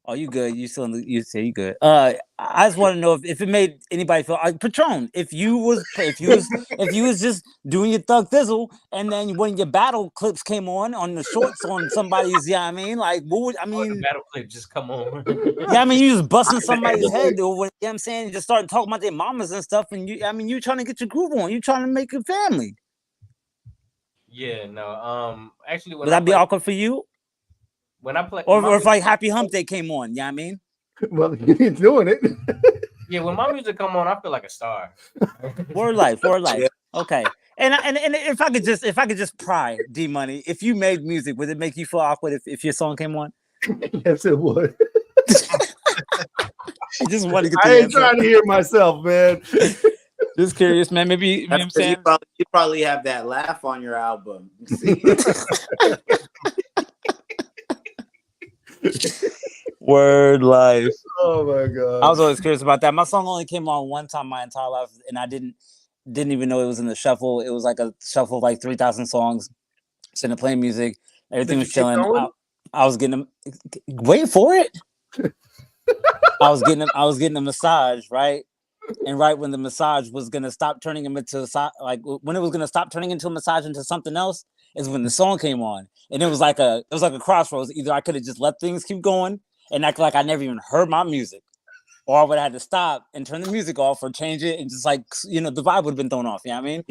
Oh, you good? You still? You say you good? I just want to know if it made anybody feel Patron. If you was just doing your thug thizzle, and then when your battle clips came on the shorts on somebody's, yeah, I mean, like, what would I mean? The battle clip just come on. Yeah, I mean, you just busting somebody's head, or what? You know what I'm saying? Just starting talking about their mamas and stuff, and you trying to get your groove on. You trying to make a family. Yeah, no. Actually, would that be awkward for you? When I play, or if like Happy Hump Day came on, yeah, I mean, well, he's doing it. Yeah, when my music come on, I feel like a star. Word life. Okay, and if I could just pry D Money, if you made music, would it make you feel awkward if your song came on? Yes, it would. I just want to get. I ain't trying to hear myself, man. Just curious, man. Maybe you know what I'm saying. You probably have that laugh on your album. See? Word life. Oh my god. I was always curious about that. My song only came on one time my entire life, and I didn't even know it was in the shuffle. It was like a shuffle of like 3,000 songs. Sitting there playing music. Everything was chilling. I was getting wait for it. I was getting a massage, right? And right when the massage was gonna stop turning him into like when it was gonna stop turning into a massage into something else is when the song came on. And it was like a crossroads. Either I could have just let things keep going and act like I never even heard my music, or I would have had to stop and turn the music off or change it and just like, you know, the vibe would have been thrown off. You know what I mean?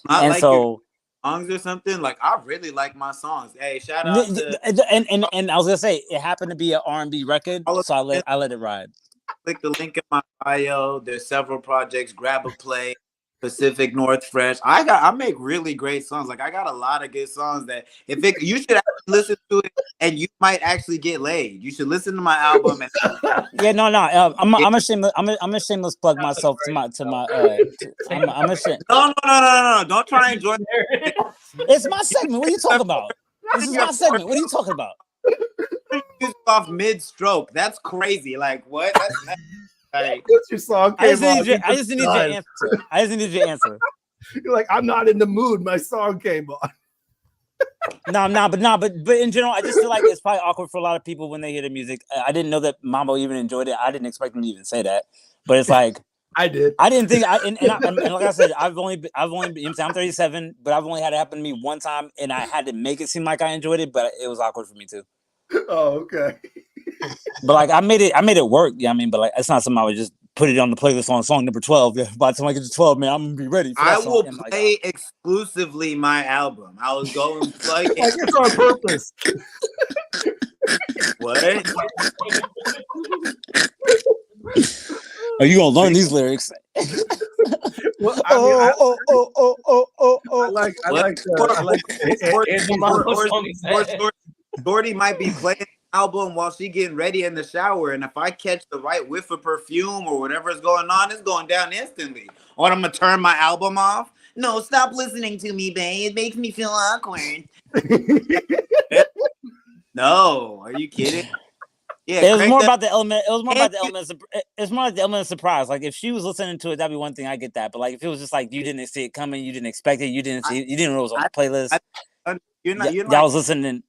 And like so songs or something, like I really like my songs. Hey, shout out to and I was gonna say it happened to be an R&B record, so I let it ride. Click the link in my bio. There's several projects. Grab a play. Pacific North Fresh. I make really great songs. Like I got a lot of good songs that you should actually listen to it and you might actually get laid. You should listen to my album. And yeah, no. I'm a shameless plug myself to my. I'm ashamed. No. Don't try and join. It's my segment. What are you talking about? This is my segment. What are you talking about? Off mid-stroke. That's crazy. Like what? That's like, what's your song? I just need your answer. You're like, I'm not in the mood. My song came on. But in general, I just feel like it's probably awkward for a lot of people when they hear the music. I didn't know that Mambo even enjoyed it. I didn't expect him to even say that. But it's like I did. I didn't think. And like I said, I've only been. I'm 37, but I've only had it happen to me one time, and I had to make it seem like I enjoyed it, but it was awkward for me too. Oh, okay. But like I made it work. Yeah, I mean, but like it's not something I would just put it on the playlist on song number 12. Yeah, by the time I get to 12, man, I'm gonna be ready. For that I song. will And like, play exclusively my album. I was going to play Like it's on purpose. What? are you gonna learn these lyrics? Well, I mean, I like Shorty might be playing the album while she getting ready in the shower, and if I catch the right whiff of perfume or whatever is going on, it's going down instantly. Or I'm gonna turn my album off. No, stop listening to me, babe. It makes me feel awkward. No, are you kidding? Yeah, it was crank more that- about the element. It was more about the element. It's more like the element of surprise. Like if she was listening to it, that'd be one thing. I get that. But like if it was just like you didn't see it coming, you didn't expect it, you didn't know it was on the playlist. Y'all was listening.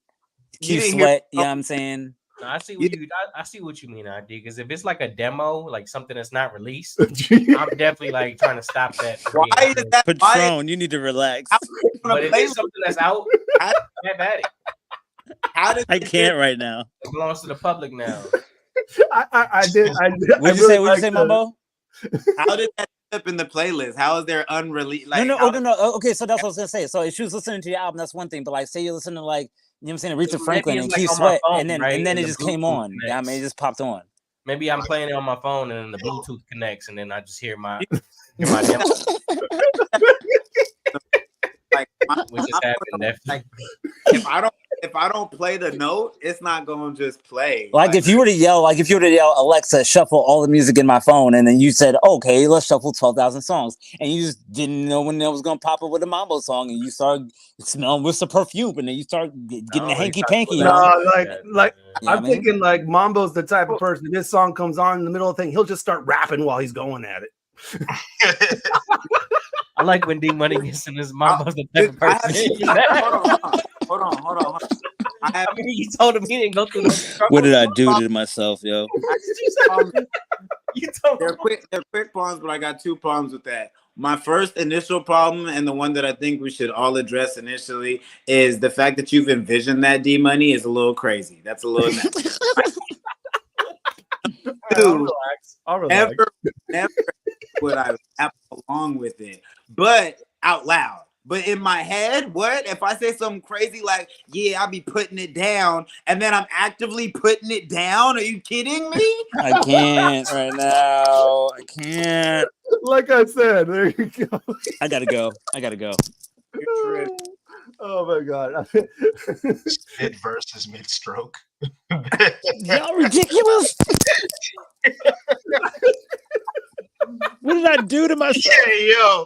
Keep Sweat. You know what I'm saying? No, I see what you mean, ID. Because if it's like a demo, like something that's not released, I'm definitely like trying to stop that. Why is that? Patron, you need to relax. But if it's something that's out, have at it. I can't right now. It belongs to the public now. I did. What'd you say? What'd you say, Mambo? How did that end up in the playlist? How is there unreleased? Like, No. Okay, so that's what I was gonna say. So if she was listening to your album, that's one thing. But like, say you're listening to like, you know what I'm saying, Aretha Franklin and Keith Sweat, and then it just came on. Yeah, I mean, it just popped on. Maybe I'm playing it on my phone and then the Bluetooth connects, and then I just hear my demo. Which just happened. Like, if I don't play the note, it's not going to just play. Like if you were to yell, Alexa, shuffle all the music in my phone, and then you said, okay, let's shuffle 12,000 songs, and you just didn't know when that was gonna pop up with a Mambo song, and you start smelling with some perfume, and then you start getting the hanky panky. I'm thinking like Mambo's the type of person. If this song comes on in the middle of the thing, he'll just start rapping while he's going at it. I like when D Money gets in his Mambo's the type of person. Hold on. I mean, you told him he didn't go through the. What did I do to myself, yo? They're quick problems, but I got two problems with that. My first initial problem, and the one that I think we should all address initially, is the fact that you've envisioned that D Money is a little crazy. That's a little nuts. I'll relax. Never would I rap along with it, but out loud. But in my head, what if I say something crazy like, yeah, I'll be putting it down, and then I'm actively putting it down? Are you kidding me? I can't right now. I can't. Like I said, there you go. I gotta go. Oh my god. Mid versus mid stroke. Y'all ridiculous. What did I do to myself? Yeah,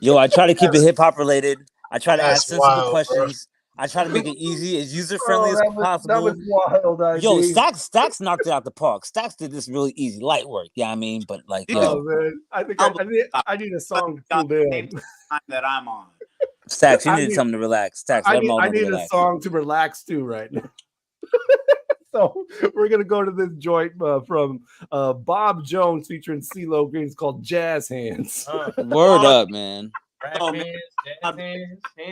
Yo, I try to keep it hip hop related. I try to ask sensible wild, questions. I try to make it easy, as user friendly as possible. That was wild. Yo, Staxx knocked it out the park. Staxx did this really easy, light work. Yeah, I mean, but like, yo, man, I think I need a song to cool down. That I'm on. Staxx, you need something to relax. Staxx, I need a song to relax to right now. So we're gonna go to this joint from Bob Jones featuring CeeLo Green. It's called Jazz Hands. Word up, man. Hands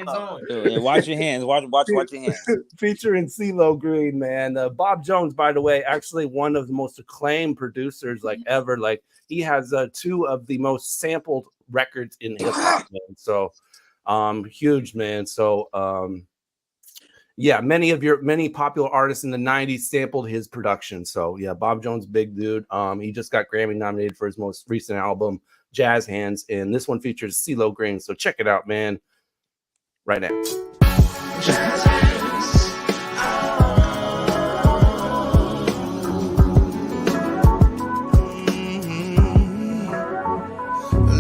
on. Yeah, watch your hands. Watch your hands. Featuring CeeLo Green, man. Bob Jones, by the way, actually one of the most acclaimed producers like ever. Like he has two of the most sampled records in hip hop. So huge, man. So yeah, many popular artists in the 90s sampled his production. So yeah, Bob Jones, big dude. He just got Grammy nominated for his most recent album, Jazz Hands, and this one features CeeLo Green. So check it out, man. Right now. Jazz hands.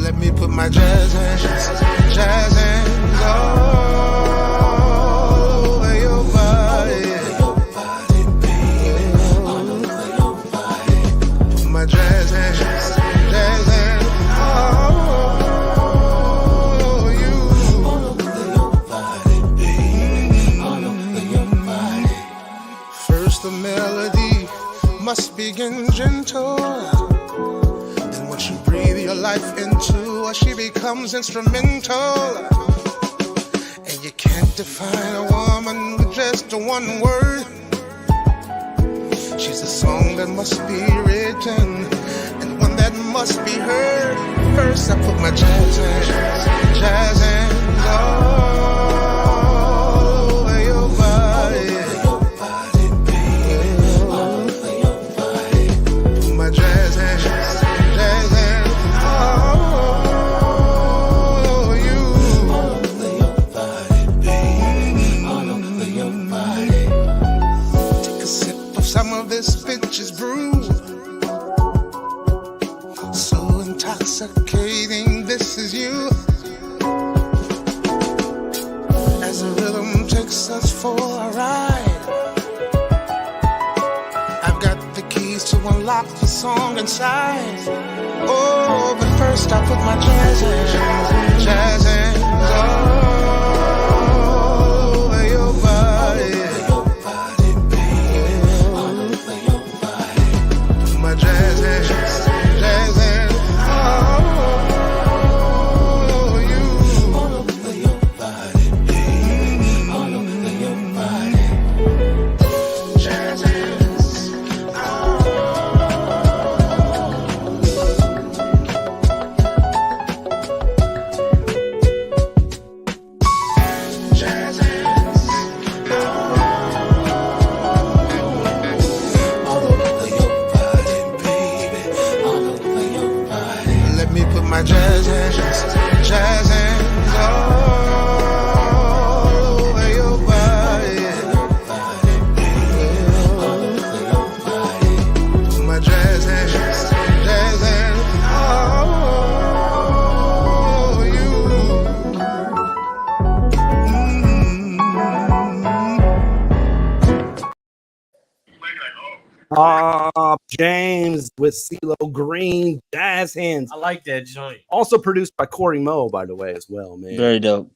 Let me put my jazz hands all over your body. My jazz hands all over you. First the melody must begin gentle. Then once you breathe your life into her, she becomes instrumental. And you can't define a woman with just one word. She's a song that must be written and one that must be heard. First I put my jazz hands all over your body. Put my jazz hands all over you. Take a sip of some of this bitch's brew. So intoxicating, this is you. As the rhythm takes us for a ride, I've got the keys to unlock the song inside. Oh, but first I put my jazz hands all over your body. My jazz hands. Jazz hands all over your body. My jazz hands all over you. James with CeeLo Green, Jazz Hands. I like that joint. Also produced by Corey Moe, by the way, as well, man. Very dope.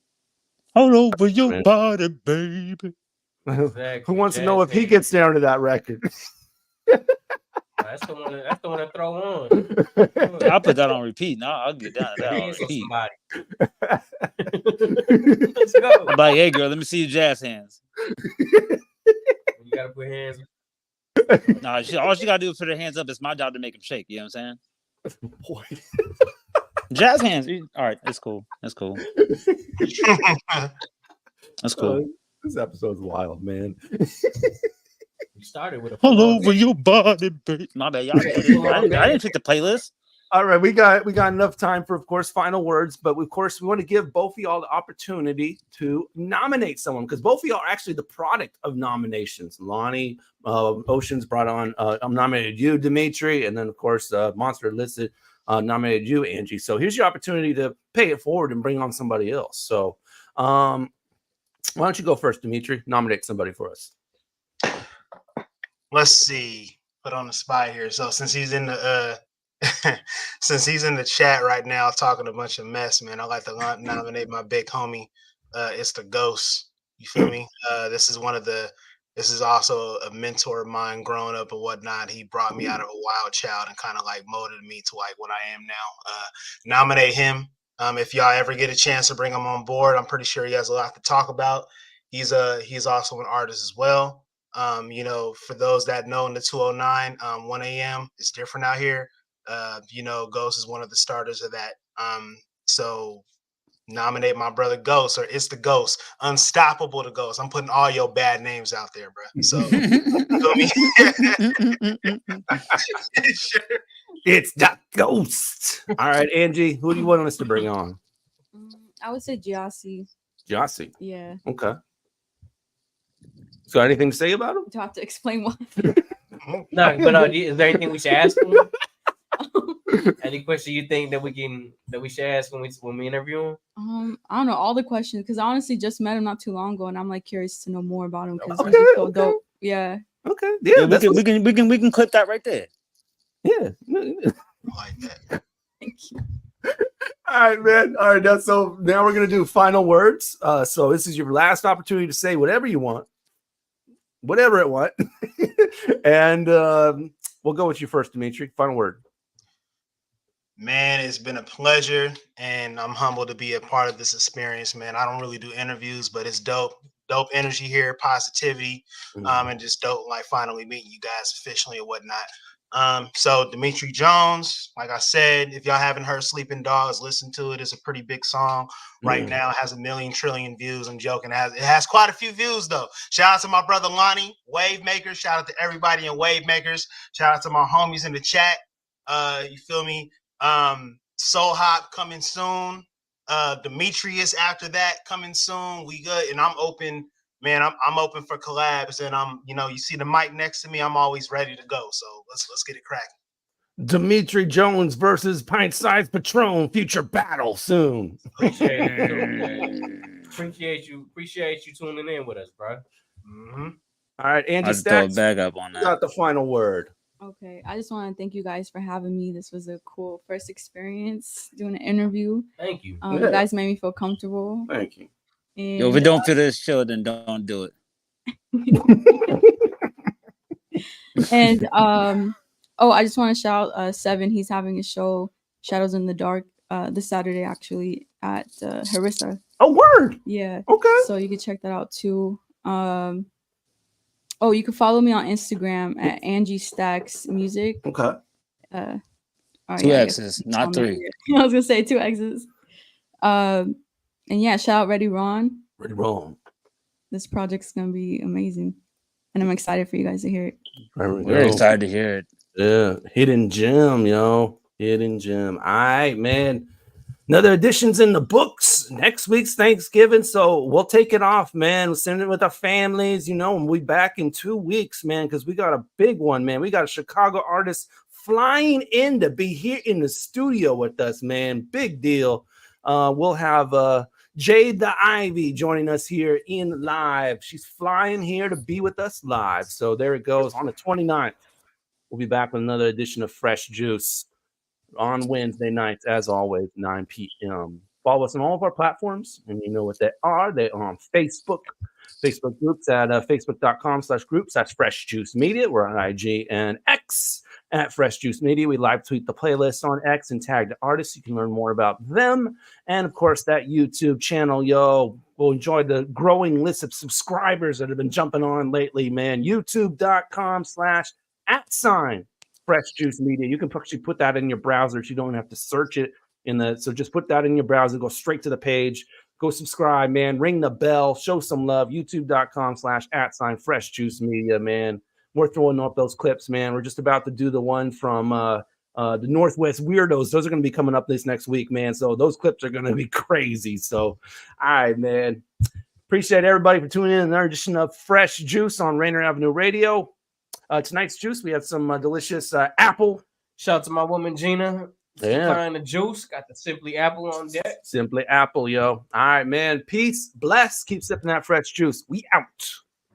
All over your body, baby. Exactly. Who wants to know Jazz if he gets down to that record? That's the one. That's the one to throw on. I'll put that on repeat. No, I'll get down to that on Hands on repeat. somebody. Let's go. I'm like, hey girl, let me see your jazz hands. You gotta put hands. No, all she gotta do is put her hands up. It's my job to make them shake. You know what I'm saying? Boy. Jazz hands. All right, it's cool. That's cool. That's cool. This episode's wild, man. We started with a all over your body, baby. My bad, y'all. I didn't pick the playlist. All right, we got enough time for, of course, final words, but of course we want to give both of y'all the opportunity to nominate someone because both of y'all are actually the product of nominations. Lonnie Oceans brought on, nominated you, Demetrie, and then of course Monster Illicit nominated you, Angie. So here's your opportunity to pay it forward and bring on somebody else. So why don't you go first, Demetrie? Nominate somebody for us. Let's see. Put on the spot here. So since he's in the since he's in the chat right now talking a bunch of mess, man, I like to nominate my big homie. It's the Ghost. You feel me? This is also a mentor of mine growing up and whatnot. He brought me out of a wild child and kind of like molded me to like what I am now. Nominate him. If y'all ever get a chance to bring him on board, I'm pretty sure he has a lot to talk about. He's also an artist as well. You know, for those that know in the 209, 1 a.m. it's different out here. You know, Ghost is one of the starters of that. So nominate my brother Ghost, or it's the Ghost. Unstoppable the Ghost. I'm putting all your bad names out there, bro. So Sure. It's the Ghost. All right, Angie, who do you want us to bring on? I would say Giassi. Giassi. Yeah. Okay. So anything to say about him? Do I have to explain what? No, but is there anything we should ask him? Any question you think that we should ask when we interview him? I don't know all the questions because I honestly just met him not too long ago, and I'm like curious to know more about him because Okay, he's so okay. dope. Yeah. Okay. Yeah, we can clip that right there. Yeah. Like that. Thank you. All right, man. All right. So now we're gonna do final words. So this is your last opportunity to say whatever you want, whatever it want, and we'll go with you first, Demetrie. Final word. Man, it's been a pleasure, and I'm humbled to be a part of this experience, man. I don't really do interviews, but it's dope dope energy here, positivity, and just dope like finally meeting you guys officially and whatnot. So Demetrie Jones, like I said, if y'all haven't heard Sleeping Dogs, listen to it. It's a pretty big song right now. It has 1 million trillion views. I'm joking. It has quite a few views though. Shout out to my brother Lonnie, Wave.Makers. Shout out to everybody in Wave.Makers. Shout out to my homies in the chat. You feel me? Soul Hop coming soon. Demetrius after that coming soon. We good, and I'm open. Man, I'm open for collabs, and you see the mic next to me. I'm always ready to go. So let's get it cracking. Demetrie Jones versus Pint Size Patron, future battle soon. Appreciate you tuning in with us, bro. All right, Angie I'll throw a Staxx, bag up on that. got the final word. Okay, I just want to thank you guys for having me. This was a cool first experience doing an interview. Thank you. You guys made me feel comfortable. Thank you. And, Yo, if it don't feel this chill, then don't do it. And I just want to shout Seven. He's having a show, Shadows in the Dark, this Saturday actually at Harissa. Oh, word. Yeah. Okay. So you can check that out too. You can follow me on Instagram at Angie Staxx Music. Okay. Two X's, not 3. I was gonna say 2 X's. And yeah, shout out Ready Ron. Ready Ron. This project's gonna be amazing, and I'm excited for you guys to hear it. We're excited to hear it. Yeah, hidden gem, yo, hidden gem. All right, man. Another edition's in the books. Next week's Thanksgiving, so we'll take it off, man. We'll send it with our families, and we'll be back in 2 weeks, man, because we got a big one, man. We got a Chicago artist flying in to be here in the studio with us, man. Big deal. We'll have Jade the Ivy joining us here in live. She's flying here to be with us live. So there it goes. On the 29th, we'll be back with another edition of Fresh Juice on Wednesday nights, as always, 9 p.m. Follow us on all of our platforms, and you know what they are. They're on Facebook groups at facebook.com/groups/Fresh Juice Media. We're on IG and X at Fresh Juice Media. We live tweet the playlist on X and tag the artists. You can learn more about them. And of course, that YouTube channel, yo, we'll enjoy the growing list of subscribers that have been jumping on lately, man. YouTube.com/@Fresh Juice Media. You can actually put that in your browser. You don't have to search it so just put that in your browser, go straight to the page, go subscribe, man, ring the bell, show some love. YouTube.com/@Fresh Juice Media, man. We're throwing up those clips, man. We're just about to do the one from the Northwest Weirdos. Those are going to be coming up this next week, man. So those clips are going to be crazy. So, all right, man. Appreciate everybody for tuning in another edition of Fresh Juice on Rainier Avenue Radio. Tonight's juice, we have some delicious apple. Shout out to my woman Gina. Yeah. Buying the juice. Got the Simply Apple on deck. Simply Apple, yo. All right, man. Peace. Bless. Keep sipping that fresh juice. We out.